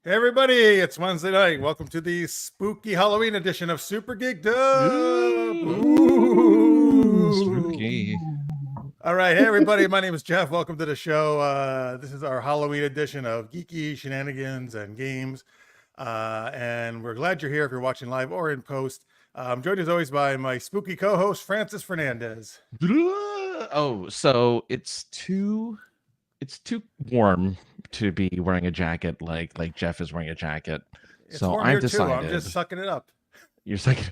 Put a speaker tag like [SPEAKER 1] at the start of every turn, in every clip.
[SPEAKER 1] Hey everybody, it's Wednesday night. Welcome to the spooky Halloween edition of Super Geeked Up.
[SPEAKER 2] Ooh, spooky.
[SPEAKER 1] All right, hey everybody, my name is Jeff. Welcome to the show. This is our Halloween edition of Geeky Shenanigans and Games. And we're glad you're here if you're watching live or in post. I'm joined as always by my spooky co-host, Francis Fernandez.
[SPEAKER 2] Oh, so it's too warm to be wearing a jacket like Jeff is wearing a jacket.
[SPEAKER 1] It's
[SPEAKER 2] so
[SPEAKER 1] warm
[SPEAKER 2] I
[SPEAKER 1] here
[SPEAKER 2] decided
[SPEAKER 1] too. I'm just sucking it up.
[SPEAKER 2] You're sucking.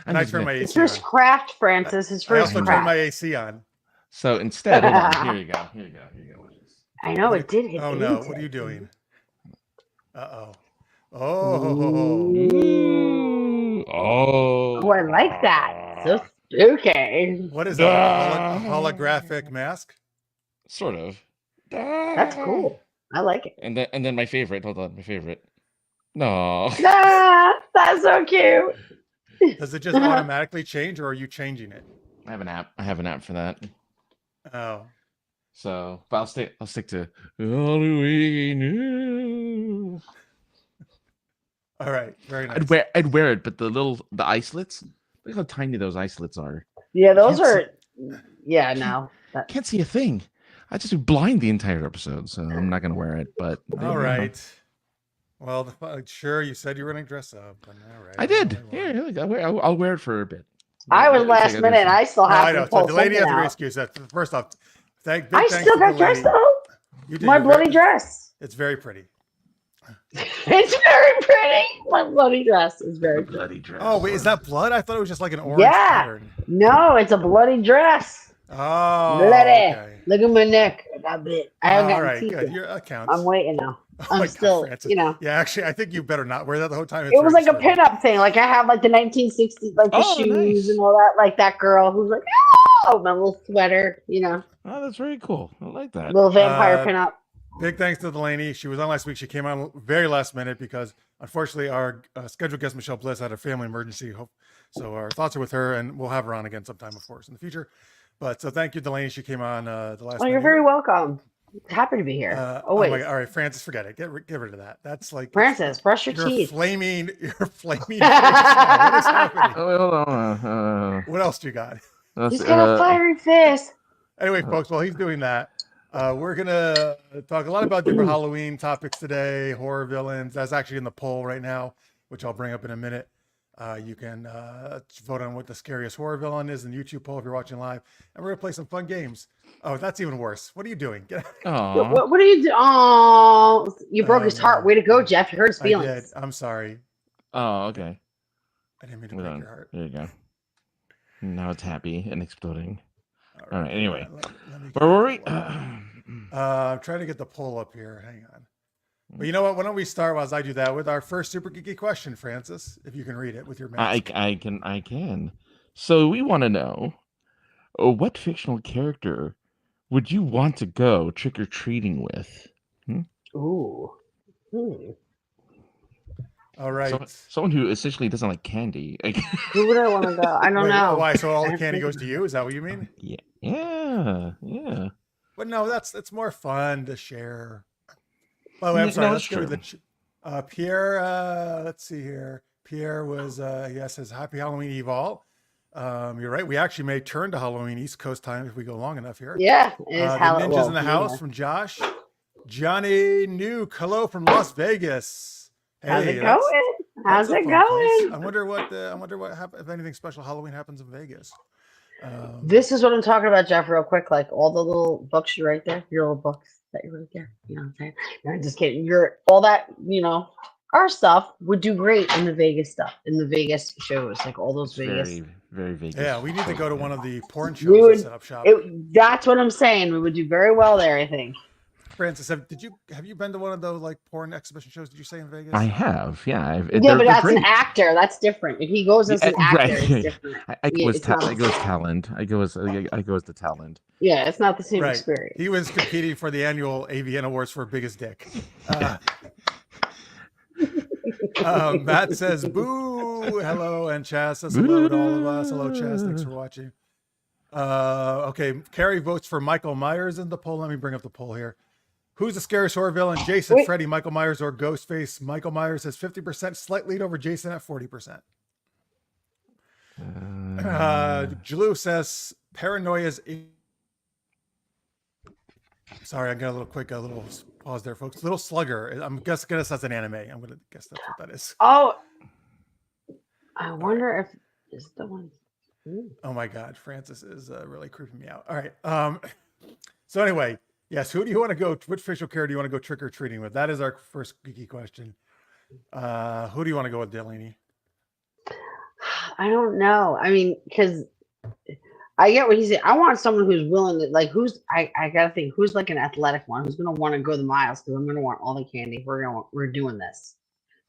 [SPEAKER 1] And I turn my AC
[SPEAKER 3] It's first
[SPEAKER 1] on.
[SPEAKER 3] craft, Francis. It's
[SPEAKER 1] I
[SPEAKER 3] first
[SPEAKER 1] also
[SPEAKER 3] craft.
[SPEAKER 1] turn my AC on.
[SPEAKER 2] So instead, hold on. Here you go.
[SPEAKER 3] I know it did hit.
[SPEAKER 1] Oh no! What are you doing? Uh-oh. Oh.
[SPEAKER 2] Ooh.
[SPEAKER 3] Oh, I like that. So spooky.
[SPEAKER 1] What is that? A holographic mask?
[SPEAKER 2] Sort of.
[SPEAKER 3] That's cool. I like it.
[SPEAKER 2] And then my favorite. Hold on, my favorite. No.
[SPEAKER 3] Ah, that's so cute.
[SPEAKER 1] Does it just automatically change, or are you changing it?
[SPEAKER 2] I have an app for that.
[SPEAKER 1] Oh.
[SPEAKER 2] So, but I'll stick to Halloween.
[SPEAKER 1] All right. Very nice.
[SPEAKER 2] I'd wear it, but the islets. Look how tiny those islets are.
[SPEAKER 3] Yeah, those are. Yeah, no.
[SPEAKER 2] Can't see a thing. I just be blind the entire episode, so I'm not gonna wear it. But
[SPEAKER 1] all right. Well, sure. You said you were going to dress up. But all right.
[SPEAKER 2] I did. Here, I'll wear it for a bit.
[SPEAKER 3] I was last minute. And I still have to pull
[SPEAKER 1] so Delaney has
[SPEAKER 3] something
[SPEAKER 1] a
[SPEAKER 3] out.
[SPEAKER 1] excuse. First off,
[SPEAKER 3] I still got dressed up. My bloody dress.
[SPEAKER 1] It's very pretty.
[SPEAKER 3] It's very pretty. My bloody dress is very pretty.
[SPEAKER 2] Bloody dress.
[SPEAKER 1] Oh wait, is that blood? I thought it was just like an orange pattern.
[SPEAKER 3] No, it's a bloody dress.
[SPEAKER 1] Oh,
[SPEAKER 3] bloody.
[SPEAKER 1] Okay.
[SPEAKER 3] Look at my neck. I got bit. I haven't gotten teeth
[SPEAKER 1] good.
[SPEAKER 3] yet.
[SPEAKER 1] Your accounts.
[SPEAKER 3] I'm waiting now.
[SPEAKER 1] Oh
[SPEAKER 3] I'm still,
[SPEAKER 1] God,
[SPEAKER 3] Yeah,
[SPEAKER 1] actually, I think you better not wear that the whole time.
[SPEAKER 3] It was like a pinup thing. Like I have like the 1960s, like the shoes
[SPEAKER 2] nice.
[SPEAKER 3] and all that. Like that girl who's like, oh, my little sweater,
[SPEAKER 2] Oh, that's very cool. I like that.
[SPEAKER 3] Little vampire pinup.
[SPEAKER 1] Big thanks to Delaney. She was on last week. She came on very last minute because unfortunately our scheduled guest Michelle Bliss had a family emergency. So our thoughts are with her, and we'll have her on again sometime, of course, in the future. But so thank you, Delaney. She came on the last.
[SPEAKER 3] Oh, you're very welcome. Happy to be here. Always.
[SPEAKER 1] Oh my God. All right, Francis, forget it. Get rid of that. That's like
[SPEAKER 3] Francis. Brush your teeth.
[SPEAKER 1] You're flaming. What is happening?
[SPEAKER 2] Oh, wait, hold on.
[SPEAKER 1] What else do you got?
[SPEAKER 3] He's got a fiery fist.
[SPEAKER 1] Anyway, folks, while he's doing that, we're gonna talk a lot about different Halloween topics today. Horror villains. That's actually in the poll right now, which I'll bring up in a minute. You can vote on what the scariest horror villain is in the YouTube poll if you're watching live. And we're going to play some fun games. Oh, that's even worse. What are you doing?
[SPEAKER 3] What are you doing? Oh, you broke his heart. Way to go, Jeff. You hurt his feelings.
[SPEAKER 1] I did. I'm sorry.
[SPEAKER 2] Oh, okay.
[SPEAKER 1] I didn't mean to break your heart.
[SPEAKER 2] There you go. Now it's happy and exploding. All right. Anyway.
[SPEAKER 1] Where
[SPEAKER 2] were we?
[SPEAKER 1] I'm trying to get the poll up here. Hang on. But you know what? Why don't we start as I do that with our first super geeky question, Francis? If you can read it with your mask.
[SPEAKER 2] I can. So we want to know, what fictional character would you want to go trick or treating with?
[SPEAKER 3] Ooh.
[SPEAKER 1] All right.
[SPEAKER 2] Someone who essentially doesn't like candy.
[SPEAKER 3] Who would I want to go? I don't know.
[SPEAKER 1] Why? So all the candy goes to you? Is that what you mean?
[SPEAKER 2] Yeah.
[SPEAKER 1] But no, it's more fun to share. By the way, I'm sorry. Let's go with Pierre. Let's see here. Pierre was says Happy Halloween Eve all. You're right. We actually may turn to Halloween East Coast time if we go long enough here.
[SPEAKER 3] Yeah, it is
[SPEAKER 1] the Ninjas in the House from Josh. Johnny Nuke, hello from Las Vegas. Hey,
[SPEAKER 3] how's it going? How's it going?
[SPEAKER 1] I wonder what happens if anything special Halloween happens in Vegas.
[SPEAKER 3] This is what I'm talking about, Jeff. Real quick, like all the little books you write there, your little books that you write there. You know what I'm saying? No, I'm just kidding. All that, our stuff would do great in the Vegas stuff, in the Vegas shows, like all those Vegas.
[SPEAKER 2] Very, very Vegas.
[SPEAKER 1] Yeah, we need to go to one of the porn shows and set up shop.
[SPEAKER 3] That's what I'm saying. We would do very well there, I think.
[SPEAKER 1] Francis, have you been to one of those like porn exhibition shows? Did you say in Vegas?
[SPEAKER 2] I have, yeah.
[SPEAKER 3] But that's an actor. That's different. If he goes as an actor, it's different.
[SPEAKER 2] I go as talent. I go as the talent.
[SPEAKER 3] Yeah, it's not the same experience.
[SPEAKER 1] He was competing for the annual AVN Awards for biggest dick. Matt says boo, hello, and Chaz says hello to all of us. Hello, Chaz. Thanks for watching. Okay, Carrie votes for Michael Myers in the poll. Let me bring up the poll here. Who's the scariest horror villain? Jason,
[SPEAKER 3] Wait.
[SPEAKER 1] Freddy, Michael Myers, or Ghostface? Michael Myers has 50%, slight lead over Jason at 40%. Jalou says paranoia's. Sorry, I got a little pause there, folks. Little Slugger. I'm guessing that's an anime. I'm gonna guess that's what that is.
[SPEAKER 3] Oh, I wonder if is the one.
[SPEAKER 1] Oh my God, Francis is really creeping me out. All right. So anyway, yes. Who do you want to go? Which fictional character do you want to go trick or treating with? That is our first geeky question. Who do you want to go with, Delaney?
[SPEAKER 3] I don't know. I mean, because I get what he said. I want someone who's willing to I gotta think who's like an athletic one who's gonna want to go the miles because I'm gonna want all the candy. We're doing this.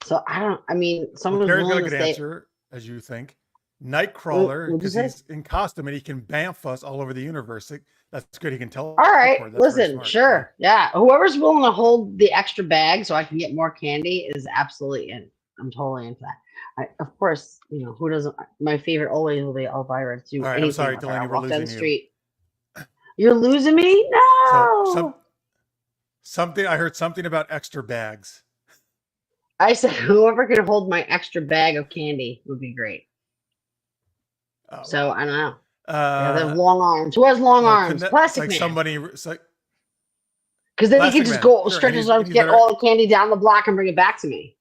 [SPEAKER 3] So someone who's
[SPEAKER 1] Carrie's got a
[SPEAKER 3] willing
[SPEAKER 1] good
[SPEAKER 3] to stay.
[SPEAKER 1] answer, as you think. Nightcrawler, because he's in costume and he can bamf us all over the universe. That's good. He can tell.
[SPEAKER 3] All right, listen, sure, yeah. Whoever's willing to hold the extra bag so I can get more candy is absolutely in. I'm totally into that. Of course, who doesn't? My favorite always will be Elvira too.
[SPEAKER 1] All right, I'm sorry, Delaney, we're losing you.
[SPEAKER 3] Street. You're losing me? No.
[SPEAKER 1] I heard something about extra bags.
[SPEAKER 3] I said whoever can hold my extra bag of candy would be great.
[SPEAKER 1] Oh.
[SPEAKER 3] So I don't know. They have long arms. Who has long arms? Plastic Man.
[SPEAKER 1] Somebody.
[SPEAKER 3] Because then he can just go stretch his arms, get all the candy down the block, and bring it back to me.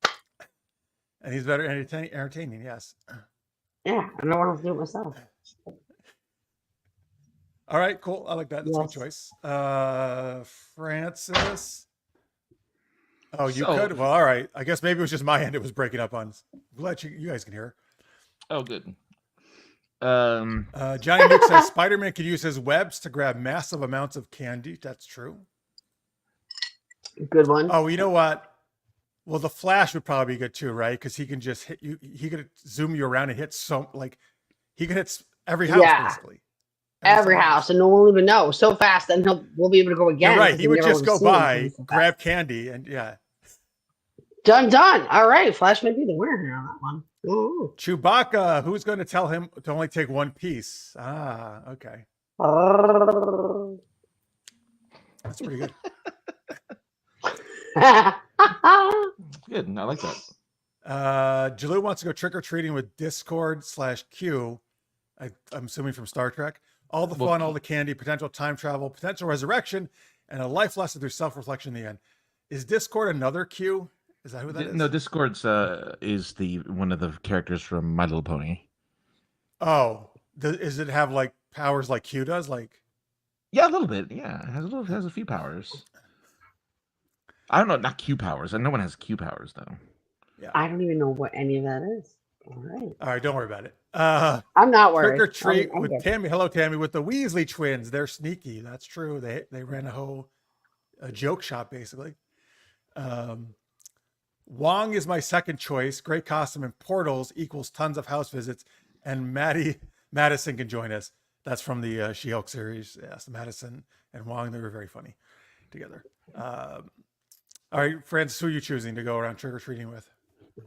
[SPEAKER 1] And he's better entertaining. Yes.
[SPEAKER 3] Yeah, I don't want to do it myself.
[SPEAKER 1] All right, cool. I like that. That's a good choice. Francis. Oh, you could? Well, all right. I guess maybe it was just my end. It was breaking up on. Glad you guys can hear.
[SPEAKER 2] Oh, good.
[SPEAKER 1] Johnny Nuke says Spider-Man could use his webs to grab massive amounts of candy. That's true.
[SPEAKER 3] Good one.
[SPEAKER 1] Oh, you know what? Well, the Flash would probably be good too, right? Because he can just hit you. He could zoom you around and hit he could hit every house basically.
[SPEAKER 3] Every house, and no one will even know. So fast, and we'll be able to go again.
[SPEAKER 1] You're right. He would just go by, grab candy, and yeah.
[SPEAKER 3] Done. All right, Flash might be the winner here on that one. Ooh.
[SPEAKER 1] Chewbacca, who's going to tell him to only take one piece? Ah, okay. That's pretty good.
[SPEAKER 2] Good. I like that.
[SPEAKER 1] Jalou wants to go trick-or-treating with Discord/Q. I'm assuming from Star Trek. All the fun, all the candy, potential time travel, potential resurrection, and a life lesson through self-reflection in the end. Is Discord another Q? Is that who that is?
[SPEAKER 2] No, Discord's is one of the characters from My Little Pony.
[SPEAKER 1] Oh, does it have like powers like Q does?
[SPEAKER 2] Yeah, a little bit. Yeah, it has a few powers. I don't know, not Q powers. No one has Q powers though.
[SPEAKER 3] Yeah, I don't even know what any of that is. All
[SPEAKER 1] right, don't worry about it.
[SPEAKER 3] I'm not worried.
[SPEAKER 1] Trick or treat with Tammy. Hello, Tammy, with the Weasley twins. They're sneaky. That's true. They ran a joke shop basically. Wong is my second choice. Great costume and portals equals tons of house visits. And Madison can join us. That's from the She-Hulk series. Yes, Madison and Wong, they were very funny together. All right, Francis, who are you choosing to go around trick-or-treating with?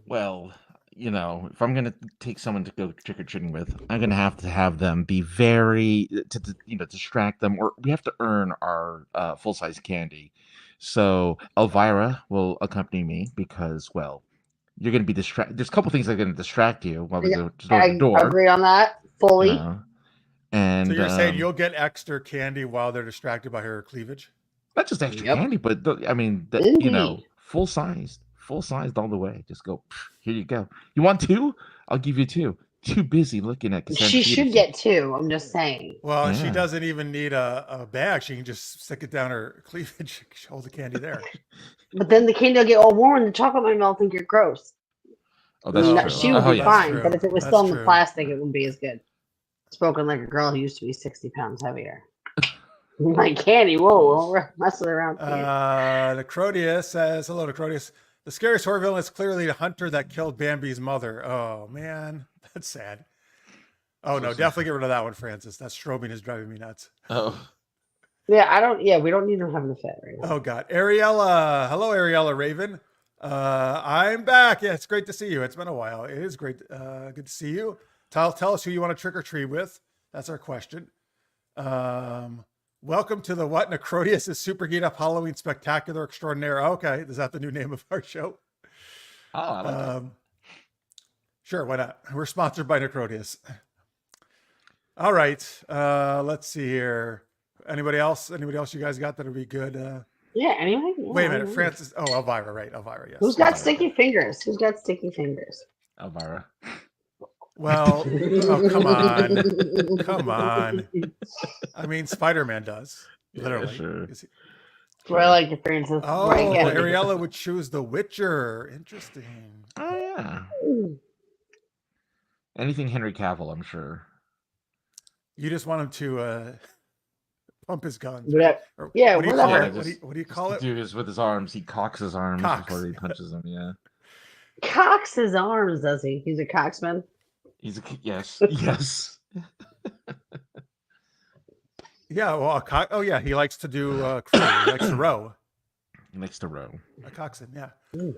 [SPEAKER 2] Well, if I'm going to take someone to go trick-or-treating with, I'm going to have them be very, distract them, or we have to earn our full-size candy. So Elvira will accompany me because, well, you're going to be distracted. There's a couple things that are going to distract you while we go to the door.
[SPEAKER 3] I agree on that fully.
[SPEAKER 2] And
[SPEAKER 1] so you're saying you'll get extra candy while they're distracted by her cleavage?
[SPEAKER 2] Not just extra candy, but full-sized all the way. Just go, here you go. You want two? I'll give you two. Too busy looking at Cassandra.
[SPEAKER 3] She should get two. I'm just saying.
[SPEAKER 1] Well, she doesn't even need a bag. She can just stick it down her cleavage. Hold the candy there.
[SPEAKER 3] But then the candy will get all warm and the chocolate might melt and get gross.
[SPEAKER 2] Oh, that's true.
[SPEAKER 3] She would be fine, but if it was still in the plastic, it wouldn't be as good. Spoken like a girl who used to be 60 pounds heavier. Like candy, whoa, we're messing around.
[SPEAKER 1] The Crodius says, hello to Crodius. The scariest horror villain is clearly the hunter that killed Bambi's mother. Oh, man. That's sad. Oh, no. Definitely get rid of that one, Francis. That strobing is driving me nuts.
[SPEAKER 2] Oh.
[SPEAKER 3] Yeah, we don't need them having a fit right now.
[SPEAKER 1] Oh, God. Ariella. Hello, Ariella Raven. I'm back. Yeah, it's great to see you. It's been a while. It is great. Good to see you. Tell us who you want to trick or treat with. That's our question. Welcome to the What Necrodius is Super Geeked Up Halloween Spectacular Extraordinaire. Okay, is that the new name of our show?
[SPEAKER 2] Oh, I like that.
[SPEAKER 1] Sure, why not? We're sponsored by Necrodius. All right, let's see here. Anybody else? Anybody else you guys got that would be good?
[SPEAKER 3] Yeah, anyway. Yeah,
[SPEAKER 1] Wait a minute, Francis. Oh, Elvira, right? Elvira, yes.
[SPEAKER 3] Who's got
[SPEAKER 1] Elvira.
[SPEAKER 3] sticky fingers? Who's got sticky fingers?
[SPEAKER 2] Elvira.
[SPEAKER 1] Well, oh, come on. Come on. I mean, Spider-Man does. Literally.
[SPEAKER 2] Yeah, sure.
[SPEAKER 3] I like your Francis.
[SPEAKER 1] Oh,
[SPEAKER 3] Right, yeah.
[SPEAKER 1] Ariella would choose The Witcher. Interesting.
[SPEAKER 2] Oh, yeah. Anything Henry Cavill, I'm sure.
[SPEAKER 1] You just want him to pump his guns.
[SPEAKER 3] Whatever.
[SPEAKER 1] Or
[SPEAKER 3] Yeah,
[SPEAKER 1] what do you
[SPEAKER 3] whatever.
[SPEAKER 1] call it? What do you call it?
[SPEAKER 2] Dude is with his arms. He cocks his arms
[SPEAKER 1] Cocks.
[SPEAKER 2] before he punches them. Yeah.
[SPEAKER 3] Cocks his arms, does he? He's a cocksman.
[SPEAKER 2] He's a yes. Yes.
[SPEAKER 1] Yeah, well, oh yeah, he likes to do crew. He likes to row.
[SPEAKER 2] He likes to row.
[SPEAKER 1] A coxswain, yeah.
[SPEAKER 3] Ooh.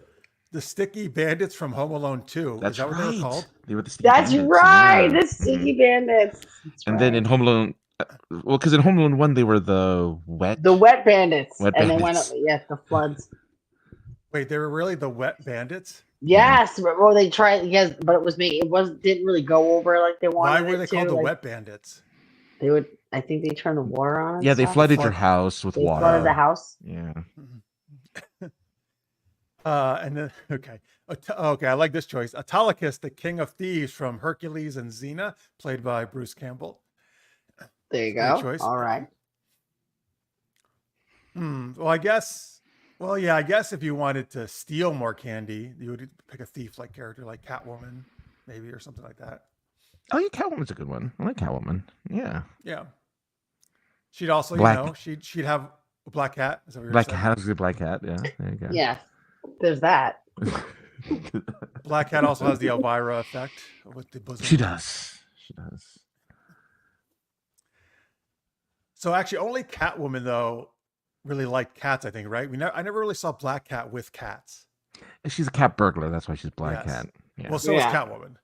[SPEAKER 1] The Sticky Bandits from Home Alone 2.
[SPEAKER 2] That's
[SPEAKER 1] Is that what they were called?
[SPEAKER 2] They were the Sticky
[SPEAKER 3] That's
[SPEAKER 2] Bandits,
[SPEAKER 3] right.
[SPEAKER 2] yeah.
[SPEAKER 3] The sticky bandits. That's
[SPEAKER 2] And then
[SPEAKER 3] right.
[SPEAKER 2] in Home Alone, well, because in Home Alone 1 they were the wet.
[SPEAKER 3] The wet bandits.
[SPEAKER 2] Wet
[SPEAKER 3] and they went up,
[SPEAKER 2] bandits.
[SPEAKER 3] yes, the floods.
[SPEAKER 1] Wait, they were really the Wet Bandits?
[SPEAKER 3] Yes, well, they tried, yes, but it was me. It didn't really go over like they wanted.
[SPEAKER 1] Why were they
[SPEAKER 3] it to.
[SPEAKER 1] called the
[SPEAKER 3] Like,
[SPEAKER 1] Wet Bandits?
[SPEAKER 3] They would. I think they turned the water on. and
[SPEAKER 2] Yeah, they
[SPEAKER 3] stuff.
[SPEAKER 2] flooded your
[SPEAKER 1] Flood-
[SPEAKER 2] house with
[SPEAKER 3] They
[SPEAKER 2] water.
[SPEAKER 3] flooded the house.
[SPEAKER 2] Yeah.
[SPEAKER 1] And then, okay. Okay, I like this choice. Autolycus, the King of Thieves from Hercules and Xena, played by Bruce Campbell.
[SPEAKER 3] There you
[SPEAKER 1] Great
[SPEAKER 3] go.
[SPEAKER 1] choice.
[SPEAKER 3] All right.
[SPEAKER 1] Well, I guess if you wanted to steal more candy, you would pick a thief-like character like Catwoman, maybe, or something like that.
[SPEAKER 2] Oh, yeah, Catwoman's a good one. I like Catwoman. Yeah.
[SPEAKER 1] Yeah. She'd also,
[SPEAKER 2] Black-
[SPEAKER 1] she'd have a black cat. Is that what you were
[SPEAKER 2] Black
[SPEAKER 1] saying?
[SPEAKER 2] Cat is a Black Cat. Yeah. There you go.
[SPEAKER 3] Yeah. There's that.
[SPEAKER 1] Black Cat also has the Elvira effect with the bosom.
[SPEAKER 2] She does. She does.
[SPEAKER 1] So actually, only Catwoman though really liked cats. I think, right? I never really saw Black Cat with cats.
[SPEAKER 2] She's a cat burglar. That's why she's Black
[SPEAKER 1] Yes.
[SPEAKER 2] Cat. Yeah.
[SPEAKER 1] Well, so is
[SPEAKER 3] Yeah.
[SPEAKER 1] Catwoman.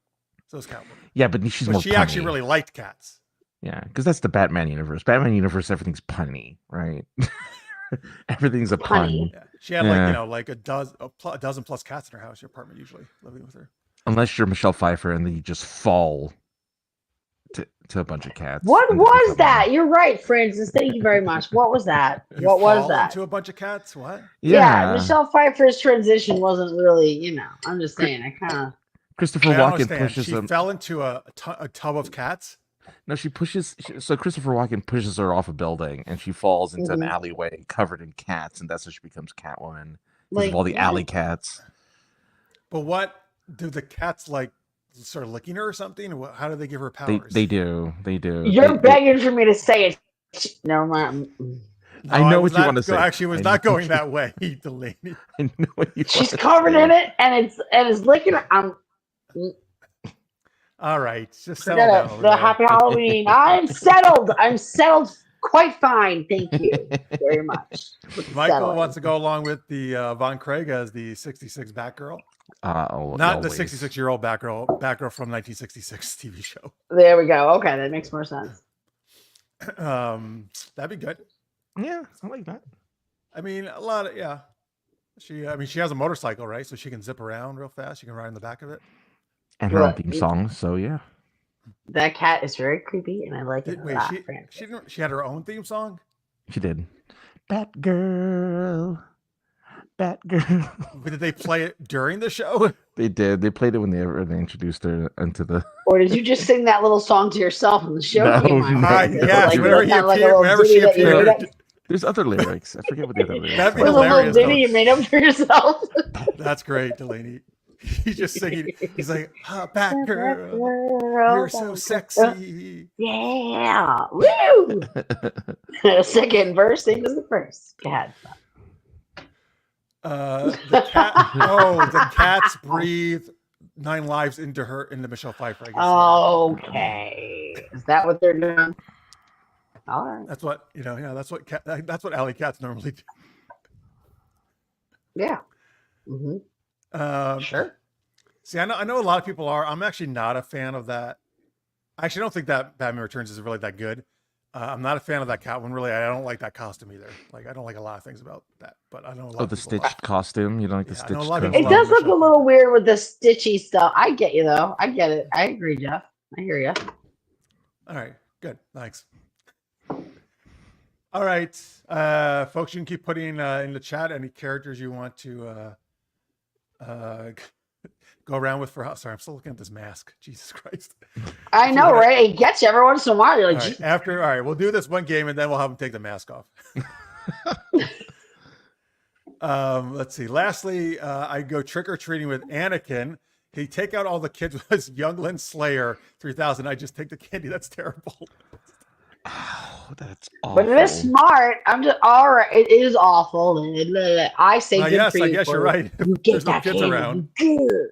[SPEAKER 1] So is Catwoman.
[SPEAKER 2] Yeah, but she's
[SPEAKER 1] But
[SPEAKER 2] more
[SPEAKER 1] she actually
[SPEAKER 2] punny.
[SPEAKER 1] really liked cats.
[SPEAKER 2] Yeah, because that's the Batman universe. Batman universe, everything's punny, right? Everything's a pun.
[SPEAKER 3] Punny.
[SPEAKER 1] Yeah. She had
[SPEAKER 2] Yeah.
[SPEAKER 1] like a dozen plus cats in her house, your apartment usually living with her.
[SPEAKER 2] Unless you're Michelle Pfeiffer and then you just fall to a bunch of cats.
[SPEAKER 3] What
[SPEAKER 2] and
[SPEAKER 3] was
[SPEAKER 2] become-
[SPEAKER 3] that? You're right, Francis. Thank you very much. What was that?
[SPEAKER 1] You
[SPEAKER 3] What was
[SPEAKER 1] fall
[SPEAKER 3] that?
[SPEAKER 1] into a bunch of cats? What?
[SPEAKER 3] Yeah, Michelle Pfeiffer's transition wasn't really, I'm just saying. I kind of.
[SPEAKER 2] Christopher
[SPEAKER 1] I don't
[SPEAKER 2] Walken
[SPEAKER 1] understand.
[SPEAKER 2] pushes
[SPEAKER 1] She
[SPEAKER 2] them.
[SPEAKER 1] fell into a tub of cats.
[SPEAKER 2] No, she pushes. So Christopher Walken pushes her off a building, and she falls into an
[SPEAKER 3] Mhm.
[SPEAKER 2] alleyway covered in cats, and that's how she becomes Catwoman. Because
[SPEAKER 3] Like,
[SPEAKER 2] of all the
[SPEAKER 3] yeah.
[SPEAKER 2] alley cats.
[SPEAKER 1] But what do the cats like? Start licking her or something? How do they give her powers?
[SPEAKER 2] They do.
[SPEAKER 3] You're begging for me to say it. Never mind.
[SPEAKER 1] No,
[SPEAKER 2] I know
[SPEAKER 1] was
[SPEAKER 2] what you
[SPEAKER 1] not
[SPEAKER 2] wanna say.
[SPEAKER 1] Actually, was
[SPEAKER 2] I
[SPEAKER 1] not
[SPEAKER 2] know
[SPEAKER 1] going
[SPEAKER 2] you-
[SPEAKER 1] that way, Delaney.
[SPEAKER 2] I know what you.
[SPEAKER 3] She's
[SPEAKER 2] wanna
[SPEAKER 3] covered
[SPEAKER 2] say.
[SPEAKER 3] in it, and it's licking.
[SPEAKER 1] All right, just settle
[SPEAKER 3] Forget
[SPEAKER 1] down.
[SPEAKER 3] it.
[SPEAKER 1] over
[SPEAKER 3] The
[SPEAKER 1] there.
[SPEAKER 3] Happy Halloween. I'm settled. I'm settled quite fine. Thank you very much.
[SPEAKER 1] Michael
[SPEAKER 3] Settling.
[SPEAKER 1] wants to go along with the Von Craig as the 66 Batgirl. Not the
[SPEAKER 2] always.
[SPEAKER 1] 66-year-old Batgirl from 1966 TV show.
[SPEAKER 3] There we go. Okay, that makes more sense.
[SPEAKER 1] That'd be good.
[SPEAKER 2] Yeah, I like that.
[SPEAKER 1] I mean, a lot of she has a motorcycle, right? So she can zip around real fast. You can ride in the back of it.
[SPEAKER 2] And her own
[SPEAKER 3] Right.
[SPEAKER 2] theme song, so yeah.
[SPEAKER 3] That cat is very creepy, and I like it a
[SPEAKER 1] Wait,
[SPEAKER 3] lot.
[SPEAKER 1] she
[SPEAKER 3] Francis.
[SPEAKER 1] she had her own theme song.
[SPEAKER 2] She did. Batgirl. Batgirl.
[SPEAKER 1] Did they play it during the show?
[SPEAKER 2] They did. They played it when they introduced her into the.
[SPEAKER 3] Or did you just sing that little song to yourself on the show?
[SPEAKER 2] No,
[SPEAKER 3] came on?
[SPEAKER 2] no.
[SPEAKER 1] Yeah,
[SPEAKER 3] Like,
[SPEAKER 1] whenever
[SPEAKER 3] kinda
[SPEAKER 1] he
[SPEAKER 3] like a
[SPEAKER 1] appeared-
[SPEAKER 3] little
[SPEAKER 1] whenever
[SPEAKER 3] ditty
[SPEAKER 1] she
[SPEAKER 3] that you made
[SPEAKER 1] appeared.
[SPEAKER 3] up-
[SPEAKER 2] There's other lyrics. I forget what the other lyrics
[SPEAKER 1] That'd be
[SPEAKER 3] It was
[SPEAKER 2] are.
[SPEAKER 3] a little
[SPEAKER 1] hilarious,
[SPEAKER 3] ditty
[SPEAKER 1] though.
[SPEAKER 3] you made up for yourself.
[SPEAKER 1] That's great, Delaney. He's just singing. He's like, Batgirl,
[SPEAKER 3] Girl,
[SPEAKER 1] you're so sexy.
[SPEAKER 3] Yeah. Woo! Second verse, same as the first. Go ahead.
[SPEAKER 1] The cats breathe 9 lives into Michelle Pfeiffer. I guess.
[SPEAKER 3] Okay. Is that what they're doing? All right.
[SPEAKER 1] That's what that's what alley cats normally do.
[SPEAKER 3] Yeah. Mm-hmm. Sure.
[SPEAKER 1] See, I know a lot of people are. I'm actually not a fan of that. I actually don't think that Batman Returns is really that good. I'm not a fan of that Catwoman. Really, I don't like that costume either. Like, I don't like a lot of things about that, but I know a lot
[SPEAKER 2] Oh,
[SPEAKER 1] of
[SPEAKER 2] the
[SPEAKER 1] people love
[SPEAKER 2] stitched costume. You don't like the
[SPEAKER 1] Yeah, I know a
[SPEAKER 2] stitched
[SPEAKER 1] lot of people
[SPEAKER 3] It
[SPEAKER 1] love
[SPEAKER 2] costume?
[SPEAKER 3] does look a
[SPEAKER 1] Michelle
[SPEAKER 3] little weird with the stitchy stuff. I get you though. I get it. I agree, Jeff. I hear you.
[SPEAKER 1] All right, good, thanks. All right, folks, you can keep putting in the chat any characters you want to go around with for. Sorry, I'm still looking at this mask. Jesus Christ.
[SPEAKER 3] I
[SPEAKER 1] If you're
[SPEAKER 3] know,
[SPEAKER 1] gonna-
[SPEAKER 3] right? It gets you every once in a while. You're
[SPEAKER 1] All
[SPEAKER 3] like,
[SPEAKER 1] right,
[SPEAKER 3] "Jesus."
[SPEAKER 1] all right, we'll do this one game and then we'll have them take the mask off. Let's see. Lastly, I go trick or treating with Anakin. He take out all the kids with his Youngling Slayer 3000. I just take the candy. That's terrible.
[SPEAKER 2] Oh, that's awful.
[SPEAKER 3] But it is smart. I'm just all right. It is awful. I say good
[SPEAKER 1] Yes,
[SPEAKER 3] for you.
[SPEAKER 1] I guess you're
[SPEAKER 3] Corey.
[SPEAKER 1] right.
[SPEAKER 3] You get
[SPEAKER 1] There's no
[SPEAKER 3] that
[SPEAKER 1] kids
[SPEAKER 3] candy.
[SPEAKER 1] around.
[SPEAKER 3] You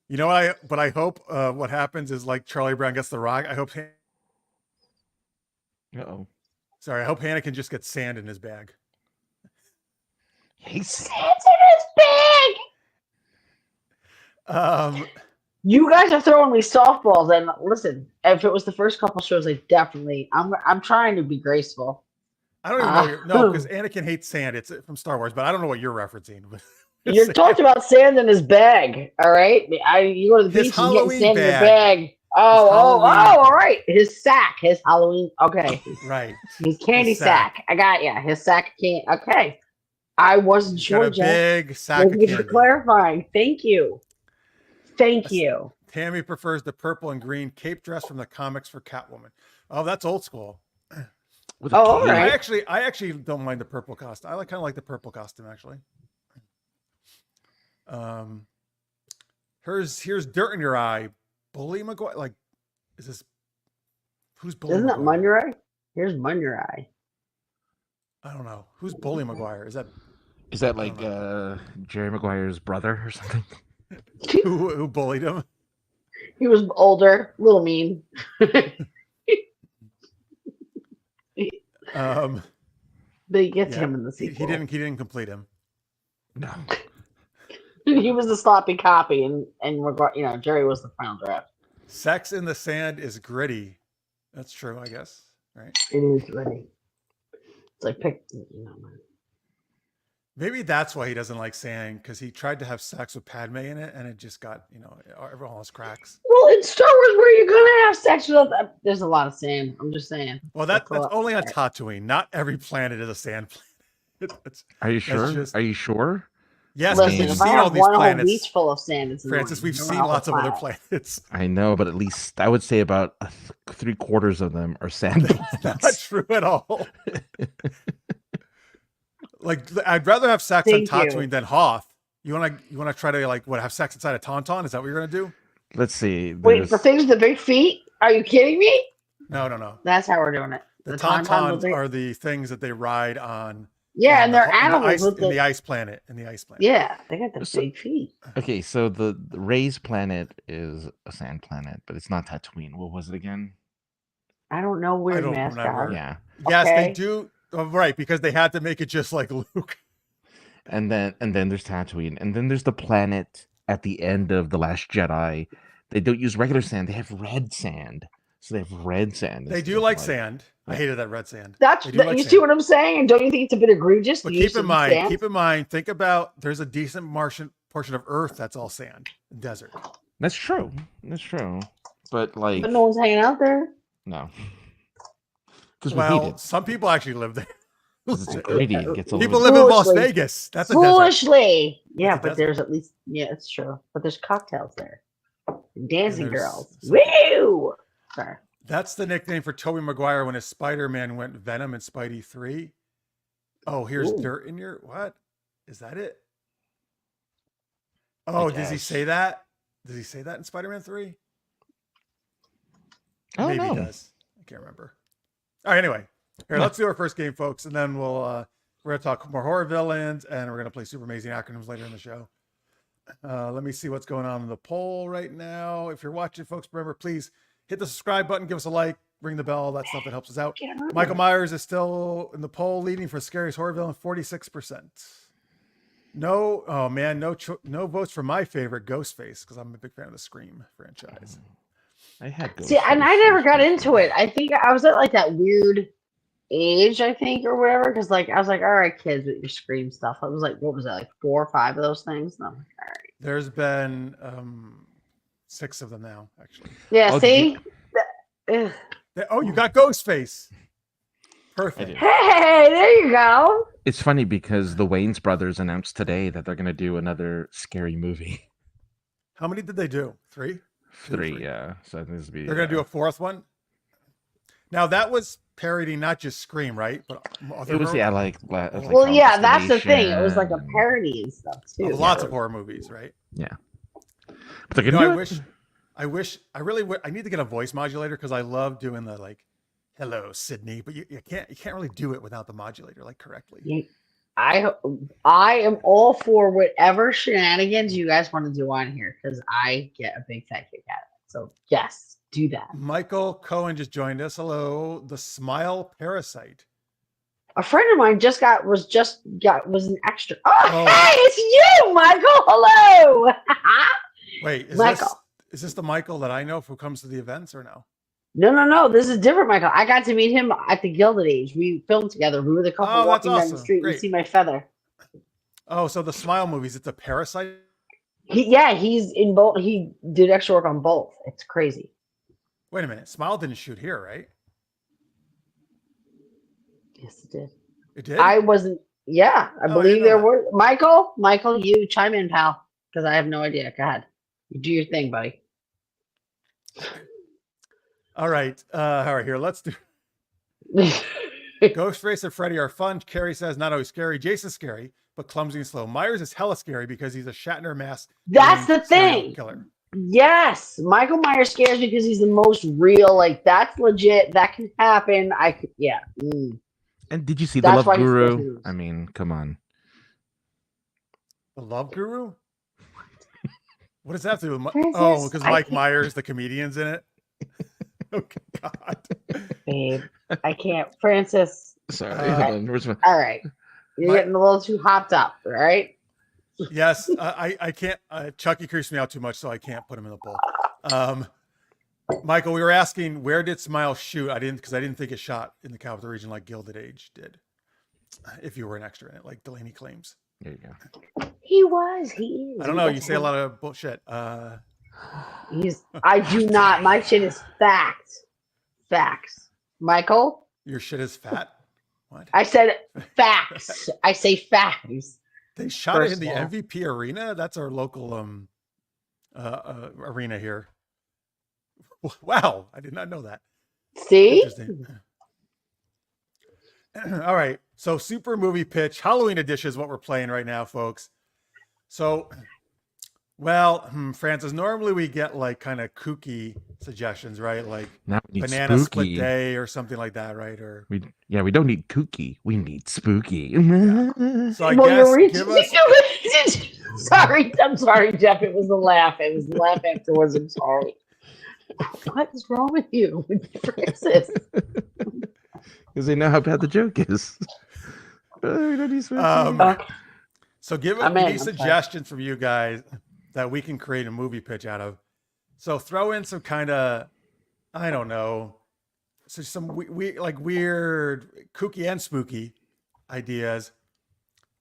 [SPEAKER 1] You know, but I hope what happens is like Charlie Brown gets the rock. I hope.
[SPEAKER 2] Uh-oh.
[SPEAKER 1] Sorry, I hope Anakin just gets sand in his bag.
[SPEAKER 2] He's
[SPEAKER 3] Sand's in his bag. You guys are throwing me softballs, and listen, if it was the first couple shows, I'm trying to be graceful.
[SPEAKER 1] I don't even know. No, because Anakin hates sand. It's from Star Wars, but I don't know what you're referencing.
[SPEAKER 3] You're talking about sand in his bag, all right? You go to the
[SPEAKER 1] His
[SPEAKER 3] beach and you get
[SPEAKER 1] Halloween
[SPEAKER 3] sand in your
[SPEAKER 1] bag.
[SPEAKER 3] bag. Oh,
[SPEAKER 1] Halloween
[SPEAKER 3] all right. His sack, his Halloween. Okay,
[SPEAKER 1] Right.
[SPEAKER 3] his candy
[SPEAKER 1] His sack.
[SPEAKER 3] sack. I got you. His sack of candy. Okay, I wasn't
[SPEAKER 1] He's
[SPEAKER 3] sure,
[SPEAKER 1] got a
[SPEAKER 3] Jeff.
[SPEAKER 1] big sack
[SPEAKER 3] Thank
[SPEAKER 1] of
[SPEAKER 3] you for
[SPEAKER 1] candy.
[SPEAKER 3] clarifying. Thank you. Thank you.
[SPEAKER 1] Tammy prefers the purple and green cape dress from the comics for Catwoman. Oh, that's old school.
[SPEAKER 2] with
[SPEAKER 3] Oh, all
[SPEAKER 2] cape.
[SPEAKER 3] right.
[SPEAKER 1] I actually don't mind the purple costume. I kind of like the purple costume actually. Here's dirt in your eye. Bully McGuire. Like, is this who's Bully
[SPEAKER 3] Isn't that
[SPEAKER 1] McGuire?
[SPEAKER 3] Munrai? Here's Munrai.
[SPEAKER 1] I don't know. Who's Bully McGuire? Is
[SPEAKER 2] that like Jerry Maguire's brother or something?
[SPEAKER 1] who bullied him?
[SPEAKER 3] He was older, little mean. They get to him in the sequel.
[SPEAKER 1] He didn't complete him.
[SPEAKER 2] No.
[SPEAKER 3] He was the sloppy copy, and Jerry was the final draft.
[SPEAKER 1] Sex in the Sand is gritty. That's true, I guess. Right?
[SPEAKER 3] It is ready. It's like
[SPEAKER 1] Maybe that's why he doesn't like sand, because he tried to have sex with Padme in it, and it just got, everyone has cracks.
[SPEAKER 3] Well, in Star Wars, where you're gonna have sex with, there's a lot of sand. I'm just saying.
[SPEAKER 1] Well, that's only on Tatooine. Not every planet is a sand planet.
[SPEAKER 2] Are you sure?
[SPEAKER 1] just-
[SPEAKER 2] Are you sure?
[SPEAKER 1] Yes,
[SPEAKER 3] Listen,
[SPEAKER 1] we've
[SPEAKER 3] if
[SPEAKER 1] seen
[SPEAKER 3] I
[SPEAKER 1] all
[SPEAKER 3] have
[SPEAKER 1] these
[SPEAKER 3] one whole
[SPEAKER 1] planets.
[SPEAKER 3] beach full of sand, it's
[SPEAKER 1] Francis,
[SPEAKER 3] annoying.
[SPEAKER 1] we've
[SPEAKER 3] No
[SPEAKER 1] seen
[SPEAKER 3] one
[SPEAKER 1] lots of
[SPEAKER 3] else
[SPEAKER 1] other
[SPEAKER 3] will
[SPEAKER 1] planets.
[SPEAKER 2] I know, but at least I would say about 3/4 of them are sand
[SPEAKER 1] Not
[SPEAKER 2] planets.
[SPEAKER 1] true at all. Like, I'd rather have sex
[SPEAKER 3] Thank
[SPEAKER 1] on
[SPEAKER 3] you.
[SPEAKER 1] Tatooine than Hoth. You wanna try to have sex inside a tauntaun? Is that what you're gonna do?
[SPEAKER 2] Let's see.
[SPEAKER 3] Wait,
[SPEAKER 2] there's-
[SPEAKER 3] the things with the big feet? Are you kidding me?
[SPEAKER 1] No.
[SPEAKER 3] That's how we're doing it.
[SPEAKER 1] The
[SPEAKER 3] Tauntauns
[SPEAKER 1] tauntauns
[SPEAKER 3] with the-
[SPEAKER 1] are the things that they ride on.
[SPEAKER 3] Yeah, and they're
[SPEAKER 1] in the
[SPEAKER 3] animals with
[SPEAKER 1] in
[SPEAKER 3] the
[SPEAKER 1] the ice planet.
[SPEAKER 3] Yeah, they got the
[SPEAKER 2] So-
[SPEAKER 3] big feet.
[SPEAKER 2] Okay, so the Ray's planet is a sand planet, but it's not Tatooine. What was it again?
[SPEAKER 3] I don't know. Weird
[SPEAKER 1] don't
[SPEAKER 3] mascot.
[SPEAKER 1] remember.
[SPEAKER 2] Yeah.
[SPEAKER 1] Yes, they
[SPEAKER 3] Okay.
[SPEAKER 1] do. Oh, right, because they had to make it just like Luke.
[SPEAKER 2] And then there's Tatooine, and then there's the planet at the end of The Last Jedi. They don't use regular sand; they have red sand. So they have red sand.
[SPEAKER 1] They do
[SPEAKER 2] instead of
[SPEAKER 1] like sand. I
[SPEAKER 2] Yeah.
[SPEAKER 1] hated that red sand.
[SPEAKER 3] That's
[SPEAKER 1] They do like
[SPEAKER 3] you
[SPEAKER 1] sand.
[SPEAKER 3] see what I'm saying? And don't you think it's a bit egregious?
[SPEAKER 1] But
[SPEAKER 3] to use
[SPEAKER 1] keep in
[SPEAKER 3] some sand?
[SPEAKER 1] mind, think about there's a decent Martian portion of Earth that's all sand and desert.
[SPEAKER 2] That's true. That's true. But like,
[SPEAKER 3] But no one's hanging out there.
[SPEAKER 2] no, because we hate
[SPEAKER 1] Well,
[SPEAKER 2] it.
[SPEAKER 1] some people actually live there.
[SPEAKER 2] 'Cause it's greedy. It gets a
[SPEAKER 1] People
[SPEAKER 2] little.
[SPEAKER 1] live in Las
[SPEAKER 3] Foolishly.
[SPEAKER 1] Vegas. That's a desert.
[SPEAKER 3] Foolishly. Yeah,
[SPEAKER 1] a
[SPEAKER 3] but
[SPEAKER 1] desert.
[SPEAKER 3] there's at least it's true. But there's cocktails there. Dancing
[SPEAKER 1] there's
[SPEAKER 3] girls.
[SPEAKER 1] some-
[SPEAKER 3] Woo! Sorry.
[SPEAKER 1] That's the nickname for Tobey Maguire when his Spider-Man went Venom in Spidey 3. Oh, here's
[SPEAKER 3] Ooh.
[SPEAKER 1] dirt in your what? Is that it? Oh, does he
[SPEAKER 2] guess.
[SPEAKER 1] say that? Does he say that in Spider-Man 3?
[SPEAKER 2] Oh
[SPEAKER 1] Maybe he
[SPEAKER 2] no.
[SPEAKER 1] does. I can't remember. All right, anyway. Here, let's do our first game, folks, and then we're gonna talk more horror villains, and we're gonna play super amazing acronyms later in the show. Let me see what's going on in the poll right now. If you're watching, folks, remember, please hit the subscribe button, give us a like, ring the bell. That stuff that helps us out. Michael Myers is still in the poll, leading for scariest horror villain, 46%. No, oh man, no votes for my favorite, Ghostface, because I'm a big fan of the Scream franchise.
[SPEAKER 2] I had Ghost
[SPEAKER 3] See, and I
[SPEAKER 2] Face
[SPEAKER 3] never
[SPEAKER 2] was
[SPEAKER 3] got
[SPEAKER 2] pretty
[SPEAKER 3] into
[SPEAKER 2] cool.
[SPEAKER 3] it. I think I was at like that weird age, I think, or whatever. Because like I was like, all right, kids, with your Scream stuff. I was like, what was that, like 4 or 5 of those things? And I'm like, all right.
[SPEAKER 1] There's been 6 of them now, actually.
[SPEAKER 3] Yeah,
[SPEAKER 2] Oh, did you?
[SPEAKER 3] see? Ugh.
[SPEAKER 1] Oh, you got Ghostface.
[SPEAKER 2] I
[SPEAKER 1] Perfect.
[SPEAKER 2] did.
[SPEAKER 3] Hey, there you go.
[SPEAKER 2] It's funny because the Wayans brothers announced today that they're going to do another scary movie.
[SPEAKER 1] How many did they do? 3?
[SPEAKER 2] 3, yeah. So I think this will be.
[SPEAKER 1] They're going to do a 4th one. Now that was parodying not just Scream, right? But other
[SPEAKER 2] It was
[SPEAKER 1] horror-
[SPEAKER 2] like
[SPEAKER 3] Well,
[SPEAKER 2] Final
[SPEAKER 3] yeah, that's the thing. It was like a
[SPEAKER 2] Destination
[SPEAKER 3] parody and stuff too.
[SPEAKER 1] of lots of horror movies, right?
[SPEAKER 2] and- Yeah. But they're
[SPEAKER 1] You
[SPEAKER 2] gonna
[SPEAKER 1] know,
[SPEAKER 2] do it.
[SPEAKER 1] I really, I need to get a voice modulator because I love doing the like, "Hello, Sydney," but you can't really do it without the modulator like correctly.
[SPEAKER 3] I am all for whatever shenanigans you guys want to do on here because I get a big fat kick out of it. So yes, do that.
[SPEAKER 1] Michael Cohen just joined us. Hello, the Smile Parasite.
[SPEAKER 3] A friend of mine was an extra. Oh,
[SPEAKER 1] Oh.
[SPEAKER 3] hey, it's you, Michael. Hello.
[SPEAKER 1] Wait,
[SPEAKER 3] Michael.
[SPEAKER 1] is this the Michael that I know who comes to the events or no?
[SPEAKER 3] No. This is different, Michael. I got to meet him at the Gilded Age. We filmed together. We were the couple
[SPEAKER 1] Oh, that's
[SPEAKER 3] walking down the
[SPEAKER 1] awesome.
[SPEAKER 3] street.
[SPEAKER 1] Great.
[SPEAKER 3] You see my feather.
[SPEAKER 1] Oh, so the Smile movies, it's a Parasite.
[SPEAKER 3] He's in both. He did extra work on both. It's crazy.
[SPEAKER 1] Wait a minute, Smile didn't shoot here, right?
[SPEAKER 3] Yes, it did.
[SPEAKER 1] It did.
[SPEAKER 3] I wasn't. Yeah, I
[SPEAKER 1] Oh, I
[SPEAKER 3] believe
[SPEAKER 1] didn't know
[SPEAKER 3] there
[SPEAKER 1] that.
[SPEAKER 3] were. Michael, you chime in, pal, because I have no idea. Go ahead. You do your thing, buddy.
[SPEAKER 1] All right. Here, let's do Ghostface and Freddy are fun. Carrie says not always scary. Jason's scary, but clumsy and slow. Myers is hella scary because he's a Shatner mask.
[SPEAKER 3] That's the
[SPEAKER 1] serial
[SPEAKER 3] thing.
[SPEAKER 1] Killer.
[SPEAKER 3] Yes, Michael Myers scares me because he's the most real. Like that's legit. That can happen. Yeah.
[SPEAKER 2] And did you see
[SPEAKER 3] That's
[SPEAKER 2] the
[SPEAKER 3] why
[SPEAKER 2] Love
[SPEAKER 3] he scares
[SPEAKER 2] Guru?
[SPEAKER 3] me.
[SPEAKER 2] I mean, come on.
[SPEAKER 1] The Love Guru? What does that have to do with
[SPEAKER 3] Francis,
[SPEAKER 1] oh, because
[SPEAKER 3] I
[SPEAKER 1] Mike
[SPEAKER 3] can't-
[SPEAKER 1] Myers, the comedian's in it? Oh, God.
[SPEAKER 3] Babe, I can't. Francis.
[SPEAKER 2] Sorry,
[SPEAKER 1] Uh,
[SPEAKER 2] hold on. Where's my...
[SPEAKER 3] All right, you're
[SPEAKER 1] My-
[SPEAKER 3] getting a little too hopped up, right?
[SPEAKER 1] Yes, I can't. Chucky creeps me out too much, so I can't put him in the poll. Michael, we were asking where did Smile shoot? I didn't think it shot in the capital region like Gilded Age did. If you were an extra in it, like Delaney claims.
[SPEAKER 2] There you go.
[SPEAKER 3] He was. He is.
[SPEAKER 1] I don't know. You say a lot of bullshit.
[SPEAKER 3] I do not. My shit is facts. Facts. Michael,
[SPEAKER 1] Your shit is fat. What?
[SPEAKER 3] I said facts. I say facts.
[SPEAKER 1] They shot it in
[SPEAKER 3] First
[SPEAKER 1] the
[SPEAKER 3] of all.
[SPEAKER 1] MVP arena. That's our local arena here. Wow, I did not know that.
[SPEAKER 3] See?
[SPEAKER 1] Interesting. All right, so super movie pitch Halloween edition is what we're playing right now, folks. So, well, Francis, normally we get like kind of kooky suggestions, right? Like
[SPEAKER 2] Now we need
[SPEAKER 1] Banana Split
[SPEAKER 2] spooky.
[SPEAKER 1] Day or something like that, right? Or
[SPEAKER 2] We don't need kooky. We need spooky.
[SPEAKER 1] so I
[SPEAKER 3] Well,
[SPEAKER 1] guess
[SPEAKER 3] you're
[SPEAKER 1] give us.
[SPEAKER 3] sorry, I'm sorry, Jeff. It was a laugh. It was a laugh afterwards. I'm sorry. What is wrong with you, Francis?
[SPEAKER 2] Because they know how bad the joke is. We don't need spooky.
[SPEAKER 3] Okay.
[SPEAKER 1] So give
[SPEAKER 3] I'm
[SPEAKER 1] us
[SPEAKER 3] in,
[SPEAKER 1] any
[SPEAKER 3] I'm sorry.
[SPEAKER 1] suggestions from you guys that we can create a movie pitch out of. So throw in some kind of, I don't know, so some like weird, kooky and spooky ideas.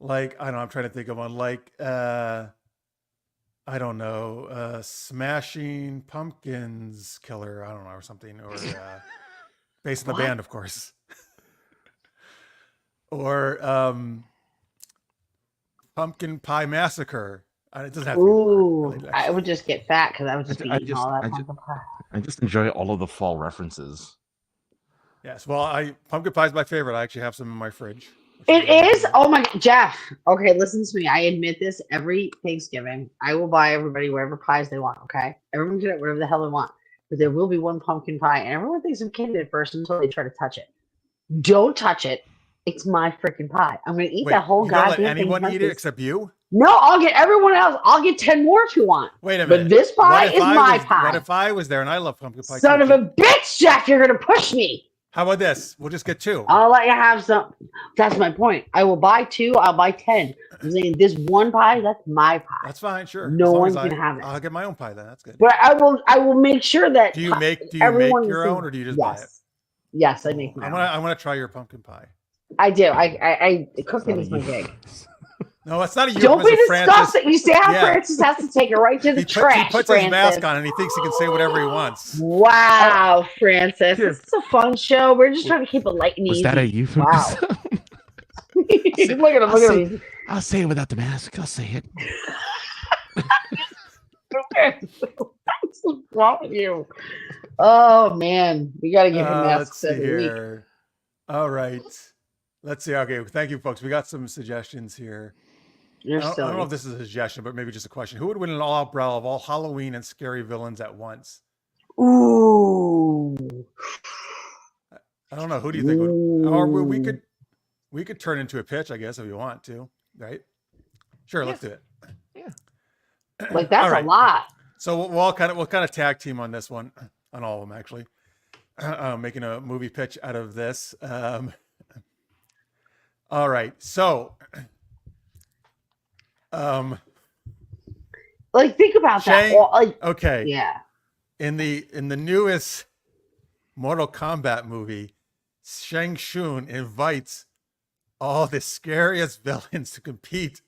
[SPEAKER 1] Like, I don't know, I'm trying to think of one. Like, I don't know, Smashing Pumpkins Killer, I don't know, or something. Or based on the
[SPEAKER 3] What?
[SPEAKER 1] band, of course. Or Pumpkin Pie Massacre. It doesn't have to be
[SPEAKER 3] Ooh,
[SPEAKER 1] really
[SPEAKER 3] I would just get fat because I would just be
[SPEAKER 2] I
[SPEAKER 3] eating all that
[SPEAKER 2] just-
[SPEAKER 3] pumpkin pie.
[SPEAKER 2] I just enjoy all of the fall references.
[SPEAKER 1] Yes. Well, pumpkin pie is my favorite. I actually have some in my fridge.
[SPEAKER 3] It is. Oh my, Jeff. Okay, listen to me. I admit this every Thanksgiving. I will buy everybody whatever pies they want. Okay, everyone can get whatever the hell they want, but there will be one pumpkin pie, and everyone thinks I'm kidding at first until they try to touch it. Don't touch it. It's my freaking pie. I'm gonna eat
[SPEAKER 1] Wait,
[SPEAKER 3] that whole
[SPEAKER 1] you don't
[SPEAKER 3] goddamn
[SPEAKER 1] let anyone
[SPEAKER 3] thing.
[SPEAKER 1] eat it except you?
[SPEAKER 3] No, I'll get everyone else. I'll get 10 more if you want.
[SPEAKER 1] Wait a
[SPEAKER 3] But
[SPEAKER 1] minute.
[SPEAKER 3] this pie
[SPEAKER 1] What if
[SPEAKER 3] is
[SPEAKER 1] I
[SPEAKER 3] my
[SPEAKER 1] was-
[SPEAKER 3] pie.
[SPEAKER 1] What if I was there and I love pumpkin pie?
[SPEAKER 3] Son
[SPEAKER 1] too?
[SPEAKER 3] of a bitch, Jeff! You're gonna push me.
[SPEAKER 1] How about this? We'll just get 2.
[SPEAKER 3] I'll let you have some. That's my point. I will buy 2. I'll buy 10. I'm saying this one pie, that's my pie.
[SPEAKER 1] That's fine, sure.
[SPEAKER 3] No
[SPEAKER 1] as long
[SPEAKER 3] one
[SPEAKER 1] as
[SPEAKER 3] can have it.
[SPEAKER 1] I'll get my own pie then. That's good.
[SPEAKER 3] But I will make sure that
[SPEAKER 1] Do you make
[SPEAKER 3] everyone
[SPEAKER 1] your own, or do you just buy it?
[SPEAKER 3] Yes, I make my own.
[SPEAKER 1] I'm gonna try your pumpkin pie.
[SPEAKER 3] I do. I cooking is my gig.
[SPEAKER 1] No, it's not a you.
[SPEAKER 3] Don't be disgusting. You see how
[SPEAKER 1] Yeah.
[SPEAKER 3] Francis has to take it right to the trash.
[SPEAKER 1] He puts his mask on and he thinks he can say whatever he wants.
[SPEAKER 3] Wow, Francis. This is a fun show. We're just trying to keep it light and easy.
[SPEAKER 2] Was that a euphemism?
[SPEAKER 3] Wow. Look at him. Look at him.
[SPEAKER 2] I'll say it without the mask. I'll say it.
[SPEAKER 3] What's wrong with you? Oh man, we got to give him masks
[SPEAKER 1] Let's see
[SPEAKER 3] every week.
[SPEAKER 1] here. All right. Let's see. Okay, thank you, folks. We got some suggestions here. I don't know if this is a suggestion, but maybe just a question. Who would win an all-out brawl of all Halloween and scary villains at once?
[SPEAKER 3] Ooh.
[SPEAKER 1] I don't know. Who do you think would? Or we could turn into a pitch, I guess, if you want to. Right? Sure. Let's do it.
[SPEAKER 2] Yeah.
[SPEAKER 3] Like that's
[SPEAKER 1] All right.
[SPEAKER 3] a lot.
[SPEAKER 1] So we'll kind of tag team on this one, on all of them actually. Making a movie pitch out of this. All right. So.
[SPEAKER 3] Like think about that.
[SPEAKER 1] Okay.
[SPEAKER 3] Yeah.
[SPEAKER 1] In the newest Mortal Kombat movie, Shang Tsung invites all the scariest villains to compete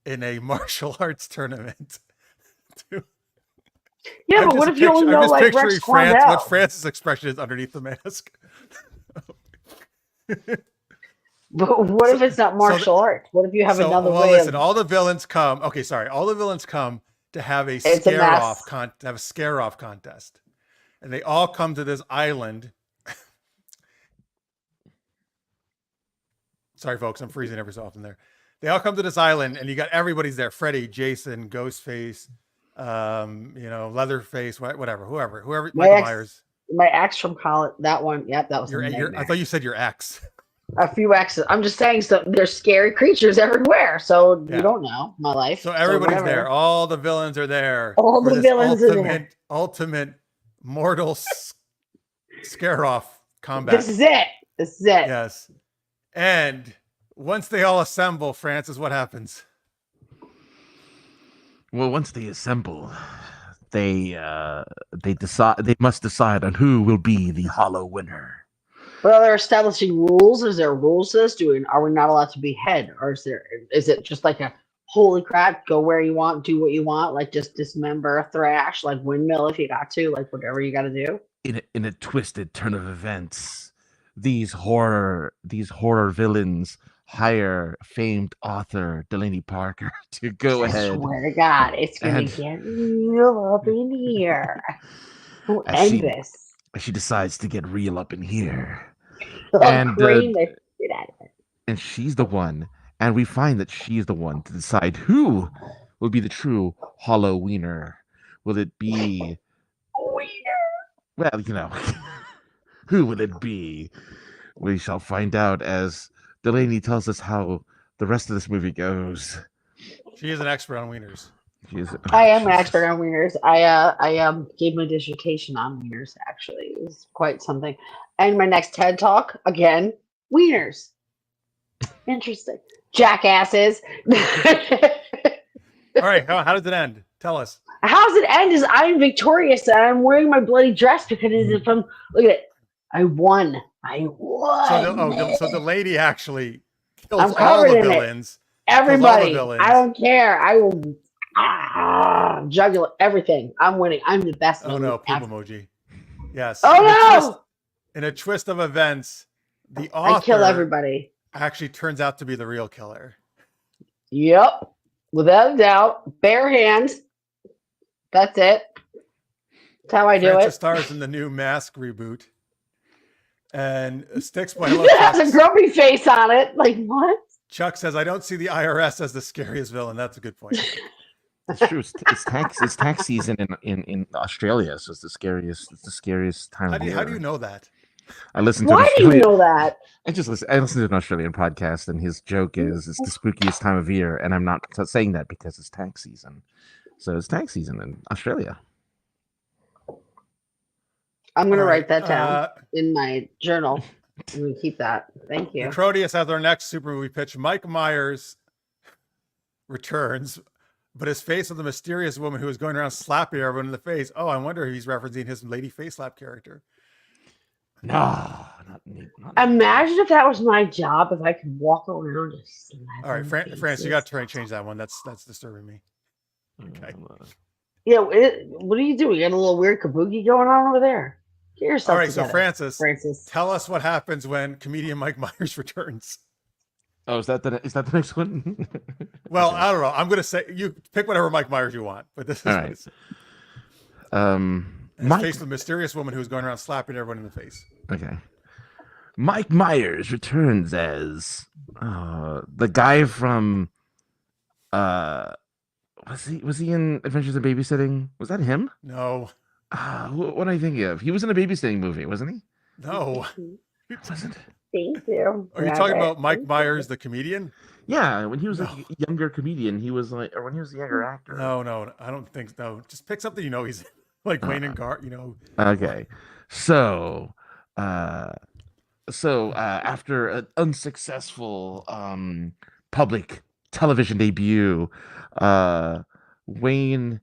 [SPEAKER 1] in a martial arts tournament.
[SPEAKER 3] Yeah, but what if you only know like Rex Cornell?
[SPEAKER 1] What Francis' expression is underneath the mask.
[SPEAKER 3] But what if it's not martial arts? What if you have another way?
[SPEAKER 1] Listen, all the villains come. Okay, sorry. All the villains come to have a scare-off contest, and they all come to this island. Sorry, folks, I'm freezing every so often there. They all come to this island, and you got everybody's there: Freddy, Jason, Ghostface, Leatherface, whatever, whoever, Michael Myers.
[SPEAKER 3] My ex from college. That one. Yep, that was.
[SPEAKER 1] I thought you said your ex.
[SPEAKER 3] A few exes. I'm just saying, so there's scary creatures everywhere. So you don't know my life.
[SPEAKER 1] So everybody's there. All the villains are there.
[SPEAKER 3] All the villains are there.
[SPEAKER 1] Ultimate mortal scare-off combat.
[SPEAKER 3] This is it.
[SPEAKER 1] Yes. And once they all assemble, Francis, what happens?
[SPEAKER 2] Well, once they assemble, they must decide on who will be the hollow winner.
[SPEAKER 3] Well, they're establishing rules. Is there rules to this? Are we not allowed to be head, or is it just like a holy crap? Go where you want, do what you want, like just dismember a thrash, like windmill if you got to, like whatever you got to do.
[SPEAKER 2] In a twisted turn of events, these horror villains hire famed author Delaney Parker to go ahead.
[SPEAKER 3] I swear to God, it's gonna get real up in here. Who end this?
[SPEAKER 2] She decides to get real up in here.
[SPEAKER 3] And
[SPEAKER 2] she's the one, and we find that she's the one to decide who will be the true hollow wiener. Will it be wiener? Well, who will it be? We shall find out as Delaney tells us how the rest of this movie goes.
[SPEAKER 1] She is an expert on wieners.
[SPEAKER 3] I am an expert on wieners. I gave my dissertation on wieners. Actually, it was quite something. And my next TED talk again, wieners. Interesting, jackasses.
[SPEAKER 1] All right, how does it end? Tell us.
[SPEAKER 3] How's it end? Is I'm victorious and I'm wearing my bloody dress because it's from. Look at it. I won.
[SPEAKER 1] So the lady actually kills all the villains.
[SPEAKER 3] Everybody. I don't care. I will. Jugular everything. I'm winning. I'm the best.
[SPEAKER 1] Oh no, poop emoji. Yes.
[SPEAKER 3] Oh no!
[SPEAKER 1] In a twist of events, the author
[SPEAKER 3] I kill everybody.
[SPEAKER 1] Actually turns out to be the real killer.
[SPEAKER 3] Yep. Without a doubt. Bare hands. That's it. That's how I do
[SPEAKER 1] Francis
[SPEAKER 3] it.
[SPEAKER 1] Stars in the new Mask reboot. And Sticks by
[SPEAKER 3] It has a grumpy face on it. Like what?
[SPEAKER 1] Chuck says, I don't see the IRS as the scariest villain. That's a good point.
[SPEAKER 2] It's true. It's tax season in Australia, so it's the scariest time of year.
[SPEAKER 1] How do you know that?
[SPEAKER 2] I listened to.
[SPEAKER 3] Why do you know that?
[SPEAKER 2] I listened to an Australian podcast, and his joke is it's the spookiest time of year, and I'm not saying that because it's tax season. So it's tax season in Australia.
[SPEAKER 3] I'm gonna
[SPEAKER 1] All right,
[SPEAKER 3] write that down in my journal. I'm gonna keep that. Thank you.
[SPEAKER 1] Crodius has our next super movie pitch. Mike Myers returns, but is faced with a mysterious woman who is going around slapping everyone in the face. Oh, I wonder if he's referencing his Lady Face Slap character.
[SPEAKER 2] No, not
[SPEAKER 3] Imagine if that was my job, if I could walk around and slap.
[SPEAKER 1] All right, France, you got to try and change that one. That's disturbing me. Okay.
[SPEAKER 3] Yeah, what are you doing? You got a little weird kabuki going on over there. Get yourself
[SPEAKER 1] All right,
[SPEAKER 3] together,
[SPEAKER 1] so Francis, tell us what happens when comedian Mike Myers returns.
[SPEAKER 2] Oh, is that the next one?
[SPEAKER 1] Well,
[SPEAKER 2] Okay.
[SPEAKER 1] I don't know. I'm gonna say you pick whatever Mike Myers you want, but this is
[SPEAKER 2] All
[SPEAKER 1] what
[SPEAKER 2] right.
[SPEAKER 1] it's
[SPEAKER 2] Mike.
[SPEAKER 1] faced with a mysterious woman who's going around slapping everyone in the face.
[SPEAKER 2] Okay. Mike Myers returns as the guy from was he in Adventures in Babysitting? Was that him?
[SPEAKER 1] No,
[SPEAKER 2] What am I thinking of? He was in a babysitting movie, wasn't he?
[SPEAKER 1] no.
[SPEAKER 2] Wasn't.
[SPEAKER 3] Thank you.
[SPEAKER 1] Are you talking about Mike Myers, the comedian?
[SPEAKER 2] Yeah, when he was
[SPEAKER 1] No.
[SPEAKER 2] like a younger comedian, he was like, or when he was a younger actor.
[SPEAKER 1] No, I don't think so. Just pick something you know he's like Wayne and Gar. You know.
[SPEAKER 2] Okay, so after an unsuccessful public television debut, Wayne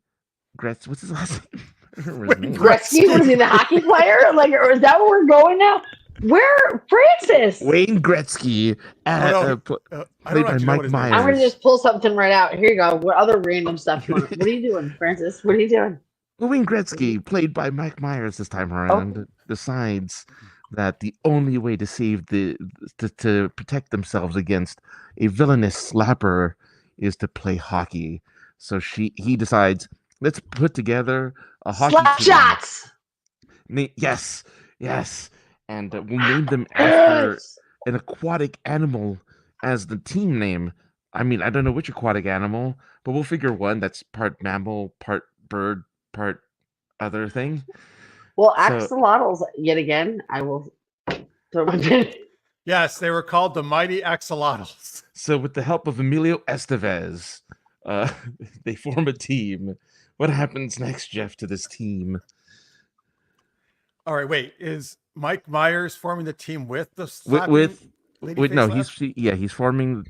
[SPEAKER 2] Gretz, what's his last name? I don't remember his name.
[SPEAKER 3] Gretzky, was he the hockey player? Like, or is that where we're going now? Where, Francis?
[SPEAKER 2] Wayne Gretzky,
[SPEAKER 1] I don't
[SPEAKER 2] played
[SPEAKER 1] actually
[SPEAKER 2] by
[SPEAKER 1] know
[SPEAKER 2] Mike
[SPEAKER 1] what his name is.
[SPEAKER 2] Myers.
[SPEAKER 3] I'm gonna just pull something right out. Here you go. What other random stuff you want? What are you doing, Francis? What are you doing?
[SPEAKER 2] Wayne Gretzky, played by Mike Myers this time around, decides that the only way to save to protect themselves against a villainous slapper is to play hockey. So he decides, let's put together a hockey
[SPEAKER 3] Slap
[SPEAKER 2] team.
[SPEAKER 3] shots.
[SPEAKER 2] Yes, and we'll name them after an aquatic animal as the team name. I mean, I don't know which aquatic animal, but we'll figure one that's part mammal, part bird, part other thing.
[SPEAKER 3] Well,
[SPEAKER 2] So-
[SPEAKER 3] axolotls yet again. I will throw my pin.
[SPEAKER 1] Yes, they were called the Mighty Axolotls.
[SPEAKER 2] So with the help of Emilio Estevez, they form a team. What happens next, Jeff, to this team?
[SPEAKER 1] All right, wait. Is Mike Myers forming the team with the slapping lady
[SPEAKER 2] Wait,
[SPEAKER 1] face
[SPEAKER 2] no,
[SPEAKER 1] slap?
[SPEAKER 2] he's forming.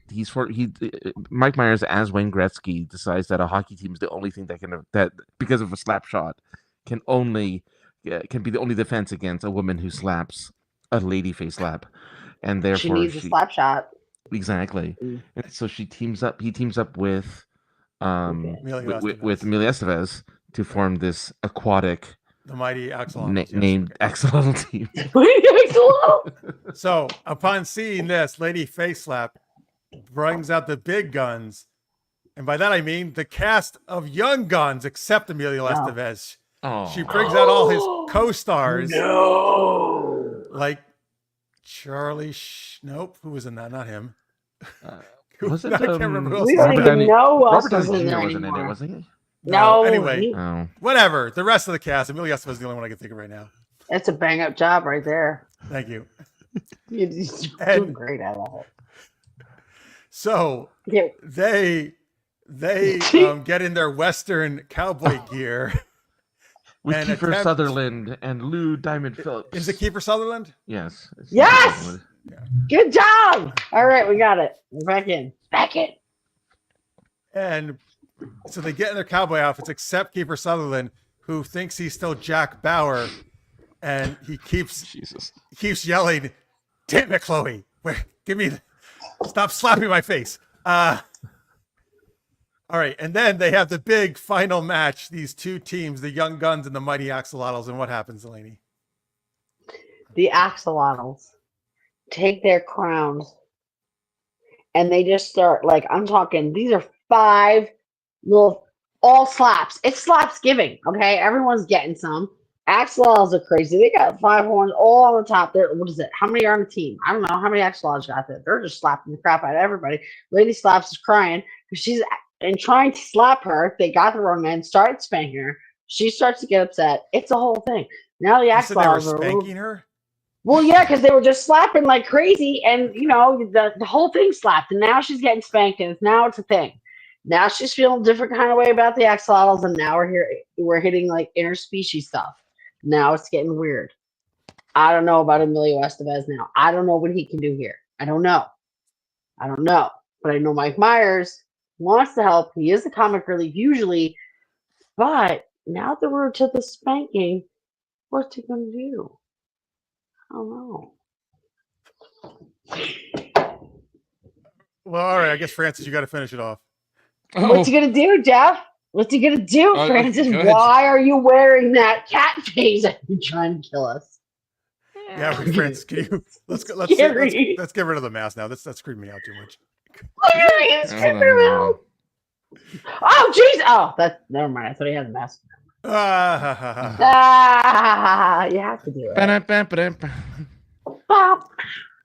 [SPEAKER 2] Mike Myers as Wayne Gretzky decides that a hockey team is the only thing that because of a slap shot can be the only defense against a woman who slaps a lady face slap, and therefore
[SPEAKER 3] She needs a slap shot.
[SPEAKER 2] Exactly.
[SPEAKER 3] Mm.
[SPEAKER 2] And so he teams up with
[SPEAKER 1] Emilio
[SPEAKER 2] with
[SPEAKER 1] Estevez.
[SPEAKER 2] Emilio Estevez to form this aquatic
[SPEAKER 1] The Mighty Axolotls. yes,
[SPEAKER 2] named
[SPEAKER 1] okay.
[SPEAKER 2] Axolotl team.
[SPEAKER 3] Axolotl.
[SPEAKER 1] So, upon seeing this, Lady Face Slap brings out the big guns. And by that I mean the cast of young guns, except Emilio
[SPEAKER 3] Wow.
[SPEAKER 1] Estevez.
[SPEAKER 2] Oh,
[SPEAKER 1] She brings out all his co-stars,
[SPEAKER 3] No.
[SPEAKER 1] like Charlie. Nope, who was in that? Not him.
[SPEAKER 2] was it?
[SPEAKER 1] I can't remember who else
[SPEAKER 3] We
[SPEAKER 1] was
[SPEAKER 3] don't
[SPEAKER 1] in
[SPEAKER 2] Robert
[SPEAKER 1] that.
[SPEAKER 3] even
[SPEAKER 2] Downey-
[SPEAKER 3] know who else
[SPEAKER 2] Robert
[SPEAKER 3] was
[SPEAKER 2] Downey
[SPEAKER 3] in
[SPEAKER 2] Jr.
[SPEAKER 3] there
[SPEAKER 2] wasn't in it,
[SPEAKER 3] anymore.
[SPEAKER 2] wasn't he?
[SPEAKER 3] No.
[SPEAKER 1] Anyway,
[SPEAKER 3] he-
[SPEAKER 2] Oh,
[SPEAKER 1] whatever. The rest of the cast, Emilio Estevez is the only one I can think of right now.
[SPEAKER 3] That's a bang up job right there.
[SPEAKER 1] Thank you.
[SPEAKER 3] You're doing
[SPEAKER 1] And-
[SPEAKER 3] great. I love it.
[SPEAKER 1] So
[SPEAKER 3] Yeah.
[SPEAKER 1] they get in their Western cowboy gear.
[SPEAKER 2] with
[SPEAKER 1] And
[SPEAKER 2] Kiefer
[SPEAKER 1] attempt-
[SPEAKER 2] Sutherland and Lou Diamond Phillips.
[SPEAKER 1] Is it Kiefer Sutherland?
[SPEAKER 2] Yes. it's
[SPEAKER 3] Yes!
[SPEAKER 2] Sutherland.
[SPEAKER 3] Good job. All right, we got it. We're back in. Back in.
[SPEAKER 1] And so they get in their cowboy outfits, except Kiefer Sutherland, who thinks he's still Jack Bauer, and he keeps yelling, "Damn it, Chloe! Stop slapping my face!" All right, and then they have the big final match. These two teams, the Young Guns and the Mighty Axolotls, and what happens, Delaney?
[SPEAKER 3] The axolotls take their crowns and they just start, like, I'm talking, these are 5 little, all slaps. It's slaps giving, okay? Everyone's getting some. Axolotls are crazy. They got 5 horns all on the top there. What is it? How many are on the team? I don't know how many axolotls got there. They're just slapping the crap out of everybody. Lady Slaps is crying because she's and trying to slap her. They got the wrong end, started spanking her. She starts to get upset. It's a whole thing. Now the
[SPEAKER 1] You said they were
[SPEAKER 3] axolotls are
[SPEAKER 1] spanking her?
[SPEAKER 3] well, yeah, because they were just slapping like crazy, and you know the whole thing slapped, and now she's getting spanked, and now it's a thing. Now she's feeling a different kind of way about the axolotls, and now we're hitting like interspecies stuff. Now it's getting weird. I don't know about Emilio Estevez now. I don't know what he can do here. I don't know. But I know Mike Myers wants to help. He is a comic relief usually. But now that we're to the spanking, what's he going to do? I don't know.
[SPEAKER 1] Well, all right. I guess Francis, you got to finish it off.
[SPEAKER 3] What's he going to do, Jeff? What's he going to do, Francis?
[SPEAKER 4] good.
[SPEAKER 3] Why are you wearing that cat face? Are you trying to kill us?
[SPEAKER 1] Yeah, wait, Francis, can you let's get rid of the mask now. That's creeping me out too much.
[SPEAKER 3] It's
[SPEAKER 4] Hold
[SPEAKER 3] creeping me
[SPEAKER 4] on.
[SPEAKER 3] out. Oh, jeez. Oh, never mind. I thought he had a mask. You have to do it. Bop.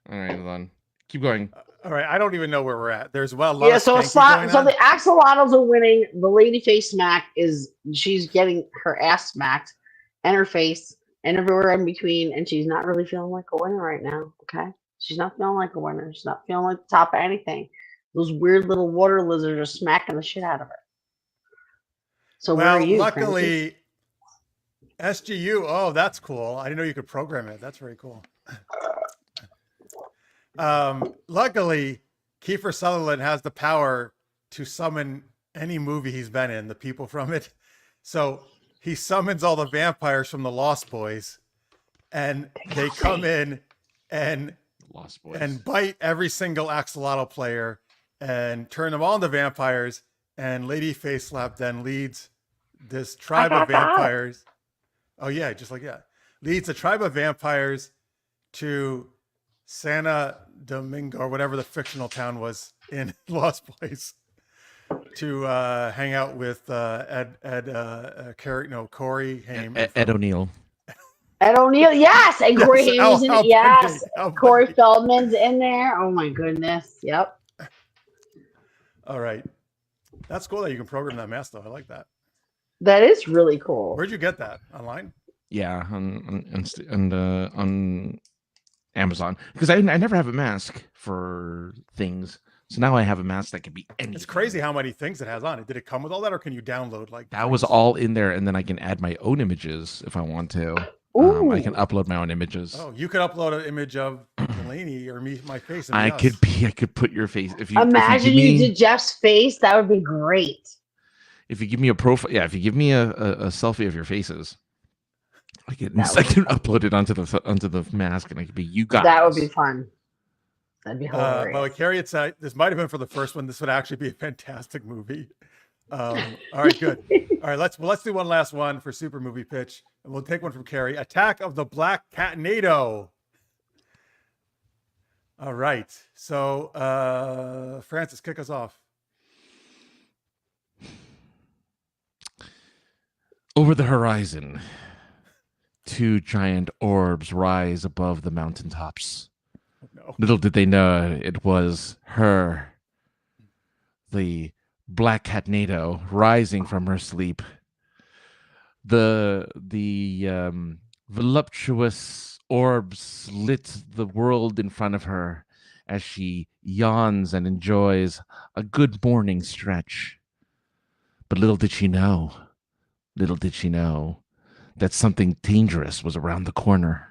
[SPEAKER 4] All right, hold on. Keep going.
[SPEAKER 1] All right, I don't even know where we're at. There's a lot
[SPEAKER 3] Yeah,
[SPEAKER 1] of
[SPEAKER 3] so
[SPEAKER 1] spanking going on.
[SPEAKER 3] the axolotls are winning. The lady face smack she's getting her ass smacked and her face and everywhere in between, and she's not really feeling like a winner right now. Okay, she's not feeling like a winner. She's not feeling like the top of anything. Those weird little water lizards are smacking the shit out of her. So where are you?
[SPEAKER 1] Luckily, Francis? SGU. Oh, that's cool. I didn't know you could program it. That's very cool. Luckily, Kiefer Sutherland has the power to summon any movie he's been in, the people from it. So he summons all the vampires from the Lost Boys, and they come in and
[SPEAKER 4] Lost Boys.
[SPEAKER 1] and bite every single axolotl player and turn them all into vampires. And Lady Face Slap then leads this tribe of vampires. Oh yeah, leads a tribe of vampires to Santa Domingo or whatever the fictional town was in Lost Boys to hang out with Corey Haim.
[SPEAKER 2] Ed O'Neill.
[SPEAKER 3] Ed O'Neill, yes, and Corey
[SPEAKER 1] Yes,
[SPEAKER 3] Haim's in
[SPEAKER 1] Al
[SPEAKER 3] it. Yes,
[SPEAKER 1] Bundy.
[SPEAKER 3] Corey Feldman's in there. Oh my goodness. Yep.
[SPEAKER 1] All right, that's cool that you can program that mask though. I like that.
[SPEAKER 3] That is really cool.
[SPEAKER 1] Where'd you get that? Online?
[SPEAKER 2] Yeah, on Amazon, because I never have a mask for things, so now I have a mask that can be anything.
[SPEAKER 1] It's crazy how many things it has on it. Did it come with all that, or can you download like
[SPEAKER 2] That was all in there, and then I can add my own images if I want to. I can upload my own images.
[SPEAKER 1] Oh, you could upload an image of Delaney or me, my face. And
[SPEAKER 2] I could put your face. If you
[SPEAKER 3] imagine
[SPEAKER 2] if you
[SPEAKER 3] did Jeff's face, that would be great.
[SPEAKER 2] If you give me a profile, yeah. If you give me a selfie of your faces, I can upload it onto the mask, and I could be you guys.
[SPEAKER 3] That would be fun. That'd be hilarious.
[SPEAKER 1] Well, Carrie had said this might have been for the first one. This would actually be a fantastic movie. All right, good. All right, let's do one last one for super movie pitch, and we'll take one from Carrie. Attack of the Black Catnado. All right, so Francis, kick us off.
[SPEAKER 2] Over the horizon, two giant orbs rise above the mountaintops.
[SPEAKER 1] Oh, no.
[SPEAKER 2] Little did they know it was her, the Black Catnado, rising from her sleep. The voluptuous orbs lit the world in front of her as she yawns and enjoys a good morning stretch. But little did she know that something dangerous was around the corner.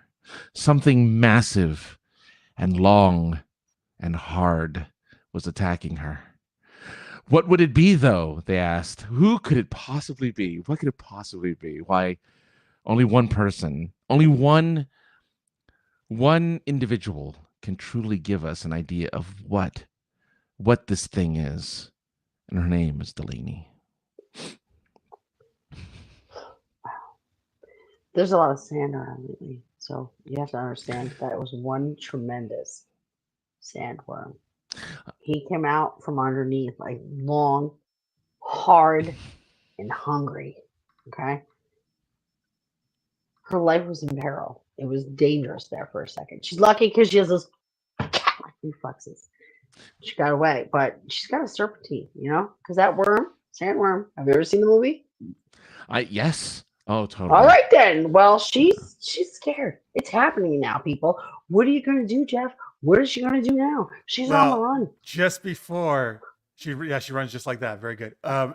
[SPEAKER 2] Something massive and long and hard was attacking her. What would it be, though? They asked. Who could it possibly be? What could it possibly be? Why, only one person, only one individual can truly give us an idea of what this thing is. And her name is Delaney.
[SPEAKER 3] There's a lot of sand around lately, so you have to understand that it was one tremendous sandworm. He came out from underneath, like long, hard, and hungry. Okay? Her life was in peril. It was dangerous there for a second. She's lucky because she has those cat-like reflexes. She got away, but she's got a serpentine, because that worm, sandworm. Have you ever seen the movie?
[SPEAKER 2] Yes. Oh, totally.
[SPEAKER 3] All right then. Well, she's scared. It's happening now, people. What are you going to do, Jeff? What is she going to do now? She's on the run.
[SPEAKER 1] Just before she runs just like that. Very good.
[SPEAKER 2] As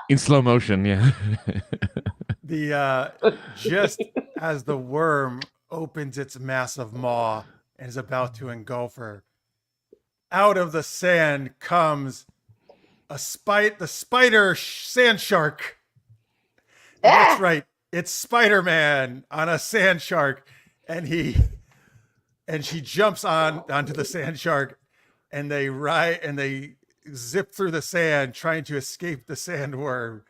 [SPEAKER 2] in slow motion, yeah.
[SPEAKER 1] Just as the worm opens its massive maw and is about to engulf her, out of the sand comes the spider sand shark. That's right. It's Spider-Man on a sand shark, and she jumps onto the sand shark, and they zip through the sand trying to escape the sandworm.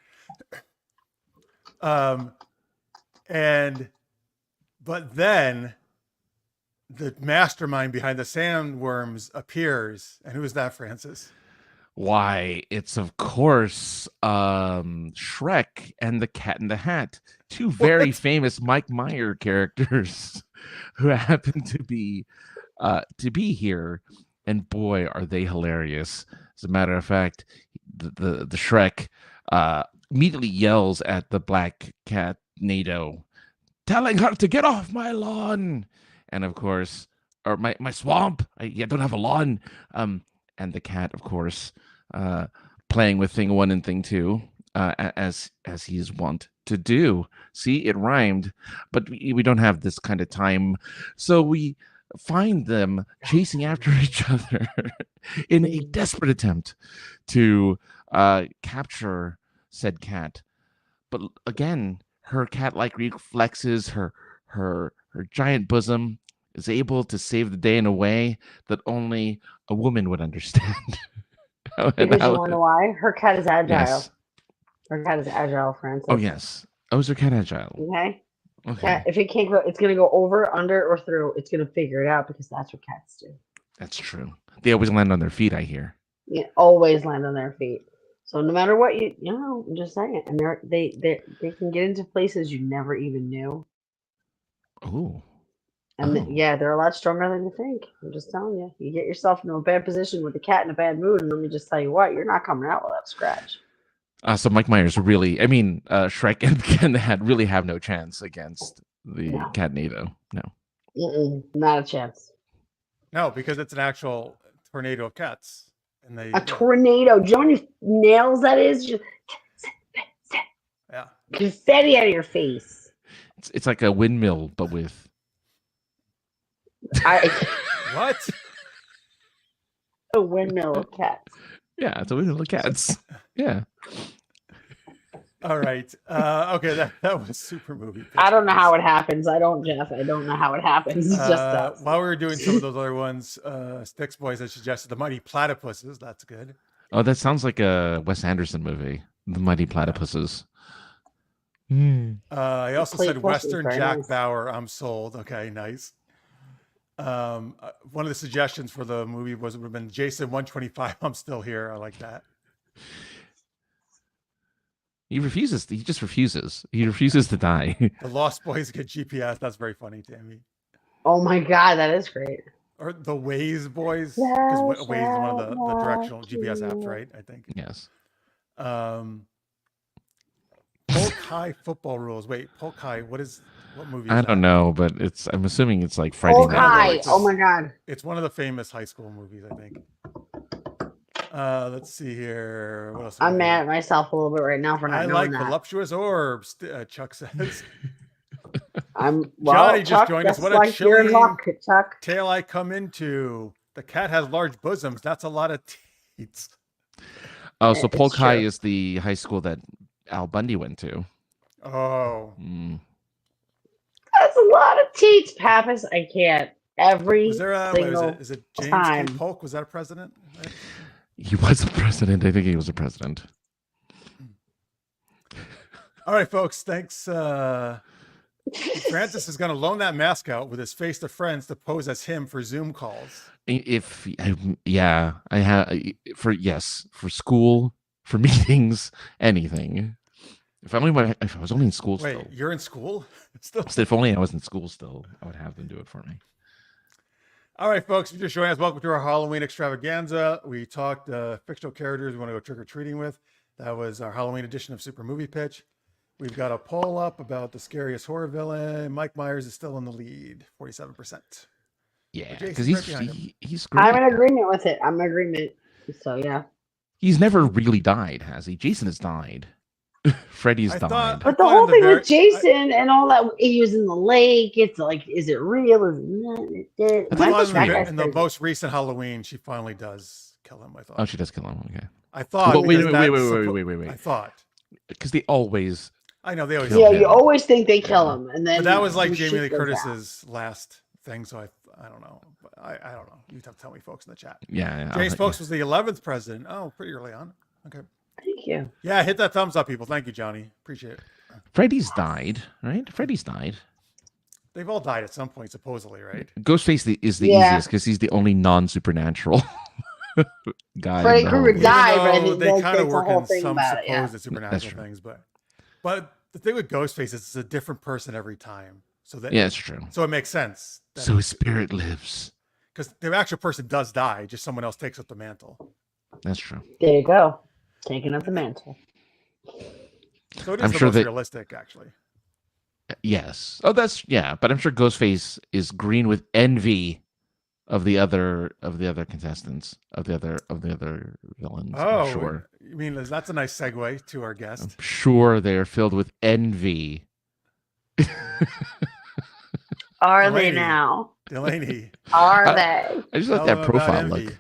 [SPEAKER 1] But then the mastermind behind the sandworms appears, and who is that, Francis?
[SPEAKER 2] Why, it's of course Shrek and the Cat in the Hat, two very famous Mike Myers characters who happen to be here, and boy, are they hilarious. As a matter of fact, the Shrek immediately yells at the black cat NATO, telling her to get off my lawn, and of course, or my swamp. I don't have a lawn. And the cat, of course, playing with thing 1 and thing 2, as he is wont to do. See, it rhymed, but we don't have this kind of time, so we find them chasing after each other in a desperate attempt to capture said cat. But again, her cat-like reflexes, her giant bosom is able to save the day in a way that only a woman would understand.
[SPEAKER 3] Because you want to know why? Her cat is agile.
[SPEAKER 2] Yes.
[SPEAKER 3] Her cat is agile, Francis.
[SPEAKER 2] Oh, yes. Oh, is her cat agile?
[SPEAKER 3] Okay.
[SPEAKER 2] Okay.
[SPEAKER 3] Cat, if it can't go, it's going to go over, under, or through. It's going to figure it out because that's what cats do.
[SPEAKER 2] That's true. They always land on their feet, I hear.
[SPEAKER 3] Yeah, always land on their feet. So no matter what I'm just saying it. And they can get into places you never even knew.
[SPEAKER 2] Oh.
[SPEAKER 3] And they're a lot stronger than you think. I'm just telling you. You get yourself into a bad position with a cat in a bad mood, and let me just tell you what, you're not coming out without a scratch.
[SPEAKER 2] So Mike Myers really, Shrek and the Hat really have no chance against the cat NATO. No.
[SPEAKER 3] Not a chance.
[SPEAKER 1] No, because it's an actual tornado of cats. And
[SPEAKER 3] tornado. Do you know how many nails that is?
[SPEAKER 1] Yeah.
[SPEAKER 3] Confetti out of your face.
[SPEAKER 2] It's like a windmill, but with...
[SPEAKER 1] What?
[SPEAKER 3] A windmill of cats.
[SPEAKER 2] Yeah, it's a windmill of cats. Yeah.
[SPEAKER 1] All right. Okay, that was super movie pitch.
[SPEAKER 3] I don't know how it happens. I don't know how it happens. It's just
[SPEAKER 1] while we were doing some of those other ones, Sticks Boys had suggested The Mighty Platypuses. That's good.
[SPEAKER 2] Oh, that sounds like a Wes Anderson movie. The Mighty Platypuses.
[SPEAKER 1] He also said Western Jack Bauer. I'm sold. Okay, nice. One of the suggestions for the movie would have been Jason 125. I'm still here. I like that.
[SPEAKER 2] He refuses. He just refuses. He refuses to die.
[SPEAKER 1] The Lost Boys get GPS. That's very funny, Tammy.
[SPEAKER 3] Oh my God, that is great.
[SPEAKER 1] Or the Waze Boys, because Waze is one of the directional GPS apps, right? I think.
[SPEAKER 2] Yes.
[SPEAKER 1] Polk High Football Rules. Wait, Polk High. What movie?
[SPEAKER 2] I don't know, but I'm assuming it's like Friday Night.
[SPEAKER 3] High. Oh my God.
[SPEAKER 1] It's one of the famous high school movies, I think. Let's see here. What else?
[SPEAKER 3] I'm mad at myself a little bit right now for not knowing that.
[SPEAKER 1] Voluptuous orbs. Chuck says.
[SPEAKER 3] Johnny
[SPEAKER 1] just
[SPEAKER 3] Chuck,
[SPEAKER 1] joined us. What
[SPEAKER 3] like
[SPEAKER 1] a chilling
[SPEAKER 3] Chuck.
[SPEAKER 1] tale I come into. The cat has large bosoms. That's a lot of teats.
[SPEAKER 2] Oh, so Polk High is the high school that Al Bundy went to.
[SPEAKER 1] Oh.
[SPEAKER 3] That's a lot of teats, Pappas. I can't.
[SPEAKER 1] Was there is it James
[SPEAKER 3] time.
[SPEAKER 1] K. Polk? Was that a president?
[SPEAKER 2] He was a president. I think he was a president.
[SPEAKER 1] All right, folks. Thanks. Francis is going to loan that mask out with his face to friends to pose as him for Zoom calls. I have for school, for meetings, anything. If I was only in school still. Wait, you're in school still?
[SPEAKER 2] If only I was in school still, I would have them do it for me.
[SPEAKER 1] All right, folks, if you're just joining us, welcome to our Halloween extravaganza. We talked fictional characters we want to go trick-or-treating with. That was our Halloween edition of Super Movie Pitch. We've got a poll up about the scariest horror villain. Mike Myers is still in the lead, 47%.
[SPEAKER 2] Yeah, because he's great.
[SPEAKER 3] I'm in agreement with it. I'm in agreement. So, yeah.
[SPEAKER 2] He's never really died, has he? Jason has died. Freddy's
[SPEAKER 1] I
[SPEAKER 2] died.
[SPEAKER 1] thought-
[SPEAKER 3] But the
[SPEAKER 1] thought
[SPEAKER 3] whole
[SPEAKER 1] in the
[SPEAKER 3] thing
[SPEAKER 1] very-
[SPEAKER 3] with Jason and all that, he was in the lake. It's like, is it real? Is it not?
[SPEAKER 1] I
[SPEAKER 2] I
[SPEAKER 1] thought
[SPEAKER 2] was
[SPEAKER 1] in the,
[SPEAKER 2] real.
[SPEAKER 1] in the most recent Halloween, she finally does kill him. I thought.
[SPEAKER 2] Oh, she does kill him. Okay.
[SPEAKER 1] I thought.
[SPEAKER 2] Well, wait,
[SPEAKER 1] because
[SPEAKER 2] wait,
[SPEAKER 1] that's
[SPEAKER 2] wait.
[SPEAKER 1] I thought.
[SPEAKER 2] Because they always.
[SPEAKER 1] I know they always.
[SPEAKER 2] Kill
[SPEAKER 3] Yeah,
[SPEAKER 2] him.
[SPEAKER 3] you always think they kill
[SPEAKER 2] Yeah.
[SPEAKER 3] him, and then
[SPEAKER 1] But that was like
[SPEAKER 3] the
[SPEAKER 1] Jamie Lee
[SPEAKER 3] shit goes down.
[SPEAKER 1] Curtis's last thing, so I don't know. I don't know. You have to tell me, folks, in the chat.
[SPEAKER 2] Yeah.
[SPEAKER 1] James Folks was the 11th president. Oh, pretty early on. Okay.
[SPEAKER 3] Thank you.
[SPEAKER 1] Yeah, hit that thumbs up, people. Thank you, Johnny. Appreciate it.
[SPEAKER 2] Freddy's died, right? Freddy's died.
[SPEAKER 1] They've all died at some point, supposedly, right?
[SPEAKER 2] Ghostface is the
[SPEAKER 3] Yeah.
[SPEAKER 2] easiest because he's the only non-supernatural guy. in
[SPEAKER 3] Freddy
[SPEAKER 2] the
[SPEAKER 3] Krueger
[SPEAKER 2] whole-
[SPEAKER 3] died, but I
[SPEAKER 1] Even though
[SPEAKER 3] think
[SPEAKER 1] they
[SPEAKER 3] that's
[SPEAKER 1] kind of
[SPEAKER 3] the
[SPEAKER 1] work
[SPEAKER 3] whole
[SPEAKER 1] in
[SPEAKER 3] thing
[SPEAKER 1] some
[SPEAKER 3] about it, yeah.
[SPEAKER 1] supposed supernatural
[SPEAKER 2] That's true.
[SPEAKER 1] things, but the thing with Ghostface is it's a different person every time. So that
[SPEAKER 2] Yeah, it's true.
[SPEAKER 1] so it makes sense.
[SPEAKER 2] So his spirit lives.
[SPEAKER 1] Because the actual person does die, just someone else takes up the mantle.
[SPEAKER 2] That's true.
[SPEAKER 3] There you go, taking up the mantle.
[SPEAKER 1] So it is
[SPEAKER 2] I'm
[SPEAKER 1] the
[SPEAKER 2] sure
[SPEAKER 1] most
[SPEAKER 2] that-
[SPEAKER 1] realistic, actually.
[SPEAKER 2] Yes. Oh, that's yeah. But I'm sure Ghostface is green with envy of the other contestants of the other villains.
[SPEAKER 1] Oh,
[SPEAKER 2] I'm sure.
[SPEAKER 1] I mean, that's a nice segue to our
[SPEAKER 2] I'm
[SPEAKER 1] guest.
[SPEAKER 2] sure they're filled with envy.
[SPEAKER 3] Are
[SPEAKER 1] Delaney.
[SPEAKER 3] they now?
[SPEAKER 1] Delaney.
[SPEAKER 3] Are
[SPEAKER 2] I-
[SPEAKER 3] they?
[SPEAKER 2] I just like
[SPEAKER 1] Tell
[SPEAKER 2] that
[SPEAKER 1] them about
[SPEAKER 2] profile
[SPEAKER 1] envy.
[SPEAKER 2] look.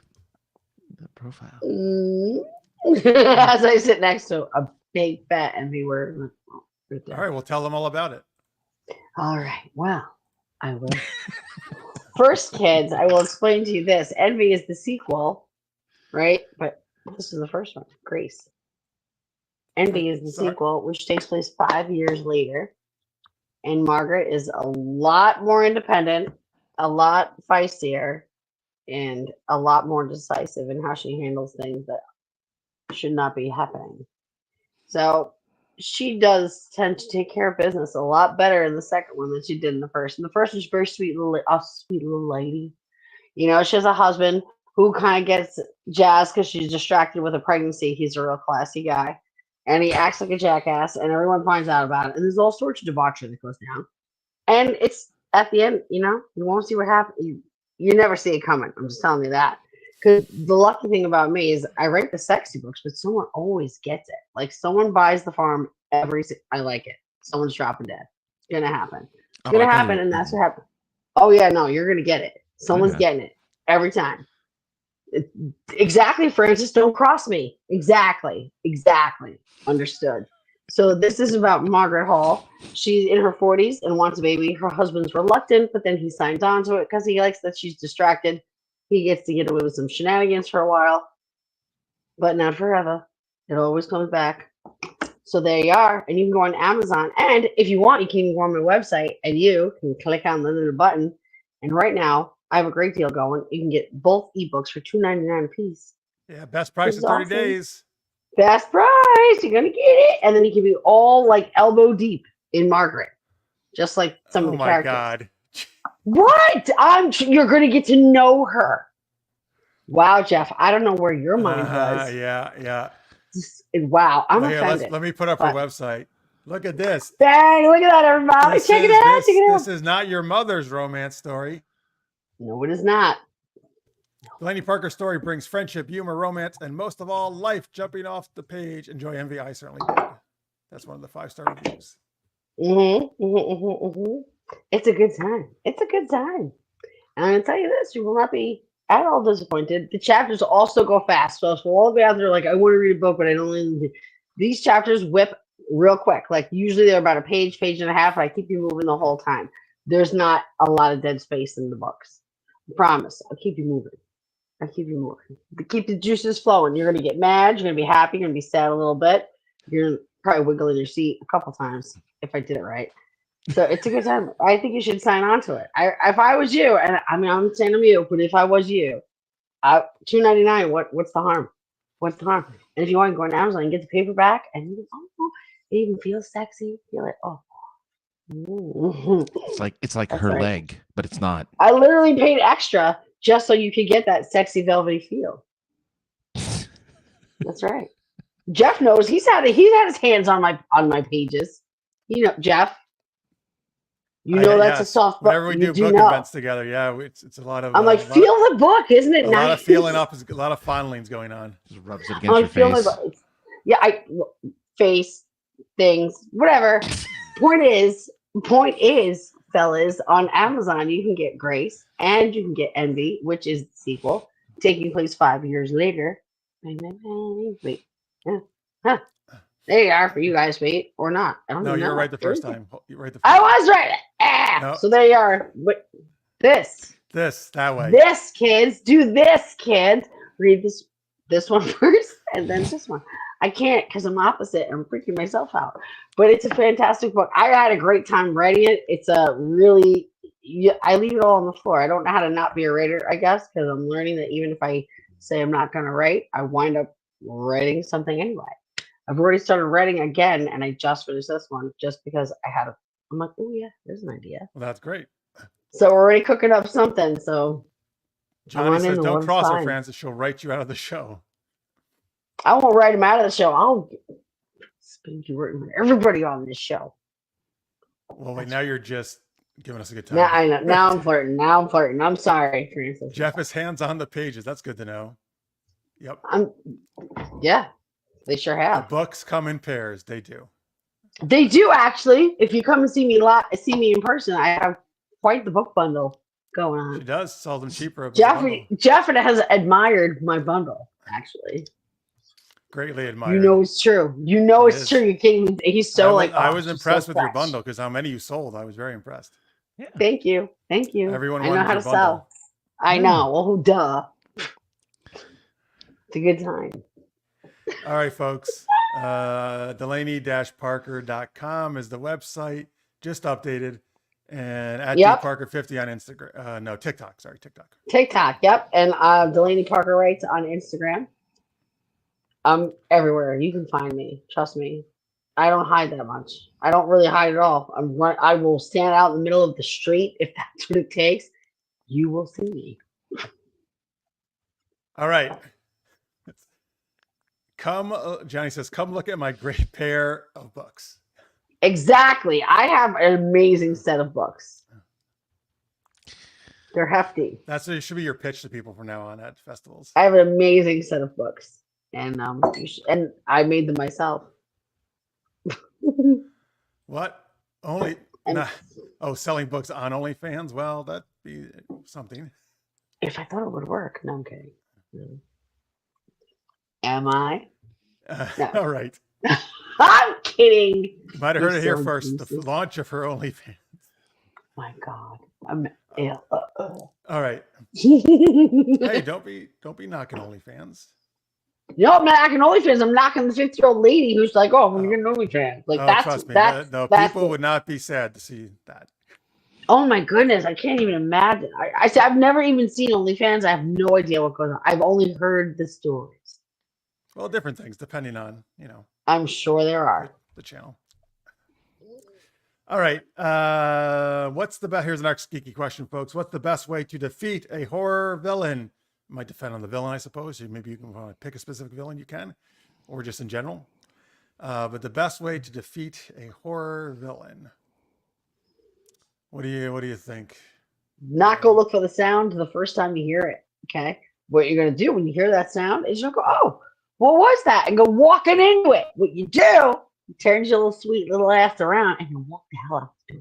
[SPEAKER 2] That profile.
[SPEAKER 3] As I sit next to a big fat envy word. Right there.
[SPEAKER 1] All right, we'll tell them all about it.
[SPEAKER 3] All right. Well, I will. First, kids, I will explain to you this. Envy is the sequel, right? But this is the first one, Grace. Envy is the
[SPEAKER 1] Sorry.
[SPEAKER 3] sequel, which takes place 5 years later. And Margaret is a lot more independent, a lot feistier, and a lot more decisive in how she handles things that should not be happening. So she does tend to take care of business a lot better in the second one than she did in the first. In the first one, she's very sweet little lady. You know, she has a husband who kind of gets jazzed because she's distracted with a pregnancy. He's a real classy guy. And he acts like a jackass, and everyone finds out about it. And there's all sorts of debauchery that goes down. And it's at the end, you know, you won't see what happens. You never see it coming. I'm just telling you that. Because the lucky thing about me is I write the sexy books, but someone always gets it. Like someone buys the farm I like it. Someone's dropping dead. It's gonna happen. It's gonna happen, and that's what happened. Oh yeah, no, you're gonna get it. Someone's
[SPEAKER 2] Okay.
[SPEAKER 3] getting it every time. Exactly, Francis. Don't cross me. Exactly. Understood. So this is about Margaret Hall. She's in her 40s and wants a baby. Her husband's reluctant, but then he signs on to it because he likes that she's distracted. He gets to get away with some shenanigans for a while, but not forever. It always comes back. So there you are. And you can go on Amazon. And if you want, you can even go on my website and you can click on the little button. And right now, I have a great deal going. You can get both ebooks for $2.99 a piece.
[SPEAKER 1] Yeah, best price in
[SPEAKER 3] This is
[SPEAKER 1] 30
[SPEAKER 3] awesome.
[SPEAKER 1] days.
[SPEAKER 3] Best price. You're gonna get it, and then you can be all like elbow deep in Margaret, just like some of
[SPEAKER 1] Oh
[SPEAKER 3] the
[SPEAKER 1] my
[SPEAKER 3] characters.
[SPEAKER 1] God.
[SPEAKER 3] What? You're gonna get to know her. Wow, Jeff. I don't know where your mind was.
[SPEAKER 1] Yeah.
[SPEAKER 3] Wow, I'm
[SPEAKER 1] Well, here,
[SPEAKER 3] offended.
[SPEAKER 1] let me put up her
[SPEAKER 3] But-
[SPEAKER 1] website. Look at this.
[SPEAKER 3] Bang! Look at that, everybody.
[SPEAKER 1] This
[SPEAKER 3] Check it
[SPEAKER 1] is-
[SPEAKER 3] out.
[SPEAKER 1] this-
[SPEAKER 3] Check it out.
[SPEAKER 1] This is not your mother's romance story.
[SPEAKER 3] No, it is not.
[SPEAKER 1] Delaney Parker's story brings friendship, humor, romance, and most of all, life jumping off the page. Enjoy envy. I certainly did. That's one of the 5-star reviews.
[SPEAKER 3] It's a good time. It's a good time. And I'm gonna tell you this: you will not be at all disappointed. The chapters also go fast. So for all the way out there, like I want to read a book, but I don't. These chapters whip real quick. Like usually they're about a page and a half, and I keep you moving the whole time. There's not a lot of dead space in the books. I promise. I'll keep you moving. To keep the juices flowing. You're gonna get mad. You're gonna be happy. You're gonna be sad a little bit. You're gonna probably wiggle in your seat a couple times if I did it right. So it's a good time. I think you should sign on to it. If I was you, and I mean I'm saying I'm you, but if I was you, $2.99. What's the harm? What's the harm? And if you want to go on Amazon and get the paperback, and you it even feels sexy. Feel it. Oh.
[SPEAKER 2] It's like
[SPEAKER 3] That's
[SPEAKER 2] her
[SPEAKER 3] right.
[SPEAKER 2] leg, but it's not.
[SPEAKER 3] I literally paid extra just so you could get that sexy velvety feel. That's right. Jeff knows he's had his hands on my pages. You know, Jeff. You know that's a
[SPEAKER 1] yes.
[SPEAKER 3] soft book.
[SPEAKER 1] Whenever we
[SPEAKER 3] You
[SPEAKER 1] do book
[SPEAKER 3] know.
[SPEAKER 1] events together, yeah, it's a lot of.
[SPEAKER 3] I'm like, feel the book, isn't it
[SPEAKER 1] a
[SPEAKER 3] nice?
[SPEAKER 1] lot of feeling up, a lot of fondlings going on.
[SPEAKER 2] Just rubs it
[SPEAKER 3] I'm
[SPEAKER 2] against
[SPEAKER 3] like, feel
[SPEAKER 2] your
[SPEAKER 3] my
[SPEAKER 2] face.
[SPEAKER 3] book. Yeah, face, things, whatever. Point is, fellas, on Amazon you can get Grace and you can get Envy, which is the sequel, taking place 5 years later. Wait, huh. There you are for you guys. Wait, or not? I don't
[SPEAKER 1] No,
[SPEAKER 3] even know.
[SPEAKER 1] you're right the
[SPEAKER 3] There
[SPEAKER 1] first
[SPEAKER 3] you go.
[SPEAKER 1] time. You're right the first
[SPEAKER 3] I
[SPEAKER 1] time.
[SPEAKER 3] was right. Ah,
[SPEAKER 1] No.
[SPEAKER 3] So there you are. But this
[SPEAKER 1] That way.
[SPEAKER 3] This, kids, do this, kids. Read this one first, and then this one. I can't because I'm opposite. I'm freaking myself out. But it's a fantastic book. I had a great time writing it. It's a really, I leave it all on the floor. I don't know how to not be a writer, I guess, because I'm learning that even if I say I'm not going to write, I wind up writing something anyway. I've already started writing again, and I just finished this one just because I'm like, oh yeah, there's an idea.
[SPEAKER 1] Well, that's great.
[SPEAKER 3] So we're already cooking up something. So
[SPEAKER 1] Johnny
[SPEAKER 3] on
[SPEAKER 1] says,
[SPEAKER 3] in the
[SPEAKER 1] don't
[SPEAKER 3] one
[SPEAKER 1] cross her,
[SPEAKER 3] side.
[SPEAKER 1] Francis. She'll write you out of the show.
[SPEAKER 3] I won't write him out of the show. I'll spin you written everybody on this show.
[SPEAKER 1] Well, wait, now you're just giving us a good time.
[SPEAKER 3] Now I know. Now I'm flirting. I'm sorry, Francis.
[SPEAKER 1] Jeff is hands on the pages. That's good to know. Yep.
[SPEAKER 3] Yeah, they sure
[SPEAKER 1] The
[SPEAKER 3] have.
[SPEAKER 1] books come in pairs. They do.
[SPEAKER 3] They do actually. If you come and see me in person, I have quite the book bundle going on.
[SPEAKER 1] She does sell them cheaper. As a bundle.
[SPEAKER 3] Jeff has admired my bundle, actually.
[SPEAKER 1] Greatly admired.
[SPEAKER 3] You know it's true. You know it's true. You can't. He's so
[SPEAKER 1] I was
[SPEAKER 3] just
[SPEAKER 1] impressed
[SPEAKER 3] so
[SPEAKER 1] with your
[SPEAKER 3] fresh.
[SPEAKER 1] bundle because how many you sold. I was very impressed.
[SPEAKER 2] Yeah.
[SPEAKER 3] Thank you.
[SPEAKER 1] Everyone
[SPEAKER 3] I know
[SPEAKER 1] wanted
[SPEAKER 3] how
[SPEAKER 1] your
[SPEAKER 3] to
[SPEAKER 1] bundle.
[SPEAKER 3] sell. I know. Well, duh. It's a good time.
[SPEAKER 1] All right, folks. Delaney-Parker.com is the website. Just updated. And at DParker50 on Instagram. No, TikTok. Sorry, TikTok.
[SPEAKER 3] TikTok, yep. And Delaney Parker writes on Instagram. I'm everywhere. You can find me. Trust me. I don't hide that much. I don't really hide at all. I will stand out in the middle of the street if that's what it takes. You will see me.
[SPEAKER 1] All right. Johnny says, come look at my great pair of books.
[SPEAKER 3] Exactly. I have an amazing set of books. They're hefty.
[SPEAKER 1] It should be your pitch to people from now on at festivals.
[SPEAKER 3] I have an amazing set of books. And and I made them myself.
[SPEAKER 1] What? Selling books on OnlyFans? Well, that'd be something.
[SPEAKER 3] If I thought it would work. No, I'm kidding. No. Am I? No.
[SPEAKER 1] All right.
[SPEAKER 3] I'm kidding.
[SPEAKER 1] You might have heard it here first. The launch of her OnlyFans.
[SPEAKER 3] My God.
[SPEAKER 1] All right. Hey, don't be knocking OnlyFans.
[SPEAKER 3] No, I'm not knocking OnlyFans. I'm knocking the 50-year-old lady who's like, "Oh, I'm gonna get an OnlyFans." Like
[SPEAKER 1] trust me. People would not be sad to see that.
[SPEAKER 3] Oh my goodness, I can't even imagine. I said I've never even seen OnlyFans. I have no idea what goes on. I've only heard the stories.
[SPEAKER 1] Well, different things depending on
[SPEAKER 3] I'm sure there are.
[SPEAKER 1] The channel. All right. Here's the next geeky question, folks. What's the best way to defeat a horror villain? You might depend on the villain, I suppose. Maybe you can pick a specific villain you can, or just in general. But the best way to defeat a horror villain. What do you think?
[SPEAKER 3] Not go look for the sound the first time you hear it. Okay. What you're gonna do when you hear that sound is you'll go, "Oh, what was that?" and go walking into it. What you do, you turn your little sweet little ass around and you walk the hell out. Okay.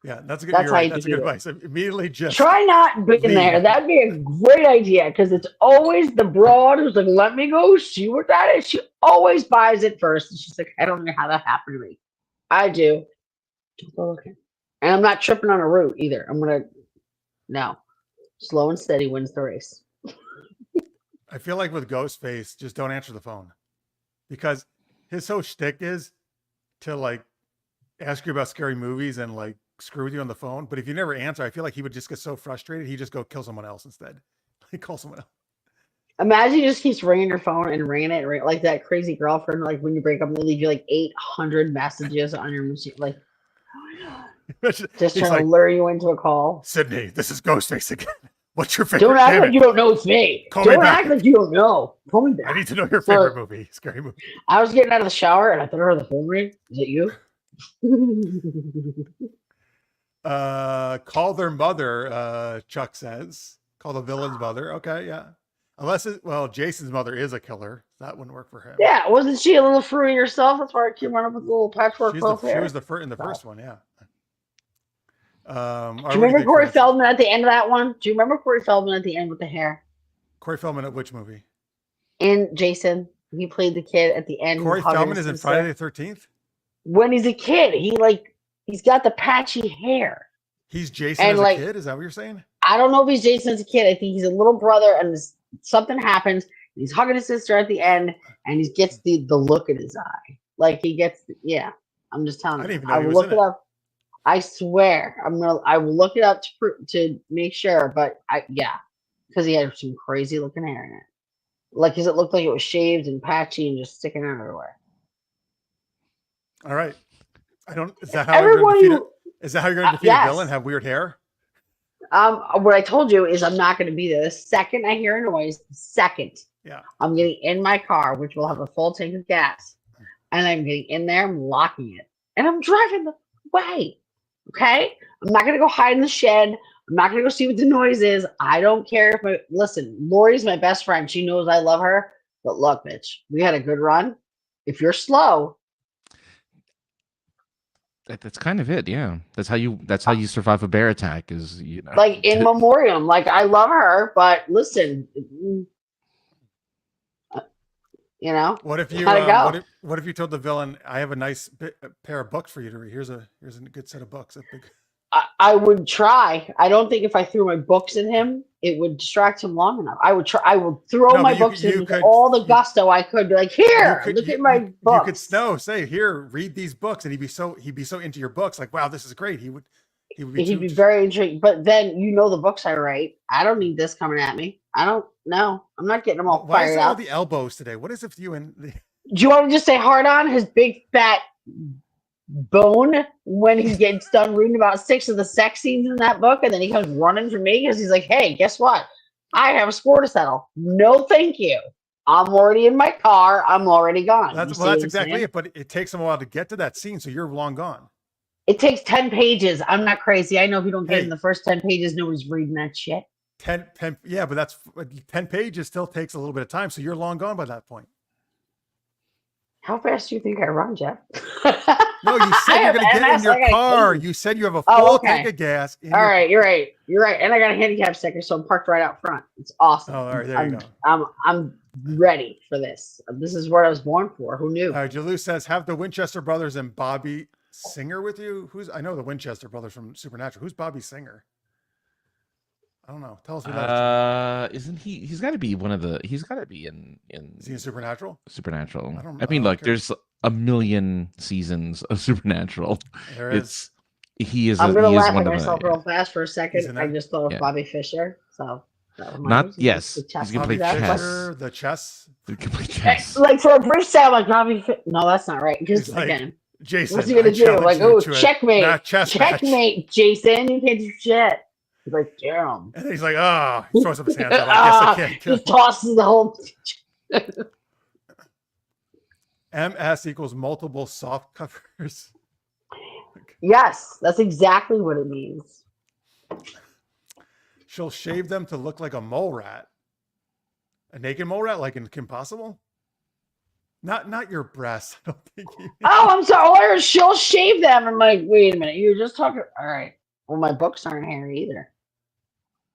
[SPEAKER 1] Yeah, that's a good.
[SPEAKER 3] That's
[SPEAKER 1] right.
[SPEAKER 3] how
[SPEAKER 1] That's a good advice. Immediately just
[SPEAKER 3] try not being there. That'd be a great idea because it's always the broad who's like, "Let me go see what that is." She always buys it first, and she's like, "I don't know how that happened to me." I do. Just go looking. And I'm not tripping on a route either. No. Slow and steady wins the race.
[SPEAKER 1] I feel like with Ghostface, just don't answer the phone. Because his whole shtick is to ask you about scary movies and screw with you on the phone. But if you never answer, I feel like he would just get so frustrated, he'd just go kill someone else instead. He calls someone else.
[SPEAKER 3] Imagine he just keeps ringing your phone and ringing it like that crazy girlfriend, like when you break up and they leave you 800 messages on your machine. Like, just trying to lure you into a call.
[SPEAKER 1] Sydney, this is Ghostface again. What's your favorite?
[SPEAKER 3] Don't act like you don't know it's me. Don't act like you don't know. Call me back.
[SPEAKER 1] I need to know your favorite movie, scary movie.
[SPEAKER 3] I was getting out of the shower and I thought I heard the phone ring. Is it you?
[SPEAKER 1] Call their mother, Chuck says. Call the villain's mother. Okay, yeah. Unless Jason's mother is a killer. That wouldn't work for him.
[SPEAKER 3] Yeah, wasn't she a little fruity herself? That's why she went up with a little patchwork
[SPEAKER 1] She
[SPEAKER 3] quilt hair.
[SPEAKER 1] was in the first one, yeah.
[SPEAKER 3] Do you remember Corey Feldman at the end of that one? Do you remember Corey Feldman at the end with the hair?
[SPEAKER 1] Corey Feldman at which movie?
[SPEAKER 3] In Jason. He played the kid at the end.
[SPEAKER 1] Corey Feldman is in Friday the 13th?
[SPEAKER 3] When he's a kid, he's got the patchy hair.
[SPEAKER 1] He's Jason as a kid? Is that what you're saying? I
[SPEAKER 3] don't know if he's Jason as a kid. I think he's a little brother, and something happens. He's hugging his sister at the end, and he gets the look in his eye. Like he gets, I'm just telling you.
[SPEAKER 1] I didn't even know
[SPEAKER 3] I
[SPEAKER 1] he
[SPEAKER 3] will
[SPEAKER 1] was
[SPEAKER 3] look it up. I swear, I will look it up to make sure. But because he had some crazy looking hair in it. Like, because it looked like it was shaved and patchy and just sticking out everywhere.
[SPEAKER 1] All right. Is that how you're going to defeat a villain? Have weird hair?
[SPEAKER 3] What I told you is I'm not going to be there. The second I hear a noise, I'm getting in my car, which will have a full tank of gas, and I'm getting in there, I'm locking it, and I'm driving the way. Okay? I'm not going to go hide in the shed. I'm not going to go see what the noise is. I don't care if listen, Lori's my best friend. She knows I love her. But look, bitch, we had a good run. If you're slow.
[SPEAKER 2] That's kind of it, yeah. That's how you survive a bear attack is,
[SPEAKER 3] Like in memoriam. Like I love her, but listen,
[SPEAKER 1] What if you what if you told the villain, I have a nice pair of books for you to read. Here's a good set of books.
[SPEAKER 3] I would try. I don't think if I threw my books at him, it would distract him long enough. I would try. I would throw my books in with all the gusto I could. Be like, here, look at my books.
[SPEAKER 1] You could say, here, read these books, and he'd be so into your books. Like, wow, this is great. He'd be
[SPEAKER 3] very intrigued. But then the books I write. I don't need this coming at me. I don't know. I'm not getting them all
[SPEAKER 1] Why
[SPEAKER 3] fired
[SPEAKER 1] is
[SPEAKER 3] up.
[SPEAKER 1] all the elbows today? What is it with you and
[SPEAKER 3] Do you want to just say hard on his big fat bone when he gets done reading about 6 of the sex scenes in that book, and then he comes running for me because he's like, hey, guess what? I have a score to settle. No, thank you. I'm already in my car. I'm already gone.
[SPEAKER 1] That's exactly it. But it takes him a while to get to that scene, so you're long gone.
[SPEAKER 3] It takes 10 pages. I'm not crazy. I know if you don't get in the first 10 pages, nobody's reading that shit.
[SPEAKER 1] 10, yeah, but that's 10 pages still takes a little bit of time, so you're long gone by that point.
[SPEAKER 3] How fast do you think I run, Jeff?
[SPEAKER 1] No, you said you're going to get in your car. You said you have a full tank of gas.
[SPEAKER 3] All right, you're right. And I got a handicap sticker, so I'm parked right out front. It's awesome.
[SPEAKER 1] Oh, all right, there you go.
[SPEAKER 3] I'm ready for this. This is what I was born for. Who knew?
[SPEAKER 1] All right, Jalou says, have the Winchester brothers and Bobby Singer with you. I know the Winchester brothers from Supernatural. Who's Bobby Singer? I don't know. Tell us who that is.
[SPEAKER 2] Isn't he? He's got to be one of the. He's got to be in.
[SPEAKER 1] Is he in Supernatural?
[SPEAKER 2] Supernatural. I mean, look, there's a million seasons of Supernatural.
[SPEAKER 1] There is.
[SPEAKER 2] He is.
[SPEAKER 3] I'm gonna laugh at myself real fast for a second. I just thought of Bobby Fisher. So.
[SPEAKER 2] Yes. He's gonna play chess.
[SPEAKER 1] The chess.
[SPEAKER 2] He can play chess.
[SPEAKER 3] Like for a British sound, like Bobby. No, that's not right. Because again,
[SPEAKER 1] Jason,
[SPEAKER 3] what's he gonna do? Like, checkmate, checkmate, Jason. You can't do shit. He's like, damn.
[SPEAKER 1] And he's like, he throws up his hands up. I guess I can't.
[SPEAKER 3] He tosses the whole.
[SPEAKER 1] MS equals multiple soft covers.
[SPEAKER 3] Yes, that's exactly what it means.
[SPEAKER 1] She'll shave them to look like a mole rat. A naked mole rat, like in Kim Possible? Not your breasts. I don't think you.
[SPEAKER 3] Oh, I'm sorry. She'll shave them. I'm like, wait a minute. You're just talking. All right. Well, my books aren't hairy either.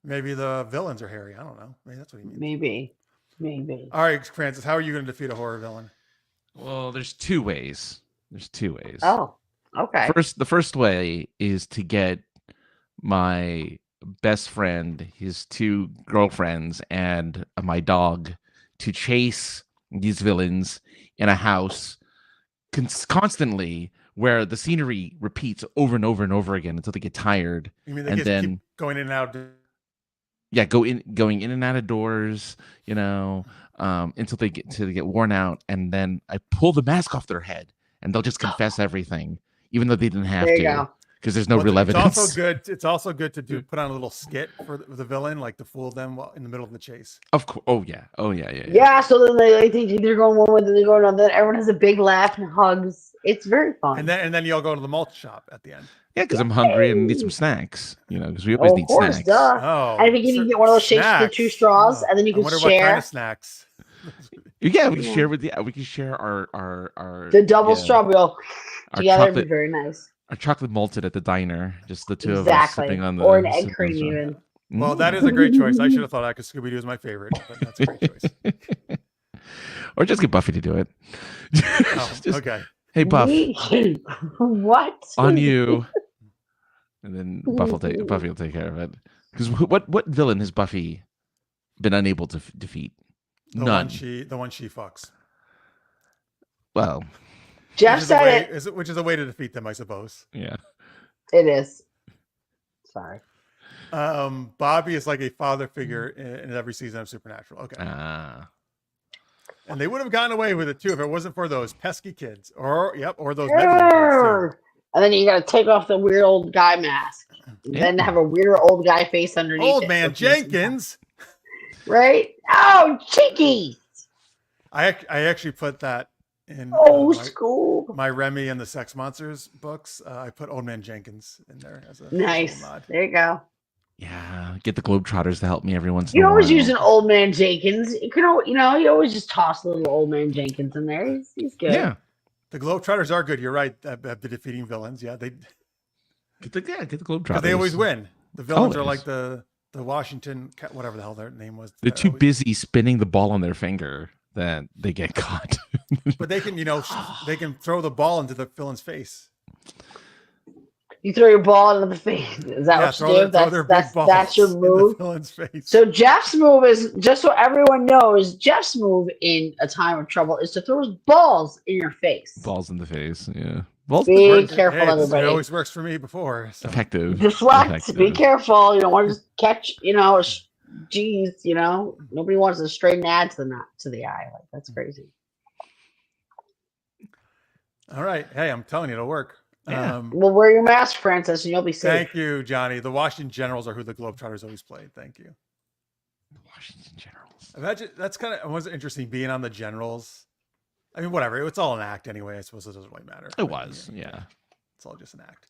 [SPEAKER 1] Maybe the villains are hairy. I don't know. Maybe that's what you mean.
[SPEAKER 3] Maybe.
[SPEAKER 1] All right, Francis, how are you going to defeat a horror villain?
[SPEAKER 2] Well, there's two ways.
[SPEAKER 3] Oh, okay.
[SPEAKER 2] The first way is to get my best friend, his 2 girlfriends, and my dog to chase these villains in a house constantly, where the scenery repeats over and over and over again until they get tired.
[SPEAKER 1] You mean they keep going in and out?
[SPEAKER 2] Yeah, going in and out of doors, until they get worn out, and then I pull the mask off their head, and they'll just confess everything, even though they didn't have to, because there's no real evidence.
[SPEAKER 1] It's also good to put on a little skit for the villain, like to fool them while in the middle of the chase.
[SPEAKER 2] Of course. Oh yeah.
[SPEAKER 3] Yeah. So then they think they're going one way, then they're going on. Then everyone has a big laugh and hugs. It's very fun.
[SPEAKER 1] And then you all go to the malt shop at the end.
[SPEAKER 2] Yeah, because I'm hungry and need some snacks. Because we always
[SPEAKER 3] Of
[SPEAKER 2] need
[SPEAKER 3] course,
[SPEAKER 2] snacks.
[SPEAKER 3] duh.
[SPEAKER 1] Oh,
[SPEAKER 3] And if you can get one of those shakes with the 2 straws,
[SPEAKER 1] Oh,
[SPEAKER 3] and then you
[SPEAKER 1] I
[SPEAKER 3] can
[SPEAKER 1] wonder what kind
[SPEAKER 3] share
[SPEAKER 1] of snacks.
[SPEAKER 2] Yeah, we can
[SPEAKER 3] Yeah.
[SPEAKER 2] share with we can share our
[SPEAKER 3] the double
[SPEAKER 2] yeah,
[SPEAKER 3] straw wheel
[SPEAKER 2] our
[SPEAKER 3] together. It'd be
[SPEAKER 2] chocolate
[SPEAKER 3] very nice.
[SPEAKER 2] our chocolate malted at the diner. Just the two of us
[SPEAKER 3] Exactly.
[SPEAKER 2] sipping on the
[SPEAKER 3] Or an egg
[SPEAKER 2] sipping on
[SPEAKER 3] cream
[SPEAKER 2] the straw.
[SPEAKER 3] even.
[SPEAKER 1] Well, that is a great choice. I should have thought that because Scooby Doo is my favorite, but that's a great choice.
[SPEAKER 2] Or just get Buffy to do it.
[SPEAKER 1] Oh,
[SPEAKER 2] Just,
[SPEAKER 1] okay.
[SPEAKER 2] hey Buff,
[SPEAKER 3] What?
[SPEAKER 2] on you. And then Buffy will take care of it. Because what villain has Buffy been unable to defeat?
[SPEAKER 1] The
[SPEAKER 2] None.
[SPEAKER 1] one she fucks.
[SPEAKER 2] Well,
[SPEAKER 3] Jeff said it.
[SPEAKER 1] Which is a way to defeat them, I suppose.
[SPEAKER 2] yeah.
[SPEAKER 3] It is. Sorry.
[SPEAKER 1] Bobby is like a father figure in every season of Supernatural. Okay. And they would have gotten away with it too if it wasn't for those pesky kids, or those meddling kids too.
[SPEAKER 3] And then you got to take off the weird old guy mask, then have a weirder old guy face underneath.
[SPEAKER 1] Old man Jenkins,
[SPEAKER 3] right? Oh, cheeky!
[SPEAKER 1] I actually put that in.
[SPEAKER 3] My
[SPEAKER 1] Remy and the Sex Monsters books. I put Old Man Jenkins in there as a
[SPEAKER 3] nice
[SPEAKER 1] nod.
[SPEAKER 3] There you go.
[SPEAKER 2] Yeah, get the Globetrotters to help me every once in a while.
[SPEAKER 3] You always use an Old Man Jenkins. You always just toss a little Old Man Jenkins in there. He's good.
[SPEAKER 2] Yeah.
[SPEAKER 1] The Globetrotters are good. You're right. At the defeating villains. Yeah, they
[SPEAKER 2] get the Globetrotters.
[SPEAKER 1] Because they always win. The villains are like the Washington, whatever the hell their name was.
[SPEAKER 2] They're too busy spinning the ball on their finger that they get caught.
[SPEAKER 1] But they can, they can throw the ball into the villain's face.
[SPEAKER 3] You throw your ball into the face. Is that what you do? That's your move. So Jeff's move is, just so everyone knows, Jeff's move in a time of trouble is to throw his balls in your face.
[SPEAKER 2] Balls in the face, yeah.
[SPEAKER 3] Be careful, everybody.
[SPEAKER 1] It always works for me before. So.
[SPEAKER 2] Effective.
[SPEAKER 3] Deflect.
[SPEAKER 2] Effective.
[SPEAKER 3] Be careful. You don't want to just catch, geez, nobody wants to straighten ad to the eye. Like, that's crazy.
[SPEAKER 1] All right. Hey, I'm telling you, it'll work.
[SPEAKER 2] Yeah.
[SPEAKER 3] Well, wear your mask, Francis, and you'll be safe.
[SPEAKER 1] Thank you, Johnny. The Washington Generals are who the Globetrotters always played. Thank you.
[SPEAKER 2] Washington Generals.
[SPEAKER 1] Imagine that's it was interesting being on the Generals. I mean, whatever. It's all an act anyway. I suppose it doesn't really matter.
[SPEAKER 2] It was, yeah.
[SPEAKER 1] It's all just an act.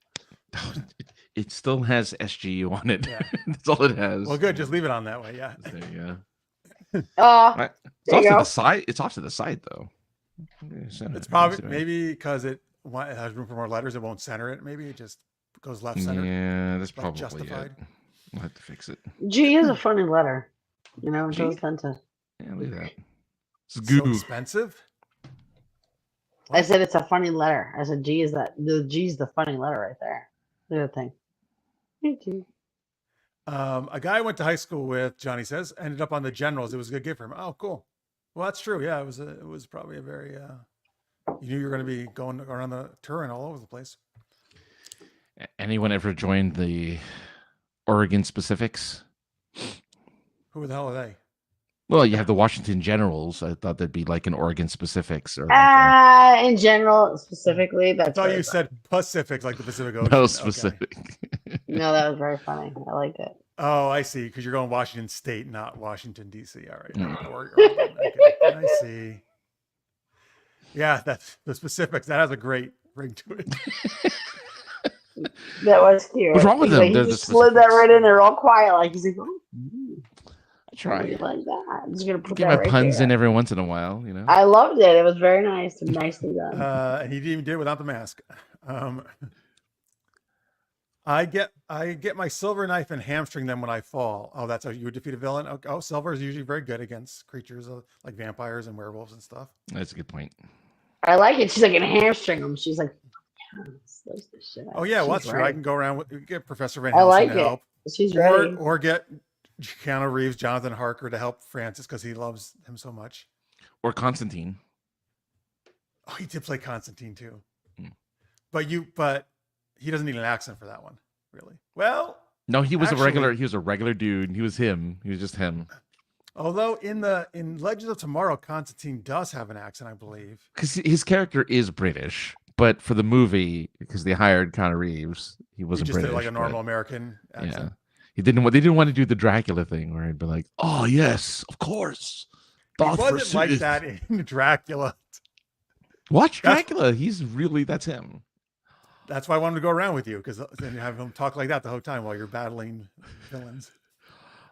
[SPEAKER 2] It still has SGU on it.
[SPEAKER 1] Yeah.
[SPEAKER 2] That's all it has.
[SPEAKER 1] Well, good. Just leave it on that way. Yeah.
[SPEAKER 2] There you go.
[SPEAKER 3] It's
[SPEAKER 2] off to the side. It's off to the side though.
[SPEAKER 1] It's probably maybe because it has room for more letters. It won't center it. Maybe it just goes left center.
[SPEAKER 2] Yeah, that's
[SPEAKER 1] like
[SPEAKER 2] probably
[SPEAKER 1] justified.
[SPEAKER 2] it. We'll have to fix it.
[SPEAKER 3] G is a funny letter. It does tend to.
[SPEAKER 2] Yeah, look at that.
[SPEAKER 1] It's so expensive.
[SPEAKER 3] I said it's a funny letter. I said G is the G's the funny letter right there. Look at the thing. Thank you.
[SPEAKER 1] A guy I went to high school with, Johnny says, ended up on the Generals. It was a good gift for him. Oh, cool. Well, that's true. Yeah, it was probably a very. You knew you were going to be going around the touring all over the place.
[SPEAKER 2] Anyone ever joined the Oregon Specifics?
[SPEAKER 1] Who the hell are they?
[SPEAKER 2] Well, you have the Washington Generals. I thought there'd be like an Oregon Specifics. Or
[SPEAKER 3] in general, specifically. That's
[SPEAKER 1] I thought you said Pacific, like the Pacific Ocean.
[SPEAKER 2] No, specific.
[SPEAKER 3] Okay. No, that was very funny. I liked it.
[SPEAKER 1] Oh, I see. Because you're going Washington State, not Washington, D.C. All right. Oregon. Okay. I see. Yeah, that's the specifics. That has a great ring to it.
[SPEAKER 3] That was cute.
[SPEAKER 2] What's wrong with them?
[SPEAKER 3] He just slid that right in there, all quiet, like he's like, "Oh,
[SPEAKER 2] I try.
[SPEAKER 3] Like that." I'm just gonna put
[SPEAKER 2] Get
[SPEAKER 3] that
[SPEAKER 2] my
[SPEAKER 3] right
[SPEAKER 2] puns
[SPEAKER 3] there.
[SPEAKER 2] in every once in a while,
[SPEAKER 3] I loved it. It was very nice and nicely done.
[SPEAKER 1] And he even did it without the mask. I get my silver knife and hamstring them when I fall. Oh, that's how you would defeat a villain. Oh, silver is usually very good against creatures like vampires and werewolves and stuff.
[SPEAKER 2] That's a good point.
[SPEAKER 3] I like it. She's like, "And hamstring them." She's like, slice the shit out.
[SPEAKER 1] Oh yeah, well, that's
[SPEAKER 3] She's
[SPEAKER 1] true. I
[SPEAKER 3] right.
[SPEAKER 1] can go around with get Professor Van
[SPEAKER 3] I
[SPEAKER 1] Helsing
[SPEAKER 3] like
[SPEAKER 1] to
[SPEAKER 3] it.
[SPEAKER 1] help,
[SPEAKER 3] She's ready.
[SPEAKER 1] or get Keanu Reeves, Jonathan Harker to help Francis because he loves him so much.
[SPEAKER 2] Or Constantine.
[SPEAKER 1] Oh, he did play Constantine too,
[SPEAKER 2] Hmm.
[SPEAKER 1] but he doesn't need an accent for that one, really. Well,
[SPEAKER 2] No, he was
[SPEAKER 1] actually,
[SPEAKER 2] a regular dude. He was him. He was just him.
[SPEAKER 1] Although in Legends of Tomorrow, Constantine does have an accent, I believe.
[SPEAKER 2] Because his character is British, but for the movie, because they hired Keanu Reeves, he wasn't
[SPEAKER 1] He just
[SPEAKER 2] British.
[SPEAKER 1] did like a normal
[SPEAKER 2] but,
[SPEAKER 1] American accent.
[SPEAKER 2] They didn't want to do the Dracula thing where he'd be like, "Oh yes, of course."
[SPEAKER 1] He wasn't like that in Dracula.
[SPEAKER 2] Watch Dracula. That's him.
[SPEAKER 1] That's why I wanted to go around with you, because then you have them talk like that the whole time while you're battling villains.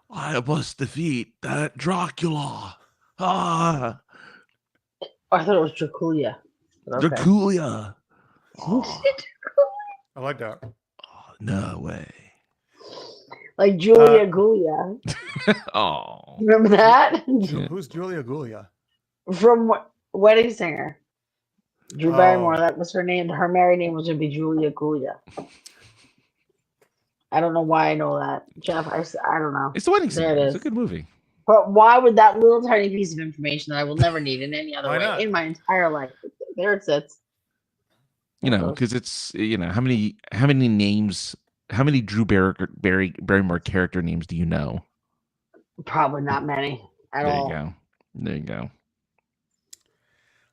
[SPEAKER 2] I must defeat that Dracula. Ah,
[SPEAKER 3] I thought it was Draculia. Okay.
[SPEAKER 2] Dracula. Oh,
[SPEAKER 1] I like that.
[SPEAKER 2] no way.
[SPEAKER 3] Like Julia Gulia.
[SPEAKER 2] Oh,
[SPEAKER 3] Remember that?
[SPEAKER 1] Who's Julia Gulia?
[SPEAKER 3] From Wedding Singer. Drew Barrymore,
[SPEAKER 1] Oh.
[SPEAKER 3] that was her name. Her married name was going to be Julia Gulia. I don't know why I know that. Jeff, I don't know.
[SPEAKER 2] it's the Wedding
[SPEAKER 3] There
[SPEAKER 2] Singer.
[SPEAKER 3] it
[SPEAKER 2] It's a
[SPEAKER 3] is.
[SPEAKER 2] good movie.
[SPEAKER 3] But why would that little tiny piece of information that I will never need in any other
[SPEAKER 1] Why
[SPEAKER 3] way
[SPEAKER 1] not?
[SPEAKER 3] in my entire life? There it sits.
[SPEAKER 2] You know, because it's how many names, how many Drew Barrymore character names do you know?
[SPEAKER 3] Probably not many at
[SPEAKER 2] There
[SPEAKER 3] all.
[SPEAKER 2] you go. There you go.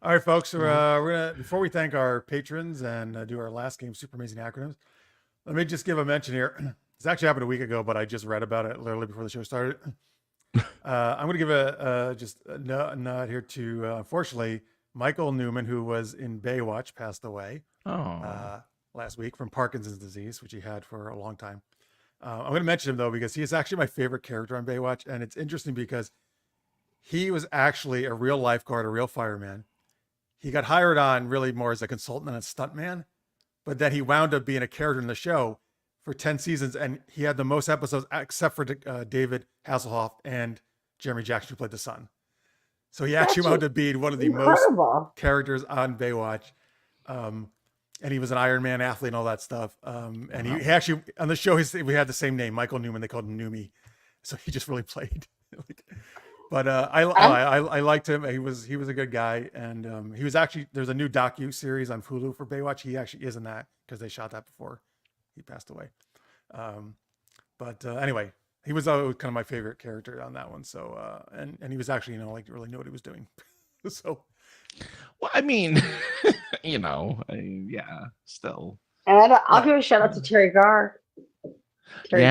[SPEAKER 1] All right, folks. So, we're gonna, before we thank our patrons and do our last game, Super-Amazing Acronyms, let me just give a mention here. This actually happened a week ago, but I just read about it literally before the show started. I'm going to give just a nod here to, unfortunately, Michael Newman, who was in Baywatch, passed away last week from Parkinson's disease, which he had for a long time. I'm going to mention him, though, because he is actually my favorite character on Baywatch. And it's interesting because he was actually a real lifeguard, a real fireman. He got hired on really more as a consultant and a stuntman, but then he wound up being a character in the show for 10 seasons, and he had the most episodes except for David Hasselhoff and Jeremy Jackson, who played the son. So he actually wound up being one of the most characters on Baywatch. And he was an Iron Man athlete and all that stuff. And he actually, on the show, we had the same name, Michael Newman. They called him Newmy. So he just really played. But I liked him. He was a good guy. And he was actually, there's a new docu-series on Hulu for Baywatch. He actually is in that because they shot that before he passed away. But anyway, he was kind of my favorite character on that one. So, and he was actually, really knew what he was doing. So,
[SPEAKER 2] well, I mean, still.
[SPEAKER 3] And I'll give a shout out to Terry Garr.
[SPEAKER 2] Terry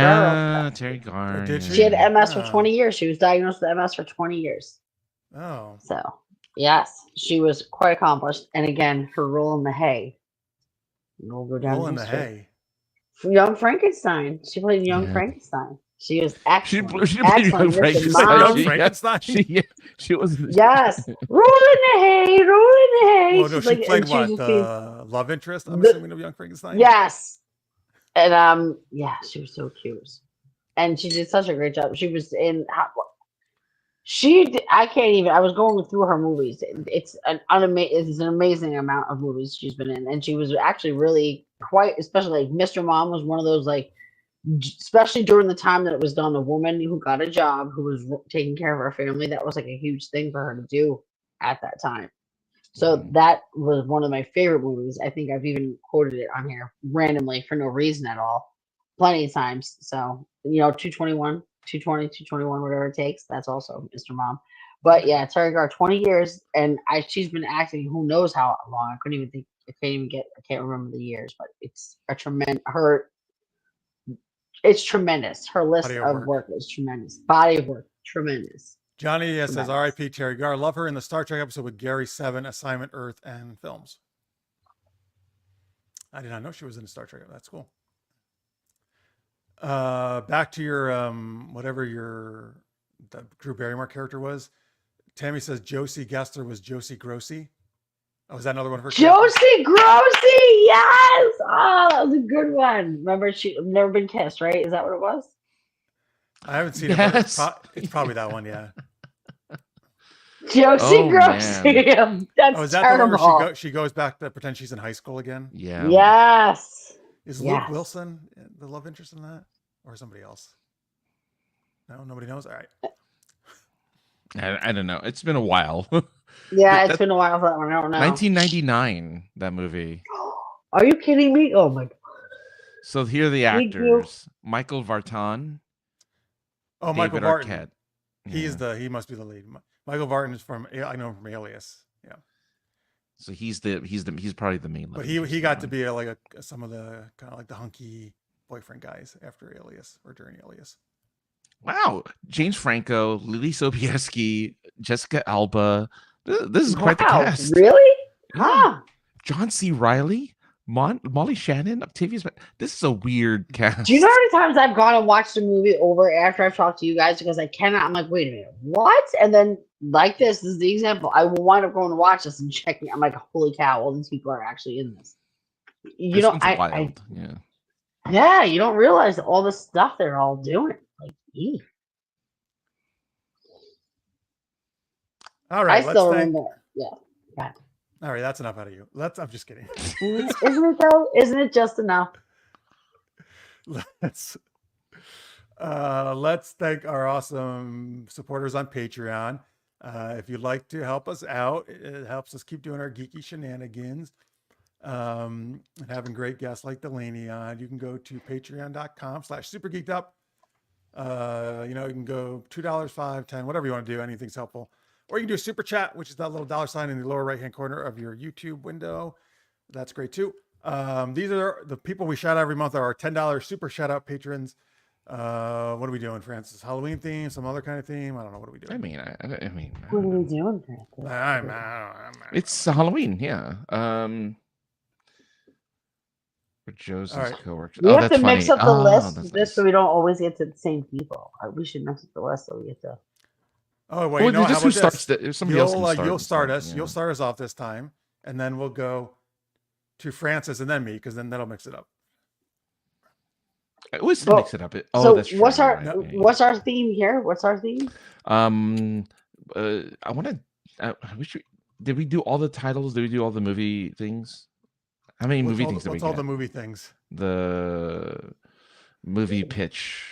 [SPEAKER 2] Garr.
[SPEAKER 1] Did
[SPEAKER 3] She had MS for 20 years. She was diagnosed with MS for 20 years.
[SPEAKER 1] Oh.
[SPEAKER 3] So, yes, she was quite accomplished. And again, her role in The Hay. We'll go down
[SPEAKER 1] Role in The Hay.
[SPEAKER 3] Young Frankenstein. She played Young Frankenstein. She was excellent.
[SPEAKER 2] She played Young
[SPEAKER 1] Frankenstein.
[SPEAKER 2] She was.
[SPEAKER 3] Yes. Roll in the hay. Roll in the hay.
[SPEAKER 1] Oh, no, she played what? The love interest, I'm assuming, of Young Frankenstein?
[SPEAKER 3] Yes. And she was so cute. And she did such a great job. She was in I can't even, I was going through her movies. It's an amazing amount of movies she's been in. And she was actually really quite, especially like Mr. Mom was one of those, like, especially during the time that it was done, a woman who got a job, who was taking care of her family. That was like a huge thing for her to do at that time. So that was one of my favorite movies. I think I've even quoted it on here randomly for no reason at all, plenty of times. So, 221, 220, 221, whatever it takes. That's also Mr. Mom. But yeah, Terry Garr, 20 years, and she's been acting who knows how long. I can't remember the years, but it's it's tremendous. Her list of work is tremendous. Body of work, tremendous.
[SPEAKER 1] Johnny says, R.I.P. Terry Garr. Love her in the Star Trek episode with Gary 7, Assignment Earth, and films. I did not know she was in the Star Trek. That's cool. Back to your whatever the Drew Barrymore character was. Tammy says Josie Gessler was Josie Grossi. Oh, was that another one of her?
[SPEAKER 3] Josie Grossi, yes. Oh, that was a good one. Remember, she Never Been Kissed, right? Is that what it was?
[SPEAKER 1] I haven't seen it. But it's probably that one, yeah.
[SPEAKER 3] Josie Grossi. That's
[SPEAKER 1] is that
[SPEAKER 3] terrible.
[SPEAKER 1] the one where she goes back to pretend she's in high school again?
[SPEAKER 2] Yeah.
[SPEAKER 3] Yes.
[SPEAKER 1] Is Luke Wilson the love interest in that, or somebody else? No, nobody knows. All right.
[SPEAKER 2] I don't know. It's been a while.
[SPEAKER 3] Yeah, it's been a while for that one. I don't know.
[SPEAKER 2] 1999, that movie.
[SPEAKER 3] Are you kidding me? Oh my god.
[SPEAKER 2] So here are the actors: Michael Vartan.
[SPEAKER 1] Oh,
[SPEAKER 2] David
[SPEAKER 1] Michael Barton.
[SPEAKER 2] Arquette.
[SPEAKER 1] He must be the lead. Michael Barton is I know him from Alias. Yeah.
[SPEAKER 2] So he's probably the main.
[SPEAKER 1] But he got to be some of the kind of like the hunky boyfriend guys after Alias or during Alias.
[SPEAKER 2] Wow, James Franco, Lily Sobieski, Jessica Alba. This is quite the cast.
[SPEAKER 3] Really?
[SPEAKER 2] Yeah. John C. Reilly, Molly Shannon, Octavia's. This is a weird cast.
[SPEAKER 3] Do you know how many times I've gone and watched a movie over after I've talked to you guys because I cannot? I'm like, wait a minute, what? And then like this is the example. I will wind up going to watch this and checking. I'm like, holy cow, all these people are actually in this. You
[SPEAKER 2] This
[SPEAKER 3] know,
[SPEAKER 2] one's
[SPEAKER 3] I
[SPEAKER 2] wild. Yeah.
[SPEAKER 3] yeah, you don't realize all the stuff they're all doing. Like, eek.
[SPEAKER 1] All
[SPEAKER 3] I
[SPEAKER 1] right,
[SPEAKER 3] still
[SPEAKER 1] let's thank.
[SPEAKER 3] remember. Yeah.
[SPEAKER 1] All right, that's enough out of you. I'm just kidding.
[SPEAKER 3] Isn't it though? Isn't it just enough?
[SPEAKER 1] Let's thank our awesome supporters on Patreon. If you'd like to help us out, it helps us keep doing our geeky shenanigans and having great guests like Delaney on. You can go to patreon.com/supergeekedup. You can go $2, $5, $10, whatever you want to do. Anything's helpful. Or you can do a super chat, which is that little dollar sign in the lower right-hand corner of your YouTube window. That's great too. These are the people we shout out every month are our $10 super shout out patrons. What are we doing, Francis? Halloween theme, some other kind of theme? I don't know. What are we doing?
[SPEAKER 2] I mean,
[SPEAKER 3] What are we doing, Francis?
[SPEAKER 2] it's Halloween. Yeah. For Jose's
[SPEAKER 1] All right.
[SPEAKER 2] coworkers.
[SPEAKER 3] We
[SPEAKER 2] Oh,
[SPEAKER 3] have
[SPEAKER 2] that's
[SPEAKER 3] to mix
[SPEAKER 2] funny.
[SPEAKER 3] up the
[SPEAKER 2] Oh,
[SPEAKER 3] list
[SPEAKER 2] that's
[SPEAKER 3] just
[SPEAKER 2] nice.
[SPEAKER 3] so we don't always get to the same people. We should mix up the list so we get to.
[SPEAKER 1] Oh,
[SPEAKER 2] Well,
[SPEAKER 1] you know,
[SPEAKER 2] just
[SPEAKER 1] how
[SPEAKER 2] who
[SPEAKER 1] about
[SPEAKER 2] starts
[SPEAKER 1] this?
[SPEAKER 2] the, somebody else can start.
[SPEAKER 1] You'll start
[SPEAKER 2] instead,
[SPEAKER 1] us.
[SPEAKER 2] yeah.
[SPEAKER 1] You'll start us off this time, and then we'll go to Francis and then me, because then that'll mix it up.
[SPEAKER 2] I always
[SPEAKER 3] Well,
[SPEAKER 2] mix it up. Oh,
[SPEAKER 3] so
[SPEAKER 2] that's true.
[SPEAKER 3] what's
[SPEAKER 2] you're
[SPEAKER 3] our
[SPEAKER 2] right. Yeah, yeah.
[SPEAKER 3] what's our theme here? What's our theme?
[SPEAKER 2] I want to. Did we do all the titles? Did we do all the movie things? How many movie things did we
[SPEAKER 1] What's
[SPEAKER 2] get?
[SPEAKER 1] all the movie things?
[SPEAKER 2] The movie pitch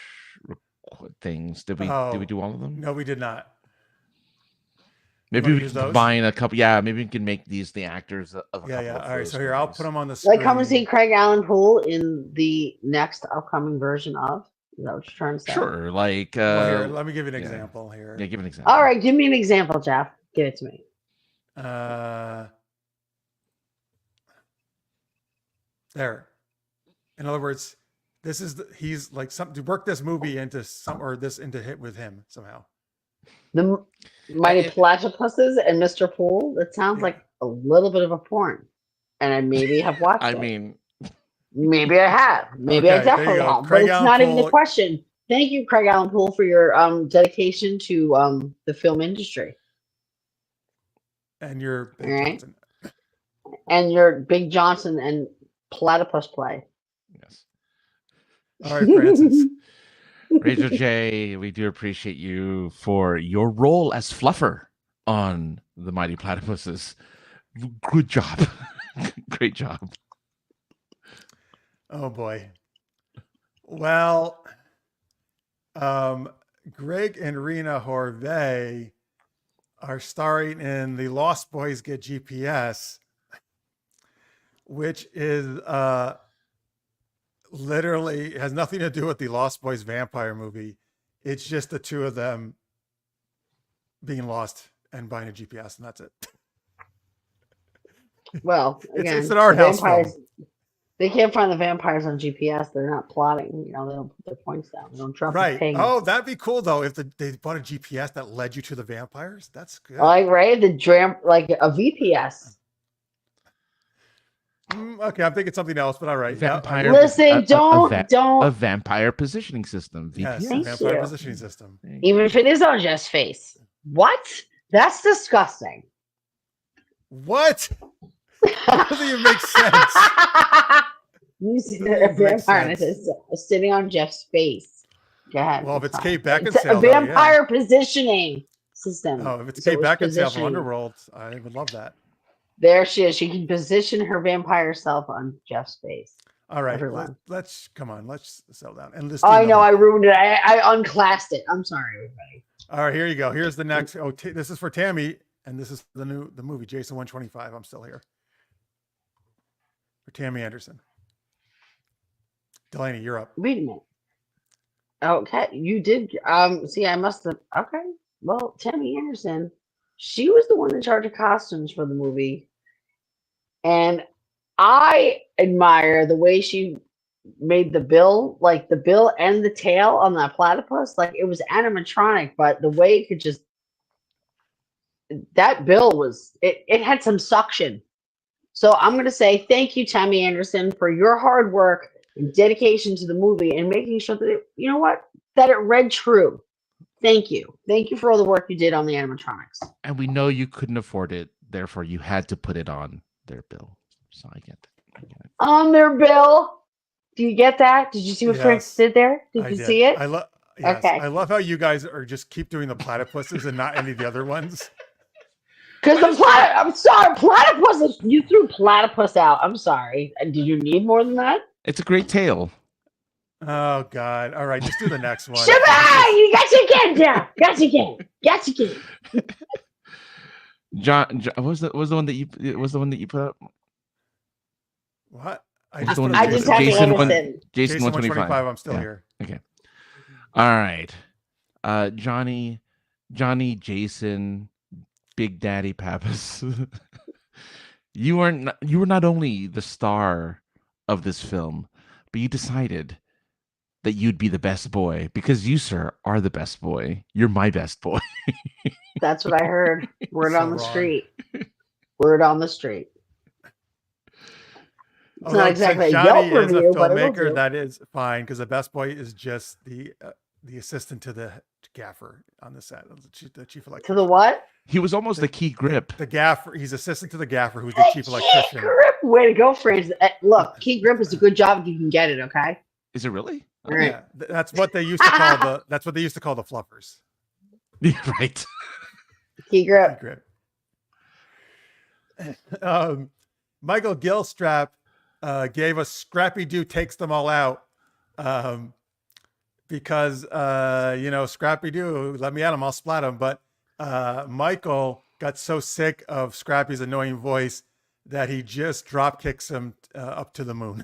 [SPEAKER 2] things. Did we do all of them?
[SPEAKER 1] No, we did not.
[SPEAKER 2] Maybe we
[SPEAKER 1] use
[SPEAKER 2] can
[SPEAKER 1] those?
[SPEAKER 2] combine a couple. Yeah, maybe we can make these the actors of a couple
[SPEAKER 1] Yeah.
[SPEAKER 2] of
[SPEAKER 1] All right.
[SPEAKER 2] those
[SPEAKER 1] So here, I'll
[SPEAKER 2] movies.
[SPEAKER 1] put them on the screen.
[SPEAKER 3] Like come and see Craig Allen Poole in the next upcoming version of. Is that what you're trying to say?
[SPEAKER 2] Sure. Like.
[SPEAKER 1] Well, here, let me give you an
[SPEAKER 2] yeah.
[SPEAKER 1] example here.
[SPEAKER 2] Yeah, give an example.
[SPEAKER 3] All right, give me an example, Jeff. Give it to me.
[SPEAKER 1] There. In other words, he's like something to work this movie into into hit with him somehow.
[SPEAKER 3] The Mighty Platypuses and Mr. Poole. That sounds like a little bit of a porn, and I maybe have watched it.
[SPEAKER 2] mean,
[SPEAKER 3] maybe I have. Maybe I
[SPEAKER 1] Okay, there you
[SPEAKER 3] definitely
[SPEAKER 1] go.
[SPEAKER 3] have.
[SPEAKER 1] Craig
[SPEAKER 3] But it's
[SPEAKER 1] Allen
[SPEAKER 3] not even the
[SPEAKER 1] Poole.
[SPEAKER 3] question. Thank you, Craig Allen Poole, for your dedication to the film industry
[SPEAKER 1] And your Big
[SPEAKER 3] Right.
[SPEAKER 1] Johnson.
[SPEAKER 3] and your Big Johnson and platypus play.
[SPEAKER 2] yes.
[SPEAKER 1] All right, Francis.
[SPEAKER 2] Rachel J, we do appreciate you for your role as Fluffer on the Mighty Platypuses. Good job. Great job.
[SPEAKER 1] Oh boy. Well, Greg and Rena Horvey are starring in The Lost Boys Get GPS, which is literally has nothing to do with the Lost Boys vampire movie. It's just the two of them being lost and buying a GPS, and that's it.
[SPEAKER 3] Well, again,
[SPEAKER 1] It's an art
[SPEAKER 3] the
[SPEAKER 1] house
[SPEAKER 3] vampires.
[SPEAKER 1] film.
[SPEAKER 3] They can't find the vampires on GPS. They're not plotting. They don't put their points down. They don't drop the
[SPEAKER 1] Right.
[SPEAKER 3] ping.
[SPEAKER 1] Oh, that'd be cool though if they bought a GPS that led you to the vampires. That's good.
[SPEAKER 3] Like like a VPS.
[SPEAKER 1] Okay, I'm thinking something else, but all right.
[SPEAKER 2] Vampire.
[SPEAKER 3] Listen, don't.
[SPEAKER 2] A vampire positioning system.
[SPEAKER 1] Yes,
[SPEAKER 2] VPS.
[SPEAKER 3] Thank
[SPEAKER 1] vampire
[SPEAKER 3] you.
[SPEAKER 1] positioning system.
[SPEAKER 3] Even if it is on Jeff's face. What? That's disgusting.
[SPEAKER 1] What? That doesn't even make sense.
[SPEAKER 3] You see
[SPEAKER 1] Doesn't
[SPEAKER 3] a
[SPEAKER 1] even make
[SPEAKER 3] vampire and
[SPEAKER 1] sense.
[SPEAKER 3] it's sitting on Jeff's face. Go ahead.
[SPEAKER 1] Well, if it's
[SPEAKER 3] fine.
[SPEAKER 1] Kate
[SPEAKER 3] It's a
[SPEAKER 1] Beckinsale, though, yeah.
[SPEAKER 3] vampire positioning system.
[SPEAKER 1] Oh, if it's
[SPEAKER 3] So
[SPEAKER 1] Kate
[SPEAKER 3] it's
[SPEAKER 1] Beckinsale from
[SPEAKER 3] positioning.
[SPEAKER 1] Underworld, I would love that.
[SPEAKER 3] There she is. She can position her vampire self on Jeff's face.
[SPEAKER 1] All right,
[SPEAKER 3] Everyone.
[SPEAKER 1] let's come on. Let's settle down and let's.
[SPEAKER 3] Oh,
[SPEAKER 1] do
[SPEAKER 3] I know.
[SPEAKER 1] another-
[SPEAKER 3] I ruined it. I unclassed it. I'm sorry, everybody.
[SPEAKER 1] All right, here you go. Here's the next. Oh, this is for Tammy, and this is the movie Jason 125. I'm still here. For Tammy Anderson. Delaney, you're up.
[SPEAKER 3] Wait a minute. Okay, you did. See, I must have. Okay, well, Tammy Anderson, she was the one in charge of costumes for the movie, and I admire the way she made the bill, like the bill and the tail on that platypus. Like it was animatronic, but the way it could just that bill was it had some suction. So I'm going to say thank you, Tammy Anderson, for your hard work and dedication to the movie and making sure that that it read true. Thank you. Thank you for all the work you did on the animatronics.
[SPEAKER 2] And we know you couldn't afford it, therefore you had to put it on their bill. So I get it.
[SPEAKER 3] On their bill. Do you get that? Did you see what Francis did there? Did you see it?
[SPEAKER 1] Yes.
[SPEAKER 3] Okay.
[SPEAKER 1] I love how you guys are just keep doing the platypuses and not any of the other ones.
[SPEAKER 3] Because I'm sorry, platypus. You threw platypus out. I'm sorry. Did you need more than that?
[SPEAKER 2] It's a great tale.
[SPEAKER 1] Oh God! All right, just do the next one.
[SPEAKER 3] Shabba! You got you again, Jeff. Got you again.
[SPEAKER 2] John, what was the one that you put up?
[SPEAKER 1] What?
[SPEAKER 3] I just have
[SPEAKER 2] Jason
[SPEAKER 3] Anderson.
[SPEAKER 2] Jason 125.
[SPEAKER 1] I'm still here.
[SPEAKER 2] Okay. All right. Johnny, Jason, Big Daddy Pappas. You were not only the star of this film, but you decided that you'd be the best boy because you, sir, are the best boy. You're my best boy.
[SPEAKER 3] That's what I heard. Word on the street. Word on the street. It's not exactly a
[SPEAKER 1] Johnny
[SPEAKER 3] Yelp
[SPEAKER 1] is a
[SPEAKER 3] review, but it'll
[SPEAKER 1] filmmaker.
[SPEAKER 3] do.
[SPEAKER 1] That is fine because the best boy is just the assistant to the gaffer on the set, the chief electrician.
[SPEAKER 3] To the what?
[SPEAKER 2] He was almost the key grip.
[SPEAKER 1] The gaffer. He's assistant to the gaffer, who's the chief electrician.
[SPEAKER 3] Key grip. Way to go, Francis. Look, key grip is a good job if you can get it. Okay.
[SPEAKER 2] Is it really?
[SPEAKER 3] All right.
[SPEAKER 1] Yeah, that's what they used to call the. That's what they used to call the fluffers.
[SPEAKER 2] Right.
[SPEAKER 3] Key grip.
[SPEAKER 1] Key grip. Michael Gilstrap gave us Scrappy Doo takes them all out because Scrappy Doo let me at him, I'll splat him, but Michael got so sick of Scrappy's annoying voice that he just drop kicks him up to the moon.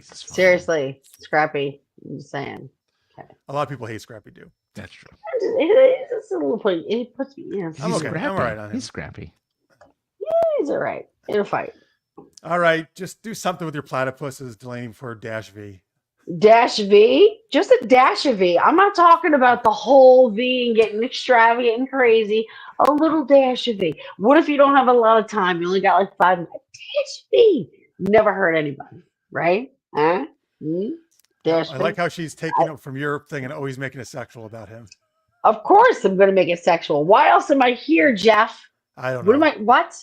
[SPEAKER 3] Seriously, Scrappy. I'm just saying. Okay.
[SPEAKER 1] A lot of people hate Scrappy Doo.
[SPEAKER 2] That's true.
[SPEAKER 3] It's a little point. It puts me.
[SPEAKER 1] I'm okay. I'm all right on him.
[SPEAKER 2] He's scrappy.
[SPEAKER 3] Yeah, he's all right. It'll fight.
[SPEAKER 1] All right, just do something with your platypuses, Delaney, for Dash V.
[SPEAKER 3] Dash V? Just a dash of V. I'm not talking about the whole V and getting extravagant and crazy. A little dash of V. What if you don't have a lot of time? You only got like 5 minutes. Dash V. Never hurt anybody, right? Huh? Dash
[SPEAKER 1] I
[SPEAKER 3] V.
[SPEAKER 1] like how she's taking it from your thing and always making it sexual about him.
[SPEAKER 3] Of course, I'm going to make it sexual. Why else am I here, Jeff?
[SPEAKER 1] I don't know.
[SPEAKER 3] What?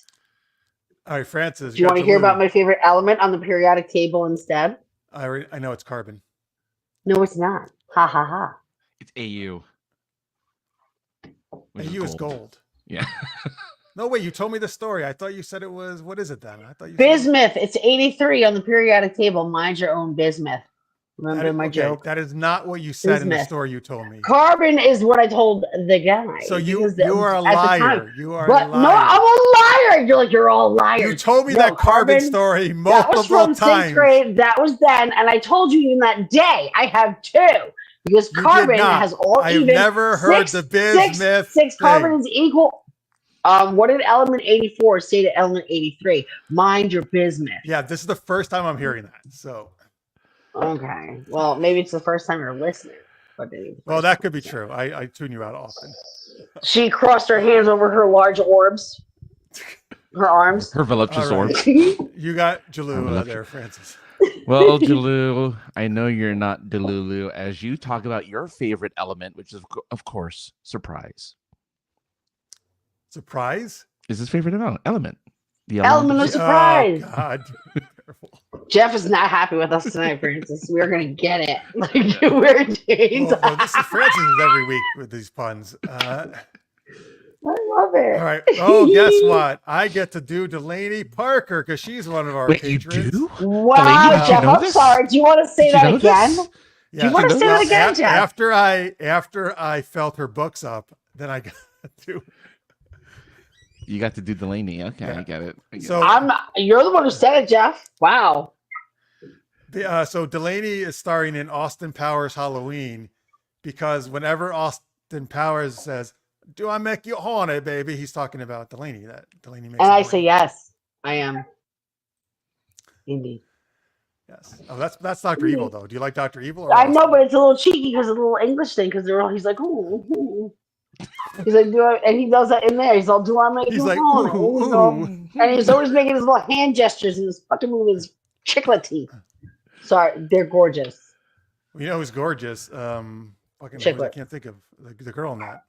[SPEAKER 1] All right, Francis.
[SPEAKER 3] Do you want to hear about my favorite element on the periodic table instead?
[SPEAKER 1] I know it's carbon.
[SPEAKER 3] No, it's not. Ha ha ha.
[SPEAKER 2] It's AU.
[SPEAKER 1] AU is gold.
[SPEAKER 2] Yeah.
[SPEAKER 1] No, wait, you told me the story. I thought you said it was, what is it then? I thought you
[SPEAKER 3] bismuth. It's 83 on the periodic table. Mind your own bismuth. Remember my joke?
[SPEAKER 1] That is not what you said in the story you told me.
[SPEAKER 3] Carbon is what I told the guy.
[SPEAKER 1] So you are a liar. You are a liar.
[SPEAKER 3] No, I'm a liar. You're like, you're all liars.
[SPEAKER 1] You told me that carbon story multiple
[SPEAKER 3] that was from
[SPEAKER 1] times.
[SPEAKER 3] 6th grade. That was then. And I told you even that day. I have 2. Because carbon has all
[SPEAKER 1] I've
[SPEAKER 3] even.
[SPEAKER 1] never heard the bismuth.
[SPEAKER 3] 6 carbon is equal. What did element 84 say to element 83? Mind your bismuth.
[SPEAKER 1] Yeah, this is the first time I'm hearing that. So.
[SPEAKER 3] Okay. Well, maybe it's the first time you're listening.
[SPEAKER 1] Well, that could be true. I tune you out often.
[SPEAKER 3] She crossed her hands over her large orbs. Her arms.
[SPEAKER 2] Her voluptuous orbs.
[SPEAKER 1] You got Jalou there, Francis.
[SPEAKER 2] Well, Jalou, I know you're not Delulu as you talk about your favorite element, which is, of course, surprise.
[SPEAKER 1] Surprise?
[SPEAKER 2] Is his favorite element. The
[SPEAKER 3] element of surprise.
[SPEAKER 1] Oh, God.
[SPEAKER 3] Jeff is not happy with us tonight, Francis. We're going to get it. Like, we're days.
[SPEAKER 1] Well, this is Francis every week with these puns.
[SPEAKER 3] I love it.
[SPEAKER 1] All right. Oh, guess what? I get to do Delaney Parker because she's one of our patrons.
[SPEAKER 2] You do?
[SPEAKER 3] Wow,
[SPEAKER 2] Delaney,
[SPEAKER 3] Jeff, I'm sorry. Do you want to say that again?
[SPEAKER 1] Yeah.
[SPEAKER 3] Do you want to say that again, Jeff?
[SPEAKER 1] After I felt her books up, then I got to.
[SPEAKER 2] You got to do Delaney. Okay, yeah. I get it.
[SPEAKER 3] You're the one who said it, Jeff. Wow.
[SPEAKER 1] So Delaney is starring in Austin Powers Halloween because whenever Austin Powers says, "Do I make you horny, baby?" he's talking about Delaney. That Delaney makes.
[SPEAKER 3] And I say yes, I am. Indeed.
[SPEAKER 1] Yes. Oh, that's Dr. Evil though. Do you like Dr. Evil?
[SPEAKER 3] I know, but it's a little cheeky because of the little English thing. Because he's like, ooh. He's like, and he does that in there. He's all, do I make
[SPEAKER 1] He's
[SPEAKER 3] you
[SPEAKER 1] like,
[SPEAKER 3] horny?
[SPEAKER 1] ooh.
[SPEAKER 3] And he's always making his little hand gestures in this fucking movie with his chiclet teeth. Sorry, they're gorgeous.
[SPEAKER 1] You know who's gorgeous? Fucking, I
[SPEAKER 3] Chiclet.
[SPEAKER 1] can't think of the girl in that.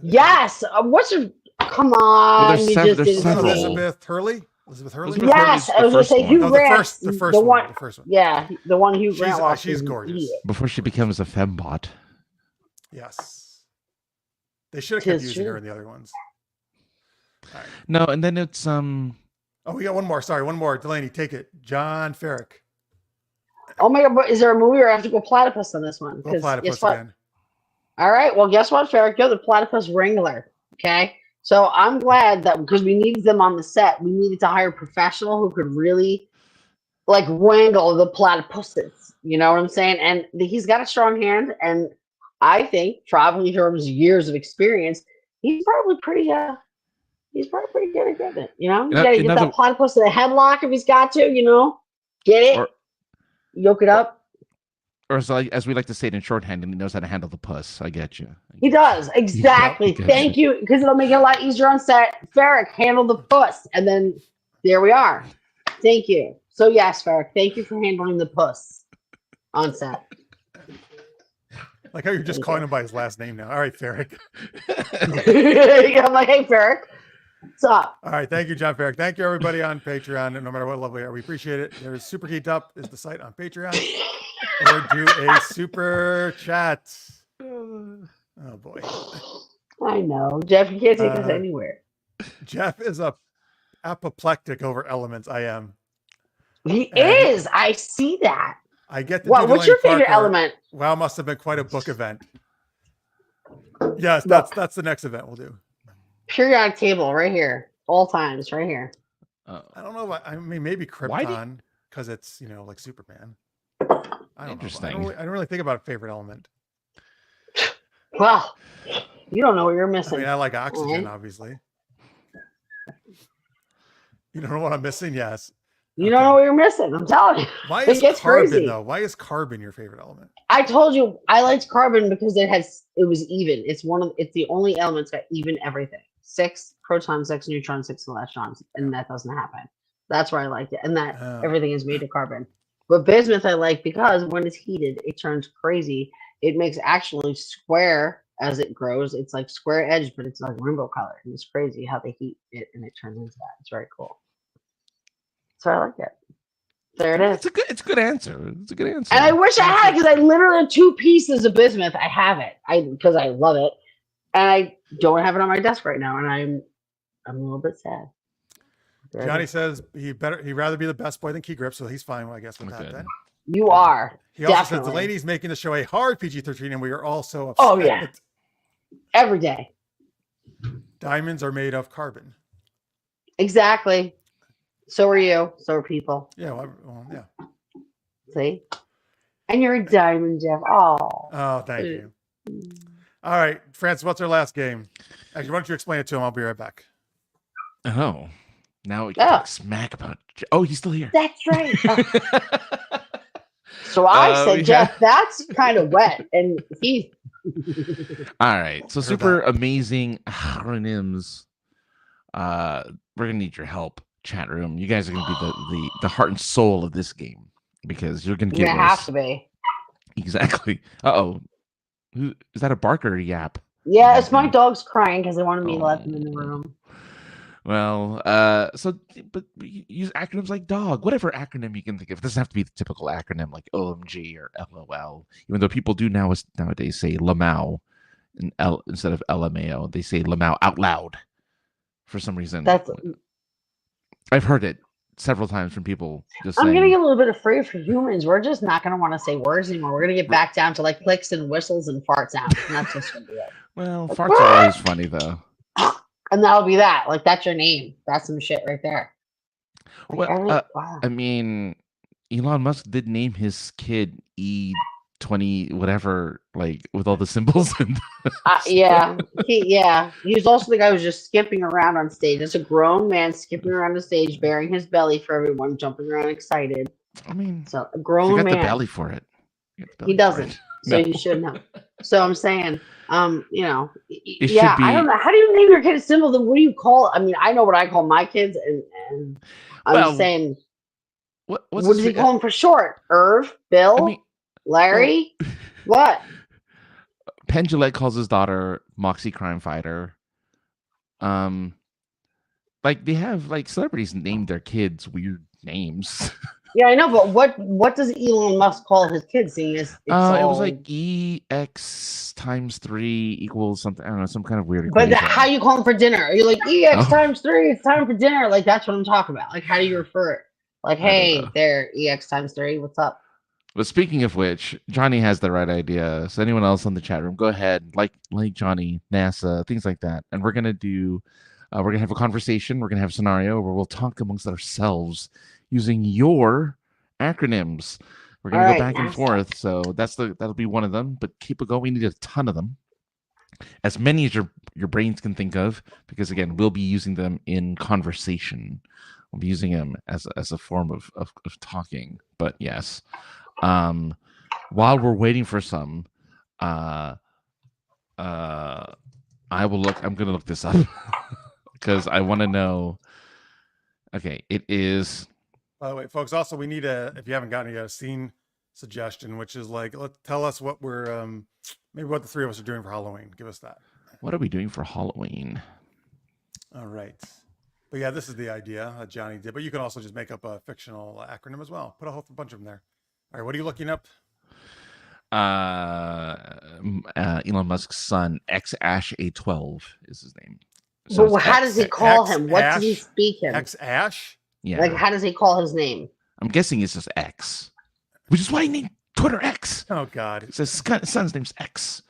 [SPEAKER 3] Yes. What's her? Come on.
[SPEAKER 4] there's
[SPEAKER 3] You
[SPEAKER 4] sev-
[SPEAKER 3] just
[SPEAKER 4] there's
[SPEAKER 3] did it.
[SPEAKER 4] several.
[SPEAKER 1] Elizabeth Hurley. Elizabeth Hurley.
[SPEAKER 4] Elizabeth
[SPEAKER 3] Yes,
[SPEAKER 4] Hurley's
[SPEAKER 3] I was
[SPEAKER 4] the
[SPEAKER 3] gonna say
[SPEAKER 4] first
[SPEAKER 3] Hugh
[SPEAKER 4] one.
[SPEAKER 1] No,
[SPEAKER 3] Grant.
[SPEAKER 1] the first one. The first one.
[SPEAKER 3] Yeah, the one Hugh Grant lost.
[SPEAKER 1] She's
[SPEAKER 3] is an
[SPEAKER 1] gorgeous.
[SPEAKER 3] idiot.
[SPEAKER 4] Before she becomes a fembot.
[SPEAKER 1] Yes. They should have kept
[SPEAKER 3] Tis
[SPEAKER 1] using
[SPEAKER 3] true.
[SPEAKER 1] her in the other ones. All right.
[SPEAKER 4] No, and then it's
[SPEAKER 1] Oh, we got one more. Sorry, one more. Delaney, take it. John Ferrick.
[SPEAKER 3] Oh my God! But is there a movie or I have to go platypus on this one?
[SPEAKER 1] Go
[SPEAKER 3] 'Cause
[SPEAKER 1] platypus
[SPEAKER 3] guess what?
[SPEAKER 1] again.
[SPEAKER 3] All right. Well, guess what, Ferrick? You're the platypus wrangler. Okay. So I'm glad that because we needed them on the set, we needed to hire a professional who could really like wrangle the platypuses. You know what I'm saying? And he's got a strong hand, and I think traveling from his years of experience, he's probably pretty good at getting it. You know, you gotta get that platypus in a headlock if he's got to. You know, get it, yoke it up.
[SPEAKER 4] Or as we like to say it in shorthand, and he knows how to handle the puss. I get you.
[SPEAKER 3] He does exactly. Thank you, because it'll make it a lot easier on set. Ferrick, handle the puss, and then there we are. Thank you. So yes, Ferrick, thank you for handling the puss on set.
[SPEAKER 1] Like how you're just calling him by his last name now. All right, Ferrick.
[SPEAKER 3] I'm like, hey, Ferrick, what's up?
[SPEAKER 1] All right, thank you, John Ferrick. Thank you, everybody on Patreon. No matter what level you are, we appreciate it. There's Super Geeked Up is the site on Patreon. Or do a super chat. Oh boy.
[SPEAKER 3] I know, Jeff. You can't take us anywhere.
[SPEAKER 1] Jeff is apoplectic over elements. I am.
[SPEAKER 3] He is. I see that.
[SPEAKER 1] I get to
[SPEAKER 3] What? What's your favorite element?
[SPEAKER 1] Wow, must have been quite a book event. Yes, that's the next event we'll do.
[SPEAKER 3] Periodic table right here, all times right here.
[SPEAKER 1] I don't know. I mean, maybe Krypton because it's like Superman. I don't know. I don't really think about a favorite element.
[SPEAKER 3] Well, you don't know what you're missing.
[SPEAKER 1] I mean, I like oxygen, obviously. You don't know what I'm missing? Yes.
[SPEAKER 3] You don't know what you're missing. I'm telling you.
[SPEAKER 1] Why is carbon though? Why is carbon your favorite element?
[SPEAKER 3] I told you I liked carbon because it was even. It's the only element that even everything. 6 protons, 6 neutrons, 6 electrons, and that doesn't happen. That's why I liked it, and that everything is made of carbon. But bismuth I like because when it's heated, it turns crazy. It makes actually square as it grows. It's like square edge, but it's like rainbow color. And it's crazy how they heat it and it turns into that. It's very cool. So I like it. There it is.
[SPEAKER 4] It's a good answer. It's a good answer.
[SPEAKER 3] And I wish I had it because I literally have 2 pieces of bismuth. I have it. Because I love it. And I don't have it on my desk right now, and I'm a little bit sad.
[SPEAKER 1] Johnny says he'd rather be the best boy than Key Grip, so he's fine, I guess, with that then.
[SPEAKER 3] You are.
[SPEAKER 1] He also says the lady's making the show a hard PG-13, and we are also upset.
[SPEAKER 3] Oh, yeah. Every day.
[SPEAKER 1] Diamonds are made of carbon.
[SPEAKER 3] Exactly. So are you. So are people.
[SPEAKER 1] Yeah, well, yeah.
[SPEAKER 3] See? And you're a diamond, Jeff.
[SPEAKER 1] Oh, thank you. All right, Francis, what's our last game? Actually, why don't you explain it to him? I'll be right back.
[SPEAKER 4] Oh, now we can talk smack about. Oh, he's still here.
[SPEAKER 3] That's right. So I said, Jeff, that's kind of wet, and he.
[SPEAKER 4] All right, so super amazing acronyms. We're gonna need your help, chat room. You guys are gonna be the heart and soul of this game because you're gonna get.
[SPEAKER 3] You have to be.
[SPEAKER 4] Exactly. Uh-oh. Is that a bark or a yap?
[SPEAKER 3] Yeah, it's my dog's crying because they wanted me to let them in the room.
[SPEAKER 4] Well, but use acronyms like dog, whatever acronym you can think of. It doesn't have to be the typical acronym like OMG or LOL. Even though people do nowadays say LMAO instead of LMAO, they say LMAO out loud for some reason. I've heard it several times from people just saying.
[SPEAKER 3] I'm gonna get a little bit afraid for humans. We're just not gonna want to say words anymore. We're gonna get back down to like clicks and whistles and fart sounds. And that's just gonna be it.
[SPEAKER 4] Well, farts are always funny though.
[SPEAKER 3] And that'll be that. Like that's your name. That's some shit right there. Like,
[SPEAKER 4] wow. I mean, Elon Musk did name his kid E20 whatever, like with all the symbols and
[SPEAKER 3] yeah. He was also the guy who was just skipping around on stage. It's a grown man skipping around the stage, bearing his belly for everyone, jumping around excited.
[SPEAKER 4] I mean,
[SPEAKER 3] so a grown man.
[SPEAKER 4] The belly for it.
[SPEAKER 3] He doesn't. So you should know. So I'm saying,
[SPEAKER 4] It should
[SPEAKER 3] yeah, I don't
[SPEAKER 4] be
[SPEAKER 3] know. How do you name your kid a symbol? Then what do you call? I mean, I know what I call my kids, and I'm just
[SPEAKER 4] well.
[SPEAKER 3] saying,
[SPEAKER 4] What's
[SPEAKER 3] what
[SPEAKER 4] this?
[SPEAKER 3] does he call them for short? Irv,
[SPEAKER 4] I mean,
[SPEAKER 3] Bill,
[SPEAKER 4] well,
[SPEAKER 3] Larry, what?
[SPEAKER 4] Penn Jillette calls his daughter Moxie Crime Fighter. Like they have like celebrities name their kids weird names.
[SPEAKER 3] Yeah, I know, but what does Elon Musk call his kids? Seeing as it's
[SPEAKER 4] It was
[SPEAKER 3] all,
[SPEAKER 4] like EX times 3 equals something. I don't know, some kind of weird
[SPEAKER 3] but
[SPEAKER 4] equation.
[SPEAKER 3] how you call them for dinner? Are you like EX
[SPEAKER 4] Oh,
[SPEAKER 3] times 3? It's time for dinner. Like that's what I'm talking about. Like how do you refer it? Like,
[SPEAKER 4] I don't
[SPEAKER 3] hey,
[SPEAKER 4] know.
[SPEAKER 3] there, EX times 3. What's up?
[SPEAKER 4] But speaking of which, Johnny has the right idea. So anyone else in the chat room, go ahead, like Johnny, NASA, things like that, and we're gonna have a conversation. We're gonna have a scenario where we'll talk amongst ourselves using your acronyms. We're
[SPEAKER 3] All
[SPEAKER 4] gonna go
[SPEAKER 3] right,
[SPEAKER 4] back and
[SPEAKER 3] NASA.
[SPEAKER 4] forth. So that'll be one of them. But keep it going. We need a ton of them, as many as your brains can think of, because again, we'll be using them in conversation. We'll be using them as a form of talking. But yes. While we're waiting for some, uh, I'm gonna look this up because I want to know. Okay, it is.
[SPEAKER 1] By the way, folks, also we need if you haven't gotten a scene suggestion, which is like, tell us what we're maybe what the three of us are doing for Halloween. Give us that.
[SPEAKER 4] What are we doing for Halloween?
[SPEAKER 1] All right. But yeah, this is the idea that Johnny did. But you can also just make up a fictional acronym as well. Put a whole bunch of them there. All right, what are you looking up?
[SPEAKER 4] Elon Musk's son, X Ash A12 is his name.
[SPEAKER 3] But
[SPEAKER 4] it's
[SPEAKER 3] how
[SPEAKER 4] X.
[SPEAKER 3] does he call
[SPEAKER 1] X
[SPEAKER 3] him? What does he
[SPEAKER 1] Ash?
[SPEAKER 3] speak him?
[SPEAKER 1] X Ash?
[SPEAKER 4] Yeah.
[SPEAKER 3] Like, how does he call his name?
[SPEAKER 4] I'm guessing it's just X, which is why he named Twitter X.
[SPEAKER 1] Oh God.
[SPEAKER 4] It says son's name's X.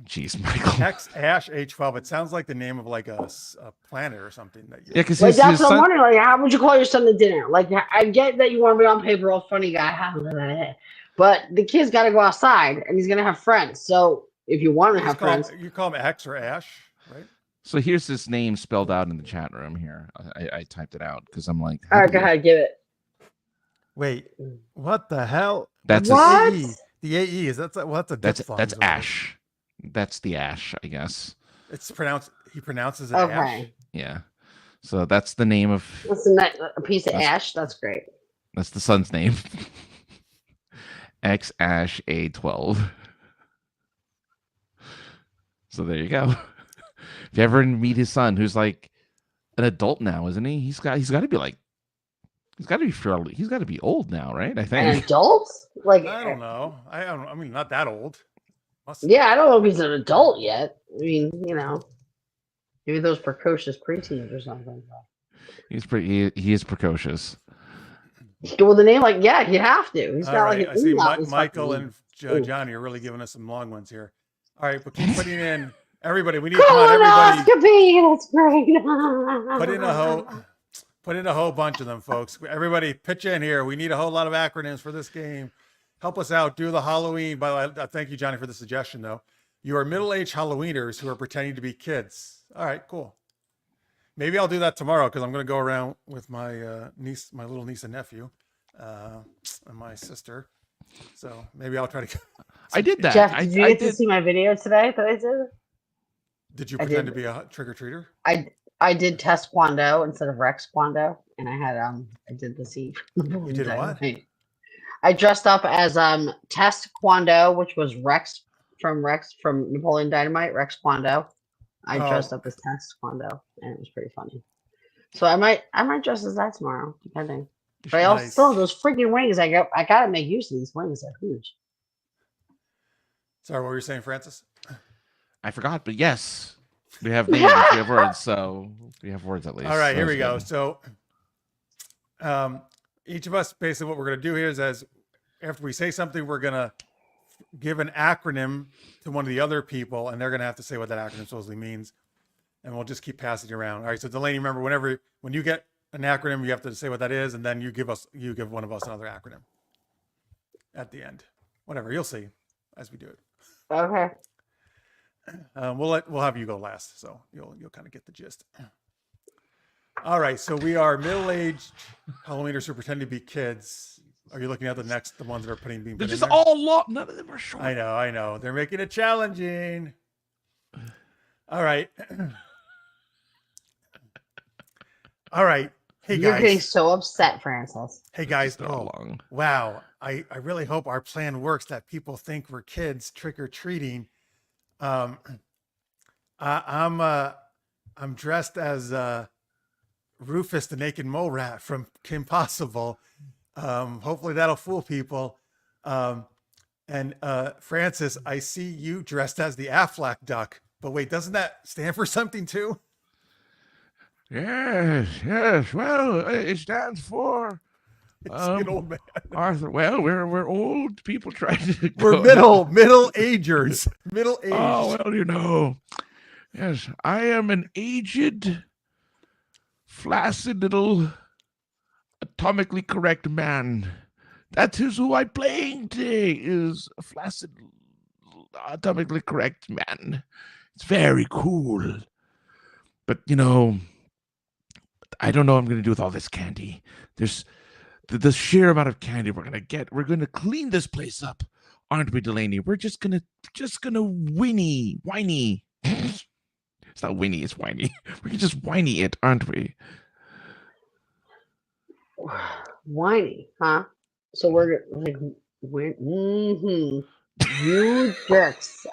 [SPEAKER 4] Jeez, Michael.
[SPEAKER 1] X Ash A12. It sounds like the name of like a planet or something. That you...
[SPEAKER 4] Yeah, because
[SPEAKER 3] Like, that's
[SPEAKER 4] his
[SPEAKER 3] what
[SPEAKER 4] son...
[SPEAKER 3] I'm wondering. Like, how would you call your son to dinner? Like, I get that you want to be on paper, all funny guy, but the kid's got to go outside and he's gonna have friends. So if you want to have friends,
[SPEAKER 1] you call him X or Ash, right?
[SPEAKER 4] So here's his name spelled out in the chat room here. I typed it out because I'm like,
[SPEAKER 3] all right, go ahead, give it.
[SPEAKER 1] Wait, what the hell?
[SPEAKER 4] That's
[SPEAKER 3] what?
[SPEAKER 1] The AE is that's a diphthong.
[SPEAKER 4] That's Ash. That's the Ash, I guess.
[SPEAKER 1] It's pronounced. He pronounces it
[SPEAKER 3] Okay.
[SPEAKER 1] Ash.
[SPEAKER 4] Yeah. So that's the name of.
[SPEAKER 3] That's a piece of ash. That's great.
[SPEAKER 4] That's the son's name. X Ash A12. So there you go. If you ever meet his son, who's like an adult now, isn't he? He's got to be like, he's got to be old now, right? I think.
[SPEAKER 3] An adult? Like,
[SPEAKER 1] I don't know. I mean, not that old.
[SPEAKER 3] Yeah, I don't know if he's an adult yet. I mean, maybe those precocious preteens or something.
[SPEAKER 4] He is precocious.
[SPEAKER 3] With the name, like, yeah, you have to. He's
[SPEAKER 1] All
[SPEAKER 3] got
[SPEAKER 1] right,
[SPEAKER 3] like
[SPEAKER 1] I
[SPEAKER 3] an
[SPEAKER 1] see
[SPEAKER 3] umlaut
[SPEAKER 1] Michael
[SPEAKER 3] and
[SPEAKER 1] and Johnny are really giving us some long ones here. All right, but keep putting in everybody. We need come on, everybody.
[SPEAKER 3] Colonoscopy. That's great.
[SPEAKER 1] Put in a whole bunch of them, folks. Everybody, pitch in here. We need a whole lot of acronyms for this game. Help us out. Do the Halloween. By the way, thank you, Johnny, for the suggestion, though. You are middle-aged Halloweeners who are pretending to be kids. All right, cool. Maybe I'll do that tomorrow because I'm going to go around with my my little niece and nephew, and my sister. So maybe I'll try to.
[SPEAKER 4] I did that.
[SPEAKER 3] Jeff, did you get to see my video today that I did?
[SPEAKER 1] Did you pretend to be a trick-or-treater?
[SPEAKER 3] I did test Kwando instead of Rex Kwando, and I had I did the scene.
[SPEAKER 1] You did what?
[SPEAKER 3] I dressed up as Test Kwando, which was Rex from Napoleon Dynamite, Rex Kwando. I dressed up as Test Kwando, and it was pretty funny. So I might dress as that tomorrow, depending. But I also still have those freaking wings. I gotta make use of these wings. They're huge.
[SPEAKER 1] Sorry, what were you saying, Francis?
[SPEAKER 4] I forgot, but yes, we have names, we have words, so we have words at least.
[SPEAKER 1] All right, here we go. So, each of us, basically, what we're going to do here is, as after we say something, we're going to give an acronym to one of the other people, and they're going to have to say what that acronym supposedly means, and we'll just keep passing it around. All right. So, Delaney, remember, when you get an acronym, you have to say what that is, and then you give one of us another acronym at the end. Whatever, you'll see as we do it.
[SPEAKER 3] Okay.
[SPEAKER 1] We'll have you go last, so you'll kind of get the gist. All right, so we are middle-aged Halloweeners who pretend to be kids. Are you looking at the ones that are being
[SPEAKER 4] They're
[SPEAKER 1] put in
[SPEAKER 4] just
[SPEAKER 1] there?
[SPEAKER 4] all long. None of them are short.
[SPEAKER 1] I know. They're making it challenging. All right. All right. Hey
[SPEAKER 3] You're getting
[SPEAKER 1] guys.
[SPEAKER 3] so upset, Francis.
[SPEAKER 1] Hey guys.
[SPEAKER 4] They're all long.
[SPEAKER 1] Wow. I really hope our plan works, that people think we're kids trick or treating. I'm dressed as Rufus the Naked Mole Rat from Kim Possible. Hopefully that'll fool people. And Francis, I see you dressed as the Aflac duck. But wait, doesn't that stand for something too?
[SPEAKER 4] Yes. Well, it stands for
[SPEAKER 1] It's an old man.
[SPEAKER 4] Arthur. Well, we're old people trying to.
[SPEAKER 1] We're middle agers. Middle aged.
[SPEAKER 4] Oh well, yes, I am an aged, flaccid little, atomically correct man. That is who I'm playing today. Is a flaccid, atomically correct man. It's very cool, but I don't know what I'm going to do with all this candy. There's the sheer amount of candy we're going to get. We're going to clean this place up, aren't we, Delaney? We're just gonna whiny. It's not whiny, it's whiny. We can just whiny it, aren't we?
[SPEAKER 3] Whiny, huh? So we're like, you jerks.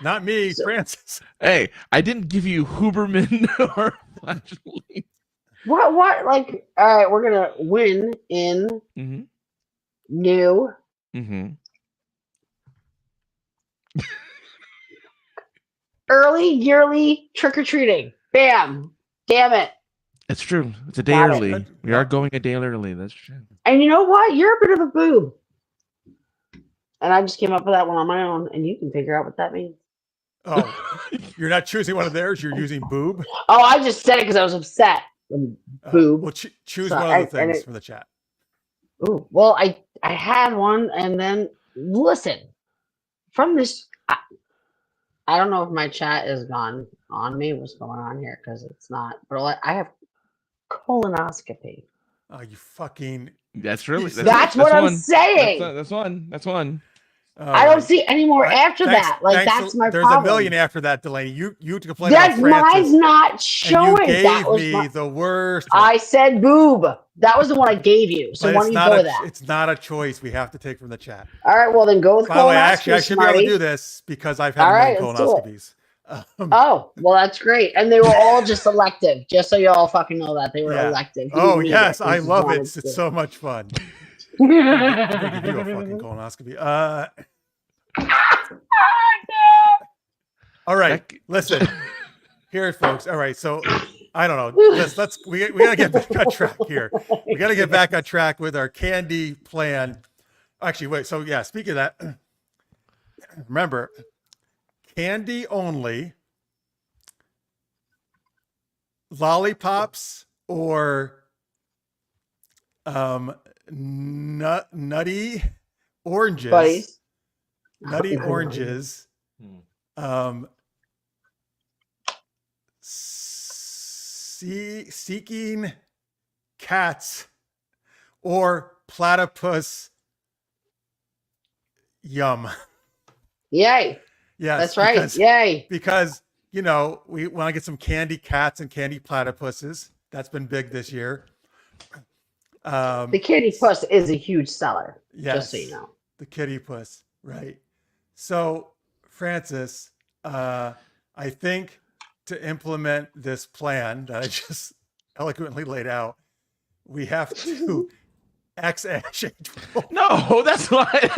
[SPEAKER 1] Not me, Francis.
[SPEAKER 4] Hey, I didn't give you Huberman or Flashlight.
[SPEAKER 3] What? Like, all right, we're gonna win in new. Early yearly trick or treating. Bam! Damn it!
[SPEAKER 4] It's true. It's a day
[SPEAKER 3] Got it.
[SPEAKER 4] early. We are going a day early. That's true.
[SPEAKER 3] And you know what? You're a bit of a boob. And I just came up with that one on my own, and you can figure out what that means.
[SPEAKER 1] Oh, you're not choosing one of theirs. You're using boob.
[SPEAKER 3] Oh, I just said it because I was upset. Boob.
[SPEAKER 1] Well, choose
[SPEAKER 3] So
[SPEAKER 1] one of the things from the chat.
[SPEAKER 3] Ooh, well, I had one, and then listen from this. I don't know if my chat is gone on me. What's going on here? Because it's not. But I have colonoscopy.
[SPEAKER 1] Oh, you fucking.
[SPEAKER 4] That's really.
[SPEAKER 3] That's what I'm saying.
[SPEAKER 4] That's one.
[SPEAKER 3] I don't see any more after that. Like that's my
[SPEAKER 1] There's
[SPEAKER 3] problem.
[SPEAKER 1] a million after that, Delaney. You complain
[SPEAKER 3] That's
[SPEAKER 1] about Francis.
[SPEAKER 3] mine's not showing.
[SPEAKER 1] And you gave
[SPEAKER 3] That was
[SPEAKER 1] me the worst one.
[SPEAKER 3] I said boob. That was the one I gave you. So
[SPEAKER 1] But
[SPEAKER 3] why don't you go with that?
[SPEAKER 1] It's not a choice we have to take from the chat.
[SPEAKER 3] All right, well then go with
[SPEAKER 1] By the way, actually, I
[SPEAKER 3] colonoscopy,
[SPEAKER 1] should be able to
[SPEAKER 3] Smarty.
[SPEAKER 1] do this because I've had
[SPEAKER 3] All
[SPEAKER 1] a
[SPEAKER 3] right,
[SPEAKER 1] million
[SPEAKER 3] let's do it.
[SPEAKER 1] colonoscopies.
[SPEAKER 3] Oh, well, that's great. And they were all just elective, just so you all fucking know that. They were
[SPEAKER 1] Yeah.
[SPEAKER 3] elective. He
[SPEAKER 1] Oh,
[SPEAKER 3] didn't need
[SPEAKER 1] yes.
[SPEAKER 3] it.
[SPEAKER 1] I
[SPEAKER 3] He just
[SPEAKER 1] love
[SPEAKER 3] wanted
[SPEAKER 1] it.
[SPEAKER 3] to.
[SPEAKER 1] It's so much fun. I'm gonna give you a fucking colonoscopy. All right. Listen. Here, folks. All right. So I don't know. We gotta get back on track here. We gotta get back on track with our candy plan. Actually, wait. So yeah, speaking of that, remember, candy only, lollipops or nutty oranges.
[SPEAKER 3] Buddies.
[SPEAKER 1] Nutty oranges. Seeking cats or platypus. Yum.
[SPEAKER 3] Yay.
[SPEAKER 1] Yes,
[SPEAKER 3] That's right. Yay.
[SPEAKER 1] Because we want to get some candy cats and candy platypuses. That's been big this year.
[SPEAKER 3] The kitty puss is a huge seller.
[SPEAKER 1] Yes,
[SPEAKER 3] Just so you know.
[SPEAKER 1] the kitty puss, right? So, Francis, I think to implement this plan that I just eloquently laid out, we have to
[SPEAKER 4] No, that's why.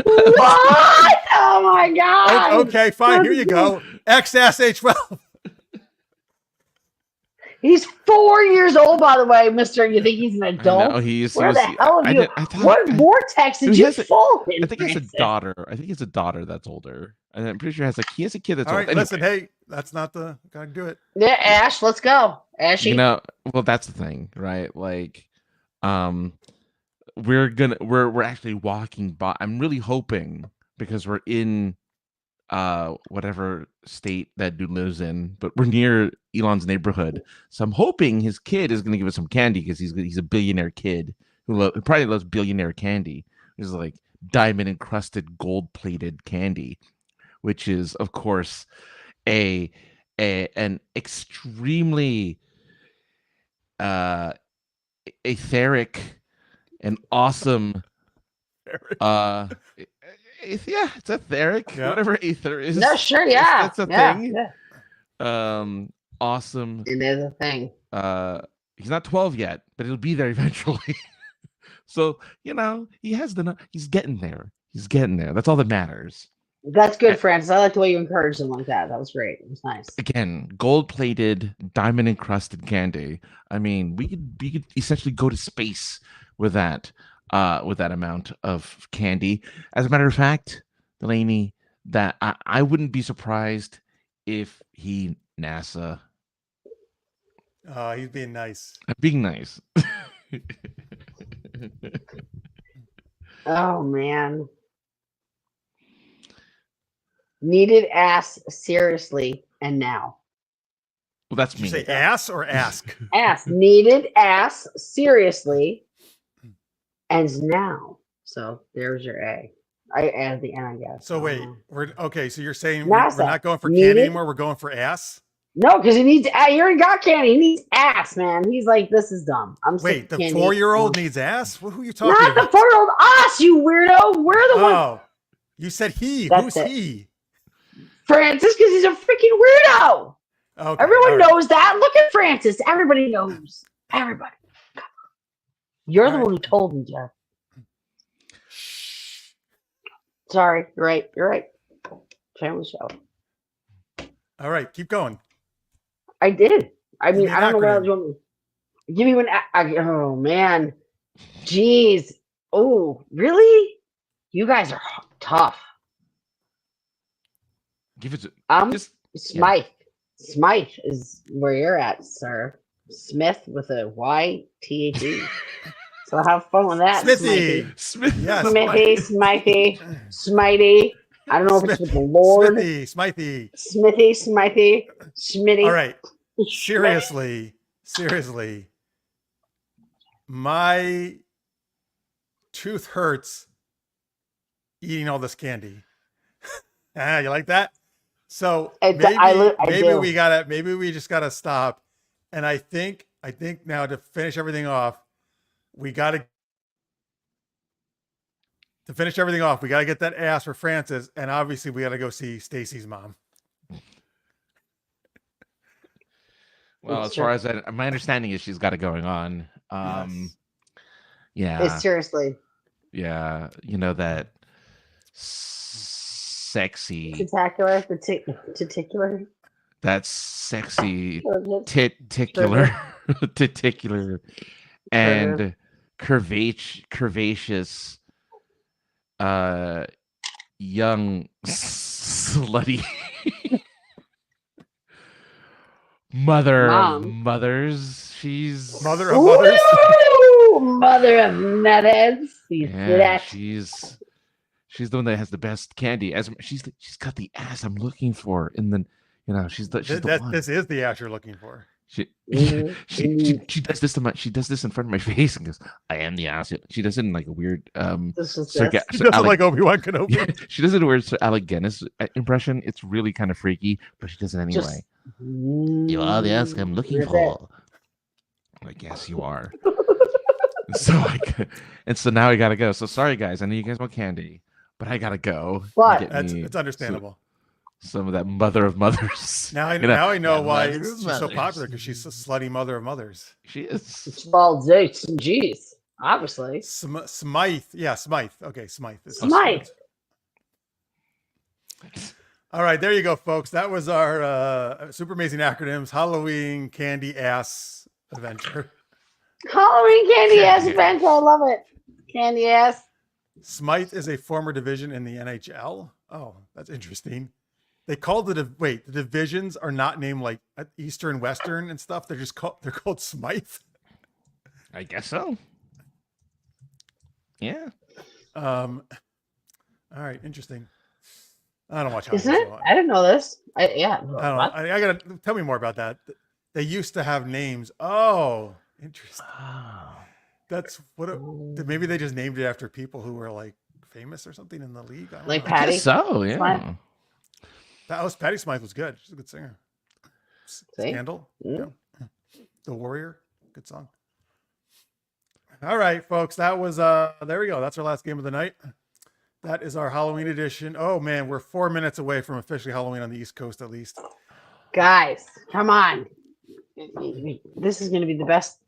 [SPEAKER 3] What? Oh my god.
[SPEAKER 1] Okay, fine. Here you go. XSH12.
[SPEAKER 3] He's 4 years old, by the way, Mister. You think he's an adult?
[SPEAKER 4] No,
[SPEAKER 3] Where the hell are you? What vortex did you fall in?
[SPEAKER 4] I think he has a daughter. I think it's a daughter that's older. And I'm pretty sure he has a kid that's
[SPEAKER 1] All
[SPEAKER 4] older.
[SPEAKER 1] right, listen, hey, that's not the gotta do it.
[SPEAKER 3] Yeah, Ash, let's go. Ashy.
[SPEAKER 4] Well, that's the thing, right? Like, we're actually walking by. I'm really hoping because we're in whatever state that dude lives in, but we're near Elon's neighborhood. So I'm hoping his kid is gonna give us some candy because he's a billionaire kid who probably loves billionaire candy, which is like diamond encrusted, gold plated candy, which is of course a an extremely etheric and awesome yeah, it's etheric,
[SPEAKER 1] Yeah.
[SPEAKER 4] whatever ether is.
[SPEAKER 3] No, sure, yeah.
[SPEAKER 4] That's a
[SPEAKER 3] yeah,
[SPEAKER 4] thing.
[SPEAKER 3] Yeah.
[SPEAKER 4] Awesome.
[SPEAKER 3] It is a thing.
[SPEAKER 4] He's not 12 yet, but he'll be there eventually. So, he's getting there. He's getting there. That's all that matters.
[SPEAKER 3] That's good, Francis. I like the way you encouraged him like that. That was great. It was nice.
[SPEAKER 4] Again, gold-plated, diamond-encrusted candy. I mean, we could essentially go to space with that amount of candy. As a matter of fact, Delaney, that I wouldn't be surprised if NASA.
[SPEAKER 1] He's being nice.
[SPEAKER 4] Being nice.
[SPEAKER 3] Oh man. Needed ass seriously and now.
[SPEAKER 4] Well, that's
[SPEAKER 1] Did
[SPEAKER 4] me.
[SPEAKER 1] you say ass or ask?
[SPEAKER 3] Ass needed ass seriously and now. So there's your A. I added the N, I guess.
[SPEAKER 1] So wait, we're okay. So you're saying
[SPEAKER 3] NASA.
[SPEAKER 1] we're not going for
[SPEAKER 3] Needed-
[SPEAKER 1] candy anymore. We're going for ass.
[SPEAKER 3] No, because he needs. He already got candy. He needs ass, man. He's like, this is dumb. I'm sick
[SPEAKER 1] Wait,
[SPEAKER 3] of
[SPEAKER 1] the
[SPEAKER 3] candy.
[SPEAKER 1] 4-year-old needs ass. Who are you talking
[SPEAKER 3] Not
[SPEAKER 1] about?
[SPEAKER 3] the 4-year-old. Us, you weirdo. We're the one.
[SPEAKER 1] Oh, you said he.
[SPEAKER 3] That's
[SPEAKER 1] Who's
[SPEAKER 3] it.
[SPEAKER 1] he?
[SPEAKER 3] Francis, because he's a freaking weirdo.
[SPEAKER 1] Okay,
[SPEAKER 3] Everyone
[SPEAKER 1] all right.
[SPEAKER 3] knows that. Look at Francis. Everybody knows. Everybody. You're
[SPEAKER 1] All
[SPEAKER 3] the
[SPEAKER 1] right.
[SPEAKER 3] one who told me, Jeff. Sorry. You're right. You're right. Family show.
[SPEAKER 1] All right, keep going.
[SPEAKER 3] I did. I
[SPEAKER 1] Give
[SPEAKER 3] mean,
[SPEAKER 1] me an
[SPEAKER 3] I don't know what else
[SPEAKER 1] acronym.
[SPEAKER 3] you want me. Give me one. Oh man. Jeez. Oh, really? You guys are tough.
[SPEAKER 4] Give it to
[SPEAKER 3] Smythe. Smythe is where you're at, sir. Smith with a Y-T-H-E. So have fun with that,
[SPEAKER 1] Smithy.
[SPEAKER 4] Smith.
[SPEAKER 1] Yes.
[SPEAKER 3] Smithy. Smitey. I don't know if it's with the Lord.
[SPEAKER 1] Smithy.
[SPEAKER 3] Smithy. Schmitty.
[SPEAKER 1] All right. Seriously. My tooth hurts eating all this candy. You like that? So maybe we just gotta stop. And I think now to finish everything off, we gotta get that ass for Francis, and obviously we gotta go see Stacy's mom.
[SPEAKER 4] Well, as far as my understanding is, she's got it going on.
[SPEAKER 1] Yes.
[SPEAKER 4] Yeah.
[SPEAKER 3] Seriously.
[SPEAKER 4] Yeah, that sexy,
[SPEAKER 3] Tentacular.
[SPEAKER 4] that's sexy,
[SPEAKER 3] Titicular.
[SPEAKER 4] titicular, and curvaceous, young slutty mother of
[SPEAKER 3] Mom.
[SPEAKER 4] mothers. She's
[SPEAKER 1] Mother of mothers.
[SPEAKER 3] Woo! Mother of nutheads.
[SPEAKER 4] Yeah, she's the one that has the best candy. She's got the ass I'm looking for. In the she's the one.
[SPEAKER 1] This is the ass you're looking for.
[SPEAKER 4] She does this she does this in front of my face and goes, "I am the ass." She does it in like a weird
[SPEAKER 1] She doesn't like Obi-Wan Kenobi.
[SPEAKER 4] Yeah, she does it in a weird Alec Guinness impression. It's really kind of freaky, but she does it anyway. You are the ass I'm looking for. I guess you are. So now I gotta go. So sorry guys, I know you guys want candy, but I gotta go.
[SPEAKER 3] What?
[SPEAKER 1] It's understandable.
[SPEAKER 4] Some of that mother of mothers.
[SPEAKER 1] Now I know why she's so popular, because she's a slutty mother of mothers.
[SPEAKER 4] She is.
[SPEAKER 3] Well, jeez, obviously.
[SPEAKER 1] Smythe. Yeah, Smythe. Okay, Smythe.
[SPEAKER 3] Smythe.
[SPEAKER 1] All right, there you go, folks. That was our Super Amazing Acronyms Halloween Candy Ass Adventure.
[SPEAKER 3] Halloween candy ass adventure. I love it. Candy ass.
[SPEAKER 1] Smythe is a former division in the NHL. Oh, that's interesting. They called the divisions are not named like Eastern, Western, and stuff. They're called Smythe.
[SPEAKER 4] I guess so. Yeah.
[SPEAKER 1] All right, interesting. I don't watch.
[SPEAKER 3] Isn't it? I didn't know this. I don't know.
[SPEAKER 1] I gotta tell me more about that. They used to have names. Oh, interesting.
[SPEAKER 4] Oh.
[SPEAKER 1] That's what. Maybe they just named it after people who were like famous or something in the league. I don't
[SPEAKER 3] Like
[SPEAKER 1] know.
[SPEAKER 4] I
[SPEAKER 3] Patty?
[SPEAKER 4] guess so, yeah.
[SPEAKER 3] Smythe?
[SPEAKER 1] Patty Smythe was good. She's a good singer.
[SPEAKER 3] See?
[SPEAKER 1] Scandal.
[SPEAKER 3] Mm.
[SPEAKER 1] Yeah. The Warrior. Good song. All right, folks. That was there we go. That's our last game of the night. That is our Halloween edition. Oh man, we're 4 minutes away from officially Halloween on the East Coast at least.
[SPEAKER 3] Guys, come on. This is going to be the best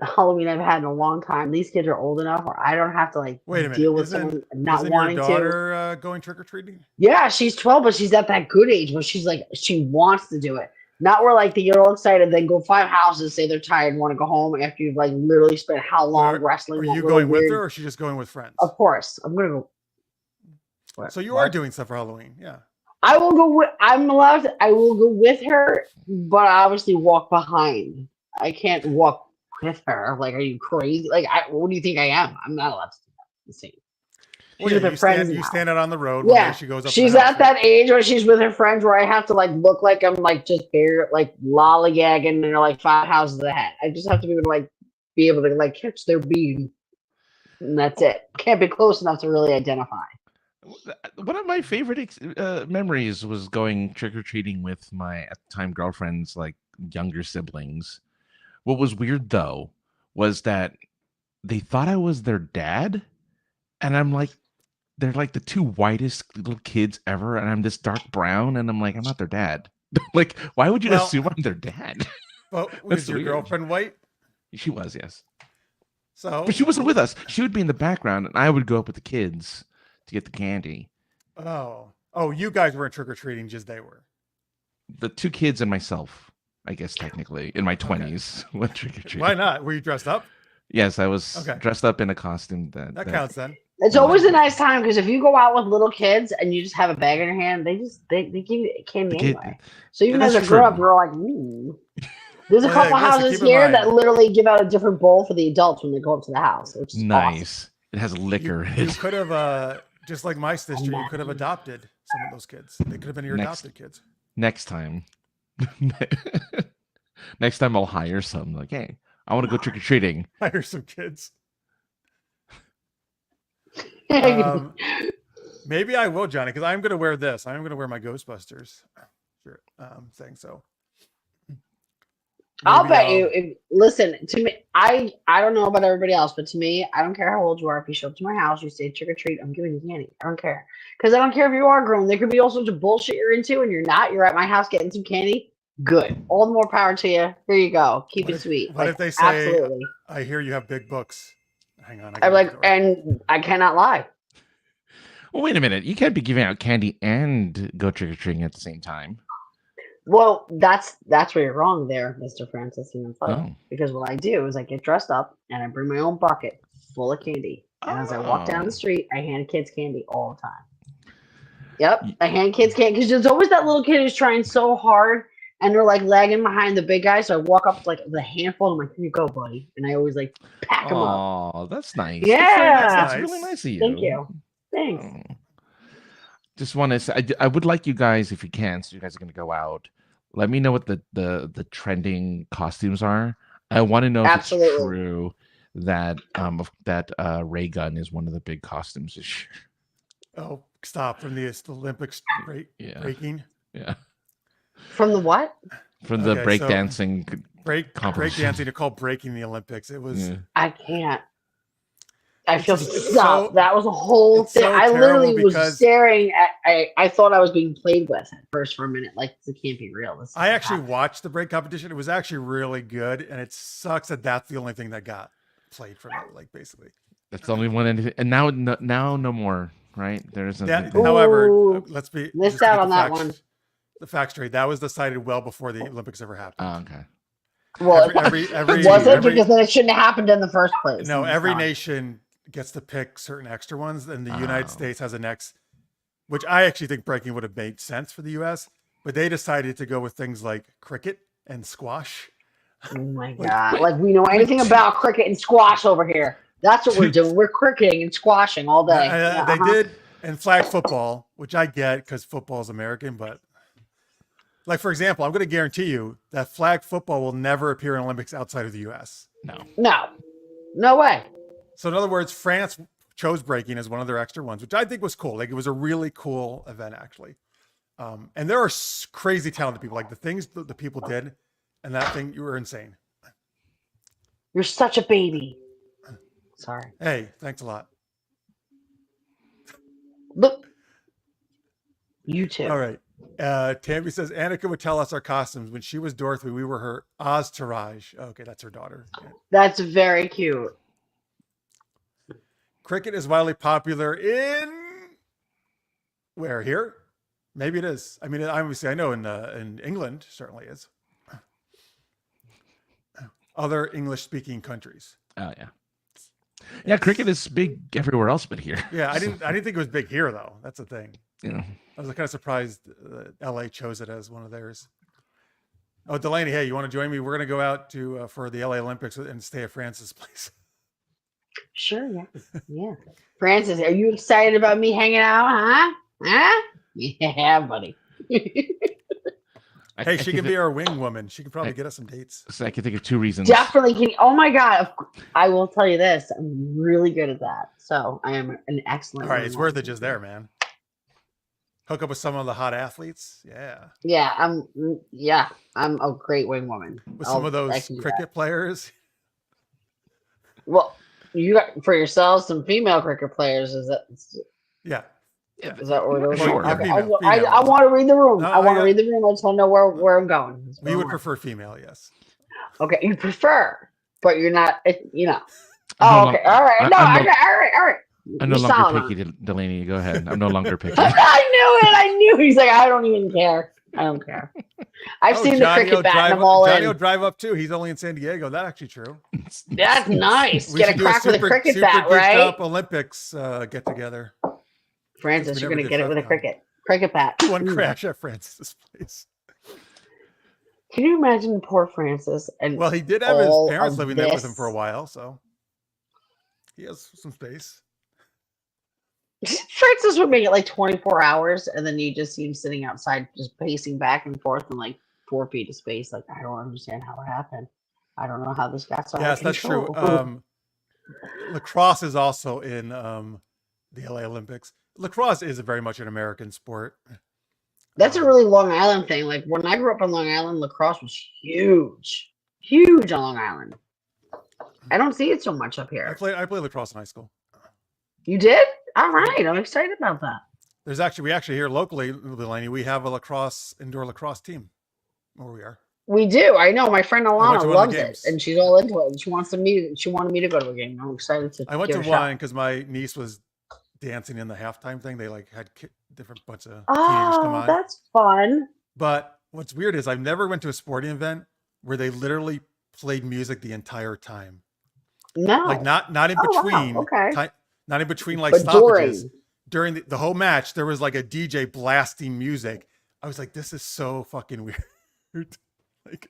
[SPEAKER 3] Halloween I've had in a long time. These kids are old enough where I don't have to
[SPEAKER 1] Wait a minute.
[SPEAKER 3] deal with someone not
[SPEAKER 1] isn't
[SPEAKER 3] wanting
[SPEAKER 1] your
[SPEAKER 3] to.
[SPEAKER 1] daughter going trick-or-treating?
[SPEAKER 3] Yeah, she's 12, but she's at that good age where she's like, she wants to do it. Not where they get all excited, then go 5 houses, say they're tired and want to go home after you've literally spent how long wrestling.
[SPEAKER 1] Are
[SPEAKER 3] that
[SPEAKER 1] you
[SPEAKER 3] little
[SPEAKER 1] going with
[SPEAKER 3] weird-
[SPEAKER 1] her, or is she just going with friends?
[SPEAKER 3] Of course, I'm gonna go.
[SPEAKER 1] So you are doing stuff for Halloween, yeah.
[SPEAKER 3] I will go with. I'm allowed. I will go with her, but I obviously walk behind. I can't walk with her. Are you crazy? What do you think I am? I'm not allowed to do that. Insane.
[SPEAKER 1] Well,
[SPEAKER 3] She's with her
[SPEAKER 1] you
[SPEAKER 3] friends
[SPEAKER 1] stand
[SPEAKER 3] now.
[SPEAKER 1] out on the road.
[SPEAKER 3] Yeah,
[SPEAKER 1] She goes up.
[SPEAKER 3] she's
[SPEAKER 1] to the house,
[SPEAKER 3] at that age where she's with her friends, where I have to look like I'm just bare lollygagging, and they're 5 houses ahead. I just have to be able to be able to catch their beam, and that's it. Can't be close enough to really identify.
[SPEAKER 4] One of my favorite memories was going trick-or-treating with my at the time girlfriend's younger siblings. What was weird though was that they thought I was their dad, and I'm they're the 2 whitest little kids ever, and I'm this dark brown, and I'm I'm not their dad. Why would you assume I'm their dad?
[SPEAKER 1] But was your girlfriend white?
[SPEAKER 4] She was, yes.
[SPEAKER 1] But
[SPEAKER 4] she wasn't with us. She would be in the background, and I would go up with the kids to get the candy.
[SPEAKER 1] Oh, you guys weren't trick-or-treating, just they were.
[SPEAKER 4] The 2 kids and myself, I guess technically, in my 20s, went trick-or-treating.
[SPEAKER 1] Why not? Were you dressed up?
[SPEAKER 4] Yes, I was dressed up in a costume that
[SPEAKER 1] counts then.
[SPEAKER 3] It's always a nice time because if you go out with little kids and you just have a bag in your hand, they give you candy anyway. So even as a grown up, you're ooh. There's a couple houses here that literally give out a different bowl for the adults when they go up to the house, which is
[SPEAKER 4] nice.
[SPEAKER 3] Awesome.
[SPEAKER 4] It has liquor in
[SPEAKER 1] You
[SPEAKER 4] it.
[SPEAKER 1] could have, just like my sister, you could have adopted some of those kids. They could have been your adopted kids.
[SPEAKER 4] Next time. Next time I'll hire some. Hey, I want to go trick-or-treating.
[SPEAKER 1] Hire some kids. Maybe I will, Johnny, because I'm going to wear this. I'm going to wear my Ghostbusters shirt thing. So
[SPEAKER 3] I'll bet you. Listen to me. I don't know about everybody else, but to me, I don't care how old you are. If you show up to my house, you say trick or treat, I'm giving you candy. I don't care, because I don't care if you are grown. There could be all sorts of bullshit you're into, and you're not. You're at my house getting some candy. Good. All the more power to you. Here you go. Keep it sweet.
[SPEAKER 1] What if they say, absolutely. I hear you have big books. Hang on.
[SPEAKER 3] I'm and I cannot lie.
[SPEAKER 4] Well, wait a minute. You can't be giving out candy and go trick or treating at the same time.
[SPEAKER 3] Well, that's where you're wrong there, Mr. Francis. Because what I do is I get dressed up and I bring my own bucket full of candy. And as I walk down the street, I hand kids candy all the time. Yep, I hand kids candy because there's always that little kid who's trying so hard and they're lagging behind the big guy. So I walk up with a handful. And I'm here you go, buddy. And I always pack them up.
[SPEAKER 4] Oh, that's nice.
[SPEAKER 3] Yeah,
[SPEAKER 4] that's really nice of you.
[SPEAKER 3] Thank you. Thanks.
[SPEAKER 4] Just want to say, I would like you guys, if you can, so you guys are going to go out. Let me know what the trending costumes are. I want to know if it's true that ray gun is one of the big costumes this year.
[SPEAKER 1] Oh, stop from the Olympics breaking.
[SPEAKER 4] Yeah.
[SPEAKER 3] From the what?
[SPEAKER 4] From the breakdancing.
[SPEAKER 1] Breakdancing. They're called breaking the Olympics. It was.
[SPEAKER 3] Yeah. I can't. I feel so. That was a whole thing.
[SPEAKER 1] So
[SPEAKER 3] I literally was staring at. I thought I was being played with at first for a minute. This can't be real.
[SPEAKER 1] I actually watched the break competition. It was actually really good, and it sucks that that's the only thing that got played from it. Basically,
[SPEAKER 4] that's the only one. And now no more. Right? There's.
[SPEAKER 1] However, let's be
[SPEAKER 3] missed out on that one.
[SPEAKER 1] The facts straight. That was decided well before the Olympics ever happened.
[SPEAKER 4] Oh, okay.
[SPEAKER 3] Well, because then it shouldn't have happened in the first place.
[SPEAKER 1] No, every nation gets to pick certain extra ones, and the United States has a next, which I actually think breaking would have made sense for the U.S., but they decided to go with things like cricket and squash.
[SPEAKER 3] Oh my god! We know anything about cricket and squash over here. That's what we're doing. We're cricketing and squashing all day.
[SPEAKER 1] They did, and flag football, which I get because football is American, but. For example, I'm going to guarantee you that flag football will never appear in Olympics outside of the U.S.
[SPEAKER 3] No way.
[SPEAKER 1] So in other words, France chose breaking as one of their extra ones, which I think was cool. Like it was a really cool event actually. And there are crazy talented people. Like the things that the people did, and that thing, you were insane.
[SPEAKER 3] You're such a baby. Sorry.
[SPEAKER 1] Hey, thanks a lot.
[SPEAKER 3] Look. You too.
[SPEAKER 1] All right. Tammy says Annika would tell us our costumes. When she was Dorothy, we were her Oztaraj. Okay, that's her daughter. Yeah.
[SPEAKER 3] That's very cute.
[SPEAKER 1] Cricket is wildly popular in where here? Maybe it is. I mean, obviously, I know in England certainly is. Other English-speaking countries.
[SPEAKER 4] Oh yeah. Yeah, cricket is big everywhere else but here.
[SPEAKER 1] Yeah, I didn't think it was big here though. That's the thing.
[SPEAKER 4] You know.
[SPEAKER 1] I was kind of surprised LA chose it as one of theirs. Oh, Delaney, hey, you want to join me? We're going to go out to for the LA Olympics and stay at Francis' place.
[SPEAKER 3] Sure, yeah. Yeah. Francis, are you excited about me hanging out, huh? Huh? Yeah, buddy.
[SPEAKER 1] Hey, she can be our wing woman. She can probably get us some dates.
[SPEAKER 4] So I can think of two reasons.
[SPEAKER 3] Definitely can. Oh my God. I will tell you this. I'm really good at that. So I am an excellent.
[SPEAKER 1] All right, it's worth it just there, man. Hook up with some of the hot athletes. Yeah.
[SPEAKER 3] Yeah, I'm a great wing woman.
[SPEAKER 1] With some of those cricket players.
[SPEAKER 3] Well, you got for yourselves some female cricket players. Is that?
[SPEAKER 1] Yeah.
[SPEAKER 3] Is that where those
[SPEAKER 4] Sure.
[SPEAKER 3] are?
[SPEAKER 1] Yeah, female.
[SPEAKER 3] I want to read the room.
[SPEAKER 1] No,
[SPEAKER 3] I want to read the room. I just want to know where I'm going.
[SPEAKER 1] We would prefer female, yes.
[SPEAKER 3] Okay, you prefer, but you're not. You know.
[SPEAKER 4] I'm
[SPEAKER 3] Oh,
[SPEAKER 4] no
[SPEAKER 3] okay. All right. No.
[SPEAKER 4] I'm no-
[SPEAKER 3] All right.
[SPEAKER 4] I'm no
[SPEAKER 3] You're
[SPEAKER 4] longer
[SPEAKER 3] solid.
[SPEAKER 4] picky, Delaney. Go ahead. I'm no longer picky.
[SPEAKER 3] I knew it. He's like, I don't even care. I don't care. I've seen
[SPEAKER 1] Johnny
[SPEAKER 3] the cricket
[SPEAKER 1] will
[SPEAKER 3] bat
[SPEAKER 1] drive
[SPEAKER 3] and I'm all
[SPEAKER 1] Johnny
[SPEAKER 3] in.
[SPEAKER 1] will drive up too. He's only in San Diego. That's actually true.
[SPEAKER 3] That's nice.
[SPEAKER 1] We
[SPEAKER 3] Get
[SPEAKER 1] should
[SPEAKER 3] a
[SPEAKER 1] do
[SPEAKER 3] crack with a cricket
[SPEAKER 1] super
[SPEAKER 3] bat,
[SPEAKER 1] Geeked
[SPEAKER 3] right?
[SPEAKER 1] Up Olympics get together.
[SPEAKER 3] Francis,
[SPEAKER 1] We
[SPEAKER 3] you're
[SPEAKER 1] never
[SPEAKER 3] gonna
[SPEAKER 1] did
[SPEAKER 3] get it with a
[SPEAKER 1] that,
[SPEAKER 3] cricket bat.
[SPEAKER 1] One
[SPEAKER 3] Mm.
[SPEAKER 1] crash at Francis' place.
[SPEAKER 3] Can you imagine poor Francis? And
[SPEAKER 1] Well, he did have his
[SPEAKER 3] all
[SPEAKER 1] parents
[SPEAKER 3] of
[SPEAKER 1] living there with him
[SPEAKER 3] this?
[SPEAKER 1] for a while, so he has some space.
[SPEAKER 3] Francis would make it like 24 hours, and then you just see him sitting outside, just pacing back and forth in like 4 feet of space. Like, I don't understand how it happened. I don't know how this got so out
[SPEAKER 1] Yes,
[SPEAKER 3] of
[SPEAKER 1] that's true.
[SPEAKER 3] control.
[SPEAKER 1] Lacrosse is also in the LA Olympics. Lacrosse is very much an American sport.
[SPEAKER 3] That's a really Long Island thing. Like when I grew up on Long Island, lacrosse was huge on Long Island. I don't see it so much up
[SPEAKER 1] I
[SPEAKER 3] here.
[SPEAKER 1] played lacrosse in high school.
[SPEAKER 3] You did? All right, I'm excited about that.
[SPEAKER 1] We actually here locally, Delaney, we have a indoor lacrosse team where we are.
[SPEAKER 3] We do. I know. My friend
[SPEAKER 1] went
[SPEAKER 3] Alana
[SPEAKER 1] to one of the
[SPEAKER 3] loves it,
[SPEAKER 1] games.
[SPEAKER 3] and she's all into it. And she wanted me to go to a game. I'm excited to.
[SPEAKER 1] I went
[SPEAKER 3] give
[SPEAKER 1] to
[SPEAKER 3] it a shot.
[SPEAKER 1] one because my niece was dancing in the halftime thing. They like had different bunch of teenagers come
[SPEAKER 3] Oh,
[SPEAKER 1] on.
[SPEAKER 3] that's fun.
[SPEAKER 1] But what's weird is I've never went to a sporting event where they literally played music the entire time.
[SPEAKER 3] No,
[SPEAKER 1] Like not in
[SPEAKER 3] Oh, wow.
[SPEAKER 1] between.
[SPEAKER 3] Okay.
[SPEAKER 1] Not in between like
[SPEAKER 3] but
[SPEAKER 1] stoppages. During the whole match, there was like a DJ blasting music. I was like, this is so fucking weird. Like,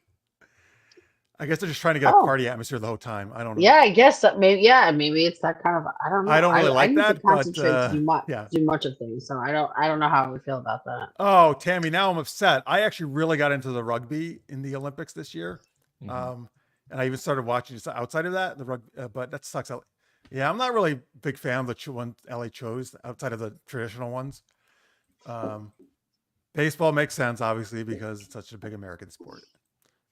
[SPEAKER 1] I guess they're just trying to get a
[SPEAKER 3] Oh.
[SPEAKER 1] party atmosphere the whole time. I don't know.
[SPEAKER 3] Yeah, I guess that maybe. Yeah, maybe it's that kind of. I don't know.
[SPEAKER 1] I don't really like
[SPEAKER 3] need
[SPEAKER 1] that,
[SPEAKER 3] to
[SPEAKER 1] but,
[SPEAKER 3] concentrate to
[SPEAKER 1] yeah.
[SPEAKER 3] do much of things. So I don't know how I would feel about that.
[SPEAKER 1] Oh, Tammy, now I'm upset. I actually really got into the rugby in the Olympics this year.
[SPEAKER 4] Mhm.
[SPEAKER 1] And I even started watching just outside of that, the rugby, but that sucks. Yeah, I'm not really a big fan of the one LA chose outside of the traditional ones. Baseball makes sense, obviously, because it's such a big American sport.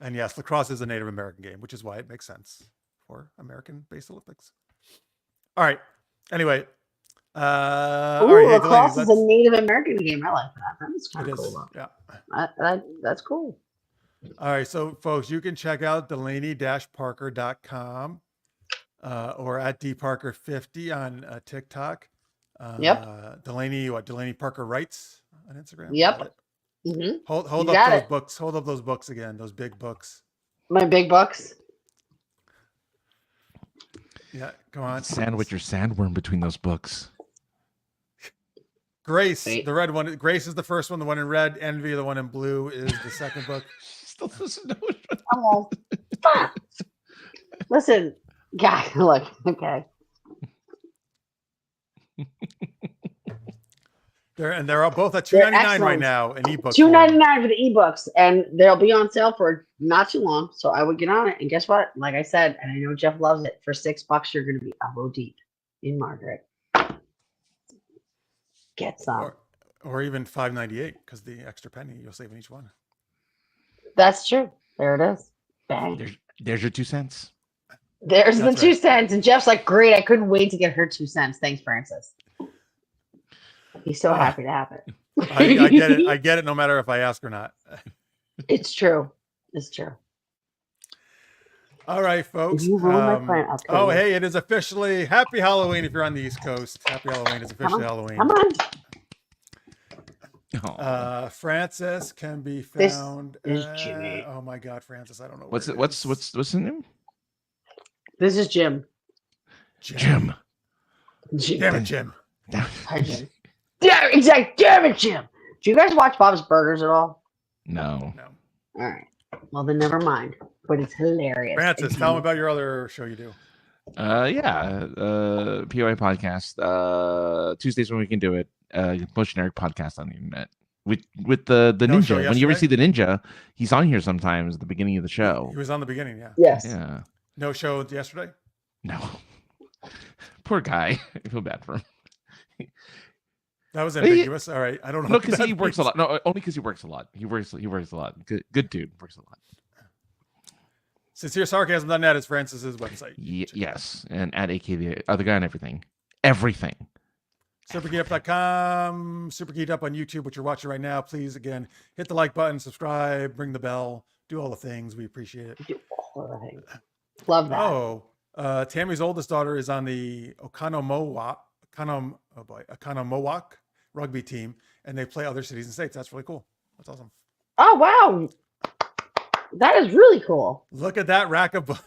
[SPEAKER 1] And yes, lacrosse is a Native American game, which is why it makes sense for American-based Olympics. All right. Anyway. All right, hey,
[SPEAKER 3] lacrosse
[SPEAKER 1] Delaney,
[SPEAKER 3] is a Native American game. I like that. That's kind
[SPEAKER 1] it
[SPEAKER 3] of
[SPEAKER 1] is.
[SPEAKER 3] cool.
[SPEAKER 1] Yeah.
[SPEAKER 3] That's cool.
[SPEAKER 1] All right, so folks, you can check out Delaney-Parker.com or at dparker50 on TikTok. Delaney Parker Writes on Instagram.
[SPEAKER 3] Yep.
[SPEAKER 1] Got it?
[SPEAKER 3] Mm-hmm.
[SPEAKER 1] Hold
[SPEAKER 3] You
[SPEAKER 1] up
[SPEAKER 3] got
[SPEAKER 1] those
[SPEAKER 3] it.
[SPEAKER 1] books. Hold up those books again. Those big books.
[SPEAKER 3] My big bucks.
[SPEAKER 1] Yeah, come on.
[SPEAKER 4] Sandwich your sandworm between those books.
[SPEAKER 1] Grace,
[SPEAKER 3] Wait.
[SPEAKER 1] the red one. Grace is the first one. The one in red. Envy, the one in blue, is the second book.
[SPEAKER 4] Still doesn't know what
[SPEAKER 3] Oh, fuck. Listen, guy. Look. Okay.
[SPEAKER 1] They're all both at
[SPEAKER 3] They're
[SPEAKER 1] $2.99 right
[SPEAKER 3] excellent.
[SPEAKER 1] now in ebook.
[SPEAKER 3] $2.99 for the ebooks, and they'll be on sale for not too long. So I would get on it. And guess what? Like I said, and I know Jeff loves it. For $6, you're going to be elbow deep in Margaret. Get some.
[SPEAKER 1] Or even $5.98 because the extra penny you'll save in each one.
[SPEAKER 3] That's true. There it is. Bang.
[SPEAKER 4] There's your 2 cents.
[SPEAKER 3] There's
[SPEAKER 1] That's
[SPEAKER 3] the
[SPEAKER 1] right.
[SPEAKER 3] 2 cents. And Jeff's like, great. I couldn't wait to get her 2 cents. Thanks, Francis. He's so happy to have it.
[SPEAKER 1] I get it. I get it no matter if I ask or not.
[SPEAKER 3] It's true. It's true.
[SPEAKER 1] All right, folks.
[SPEAKER 3] You ruined my plan. I'll tell
[SPEAKER 1] Oh,
[SPEAKER 3] you.
[SPEAKER 1] hey, it is officially Happy Halloween if you're on the East Coast. Happy Halloween. It's officially Halloween.
[SPEAKER 3] Come on.
[SPEAKER 1] Francis can be
[SPEAKER 3] This
[SPEAKER 1] found.
[SPEAKER 3] is Jimmy.
[SPEAKER 1] Oh my God, Francis! I don't know.
[SPEAKER 4] What's
[SPEAKER 1] where
[SPEAKER 4] it?
[SPEAKER 1] it
[SPEAKER 4] What's
[SPEAKER 1] is.
[SPEAKER 4] the name?
[SPEAKER 3] This is Jim.
[SPEAKER 4] Jim.
[SPEAKER 1] Damn it, Jim.
[SPEAKER 3] Hi, Jim. Yeah, exactly. Damn it, Jim. Do you guys watch Bob's Burgers at all?
[SPEAKER 4] No.
[SPEAKER 1] No.
[SPEAKER 3] All right. Well, then never mind. But it's hilarious.
[SPEAKER 1] Francis,
[SPEAKER 3] And
[SPEAKER 1] tell me about your other show you do.
[SPEAKER 4] Yeah. POI podcast. Tuesdays when we can do it. Most generic podcast on the internet. With the
[SPEAKER 1] No show
[SPEAKER 4] ninja. When you ever see
[SPEAKER 1] yesterday?
[SPEAKER 4] the ninja, he's on here sometimes at the beginning of the show.
[SPEAKER 1] He was on the beginning, yeah.
[SPEAKER 3] Yes.
[SPEAKER 4] Yeah.
[SPEAKER 1] No show yesterday.
[SPEAKER 4] No. Poor guy. I feel bad for him.
[SPEAKER 1] That was ambiguous. All right, I don't know.
[SPEAKER 4] No,
[SPEAKER 1] what
[SPEAKER 4] because
[SPEAKER 1] that
[SPEAKER 4] he works a
[SPEAKER 1] means.
[SPEAKER 4] lot. No, only because he works a lot. He works a lot. Good dude. Works a lot.
[SPEAKER 1] SincereSarcasm.net is Francis's website.
[SPEAKER 4] Yes. And at AK the other guy and everything. Everything.
[SPEAKER 1] Supergeekedup.com, Super Geeked Up on YouTube, which you're watching right now. Please, again, hit the like button, subscribe, ring the bell, do all the things. We appreciate it.
[SPEAKER 3] Do all of the things. Love that.
[SPEAKER 1] Oh, Tammy's oldest daughter is on the Oconomowoc rugby team, and they play other cities and states. That's really cool. That's awesome.
[SPEAKER 3] Oh, wow. That is really cool.
[SPEAKER 1] Look at that rack of books.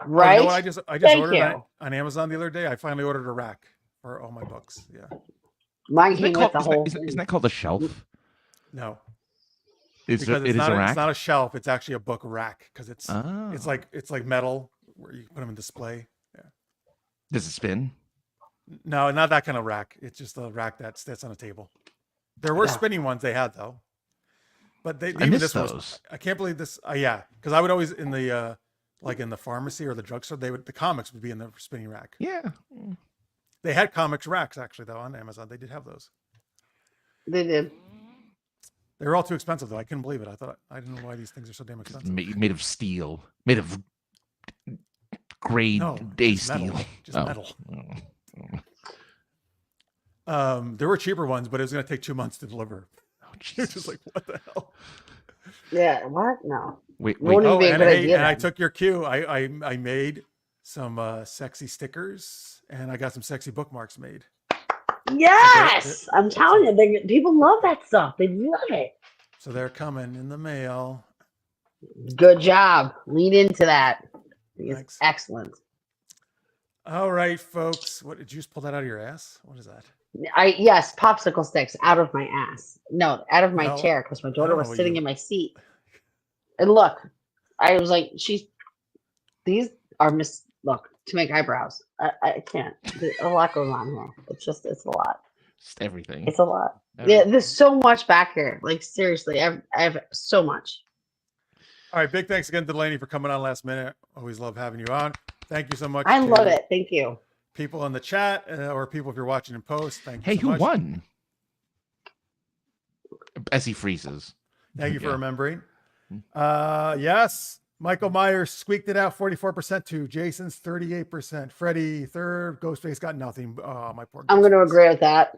[SPEAKER 3] Right?
[SPEAKER 1] You know what I just
[SPEAKER 3] Thank
[SPEAKER 1] ordered
[SPEAKER 3] you.
[SPEAKER 1] on Amazon the other day. I finally ordered a rack for all my books. Yeah.
[SPEAKER 3] Mine
[SPEAKER 4] Isn't
[SPEAKER 3] came
[SPEAKER 4] that
[SPEAKER 3] with the whole
[SPEAKER 4] isn't that called a shelf?
[SPEAKER 1] No.
[SPEAKER 4] It's
[SPEAKER 1] Because
[SPEAKER 4] it
[SPEAKER 1] it's
[SPEAKER 4] is
[SPEAKER 1] not
[SPEAKER 4] a rack.
[SPEAKER 1] it's not a shelf, it's actually a book rack because it's
[SPEAKER 4] Oh.
[SPEAKER 1] it's like metal where you put them in display. Yeah.
[SPEAKER 4] Does it spin?
[SPEAKER 1] No, not that kind of rack. It's just a rack that sits on a table. There were
[SPEAKER 3] Yeah.
[SPEAKER 1] spinning ones they had though. But
[SPEAKER 4] I
[SPEAKER 1] even
[SPEAKER 4] miss
[SPEAKER 1] this
[SPEAKER 4] those.
[SPEAKER 1] was I can't believe this yeah, because I would always in the like in the pharmacy or the drugstore, the comics would be in the spinning rack.
[SPEAKER 4] Yeah.
[SPEAKER 1] They had comics racks actually though on Amazon. They did have those.
[SPEAKER 3] They did.
[SPEAKER 1] They were all too expensive though. I couldn't believe it. I didn't know why these things are so damn expensive.
[SPEAKER 4] Made of steel. Made of grade
[SPEAKER 1] No,
[SPEAKER 4] A
[SPEAKER 1] just metal.
[SPEAKER 4] steel.
[SPEAKER 1] Just
[SPEAKER 4] Oh.
[SPEAKER 1] metal.
[SPEAKER 4] Oh.
[SPEAKER 1] There were cheaper ones, but it was going to take 2 months to deliver.
[SPEAKER 4] Oh,
[SPEAKER 1] You're
[SPEAKER 4] Jesus.
[SPEAKER 1] just like, what the hell?
[SPEAKER 3] Yeah. What? No.
[SPEAKER 4] wait.
[SPEAKER 3] Wouldn't
[SPEAKER 1] Oh,
[SPEAKER 3] be a
[SPEAKER 1] and,
[SPEAKER 3] good
[SPEAKER 1] hey,
[SPEAKER 3] idea
[SPEAKER 1] and I
[SPEAKER 3] then.
[SPEAKER 1] took your cue. I made some sexy stickers, and I got some sexy bookmarks made.
[SPEAKER 3] Yes. I'm telling you, people love that stuff. They love it.
[SPEAKER 1] So they're coming in the mail.
[SPEAKER 3] Good job. Lean into that. It's
[SPEAKER 1] Thanks.
[SPEAKER 3] excellent.
[SPEAKER 1] All right, folks. What did you just pull that out of your ass? What is that?
[SPEAKER 3] Yes, popsicle sticks out of my ass. No, out of my
[SPEAKER 1] No,
[SPEAKER 3] chair because my
[SPEAKER 1] I
[SPEAKER 3] daughter
[SPEAKER 1] don't
[SPEAKER 3] was
[SPEAKER 1] know what
[SPEAKER 3] sitting
[SPEAKER 1] you-
[SPEAKER 3] in my seat. And look, I was like, these are look, to make eyebrows. I can't. There's a lot goes on here. It's a lot.
[SPEAKER 4] Just everything.
[SPEAKER 3] It's a lot. Yeah,
[SPEAKER 4] Everything.
[SPEAKER 3] there's so much back here. Like seriously, I have so much.
[SPEAKER 1] All right, big thanks again to Delaney for coming on last minute. Always love having you on. Thank you so much.
[SPEAKER 3] I
[SPEAKER 1] to
[SPEAKER 3] love it. Thank you.
[SPEAKER 1] People in the chat or people if you're watching in post. Thank you
[SPEAKER 4] Hey,
[SPEAKER 1] so
[SPEAKER 4] who
[SPEAKER 1] much.
[SPEAKER 4] won? As he freezes.
[SPEAKER 1] Thank you for
[SPEAKER 4] Yeah.
[SPEAKER 1] remembering. Yes, Michael Myers squeaked it out 44% to Jason's 38%. Freddie third. Ghostface got nothing. Oh, my poor.
[SPEAKER 3] I'm going to
[SPEAKER 1] Ghostface.
[SPEAKER 3] agree with that.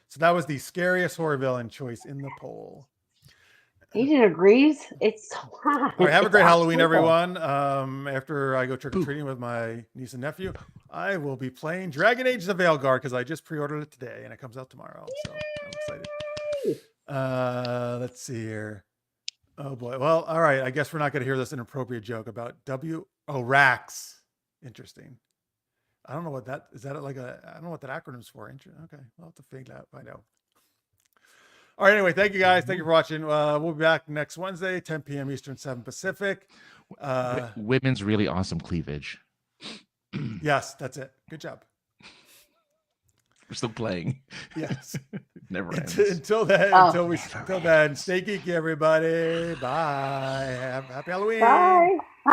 [SPEAKER 1] So that was the scariest horror villain choice in the poll.
[SPEAKER 3] Aiden agrees. It's so hot.
[SPEAKER 1] All right, have a
[SPEAKER 3] It's
[SPEAKER 1] great Halloween,
[SPEAKER 3] October.
[SPEAKER 1] everyone. After I go trick or treating with my niece and nephew, I will be playing Dragon Age: The Veilguard because I just pre-ordered it today and it comes out tomorrow. So I'm excited. Let's see here. Oh boy. Well, all right. I guess we're not going to hear this inappropriate joke about racks. Interesting. I don't know what that is. That like a? I don't know what that acronym's for. Okay, I'll have to find out. All right. Anyway, thank you guys. Thank you for watching. We'll be back next Wednesday, 10 p.m. Eastern, 7 Pacific.
[SPEAKER 4] Women's really awesome cleavage.
[SPEAKER 1] Yes, that's it. Good job.
[SPEAKER 4] We're still playing.
[SPEAKER 1] Yes.
[SPEAKER 4] Never ends.
[SPEAKER 1] Until then,
[SPEAKER 3] Oh.
[SPEAKER 1] until then, stay geeky, everybody. Bye. Happy Halloween.
[SPEAKER 3] Bye.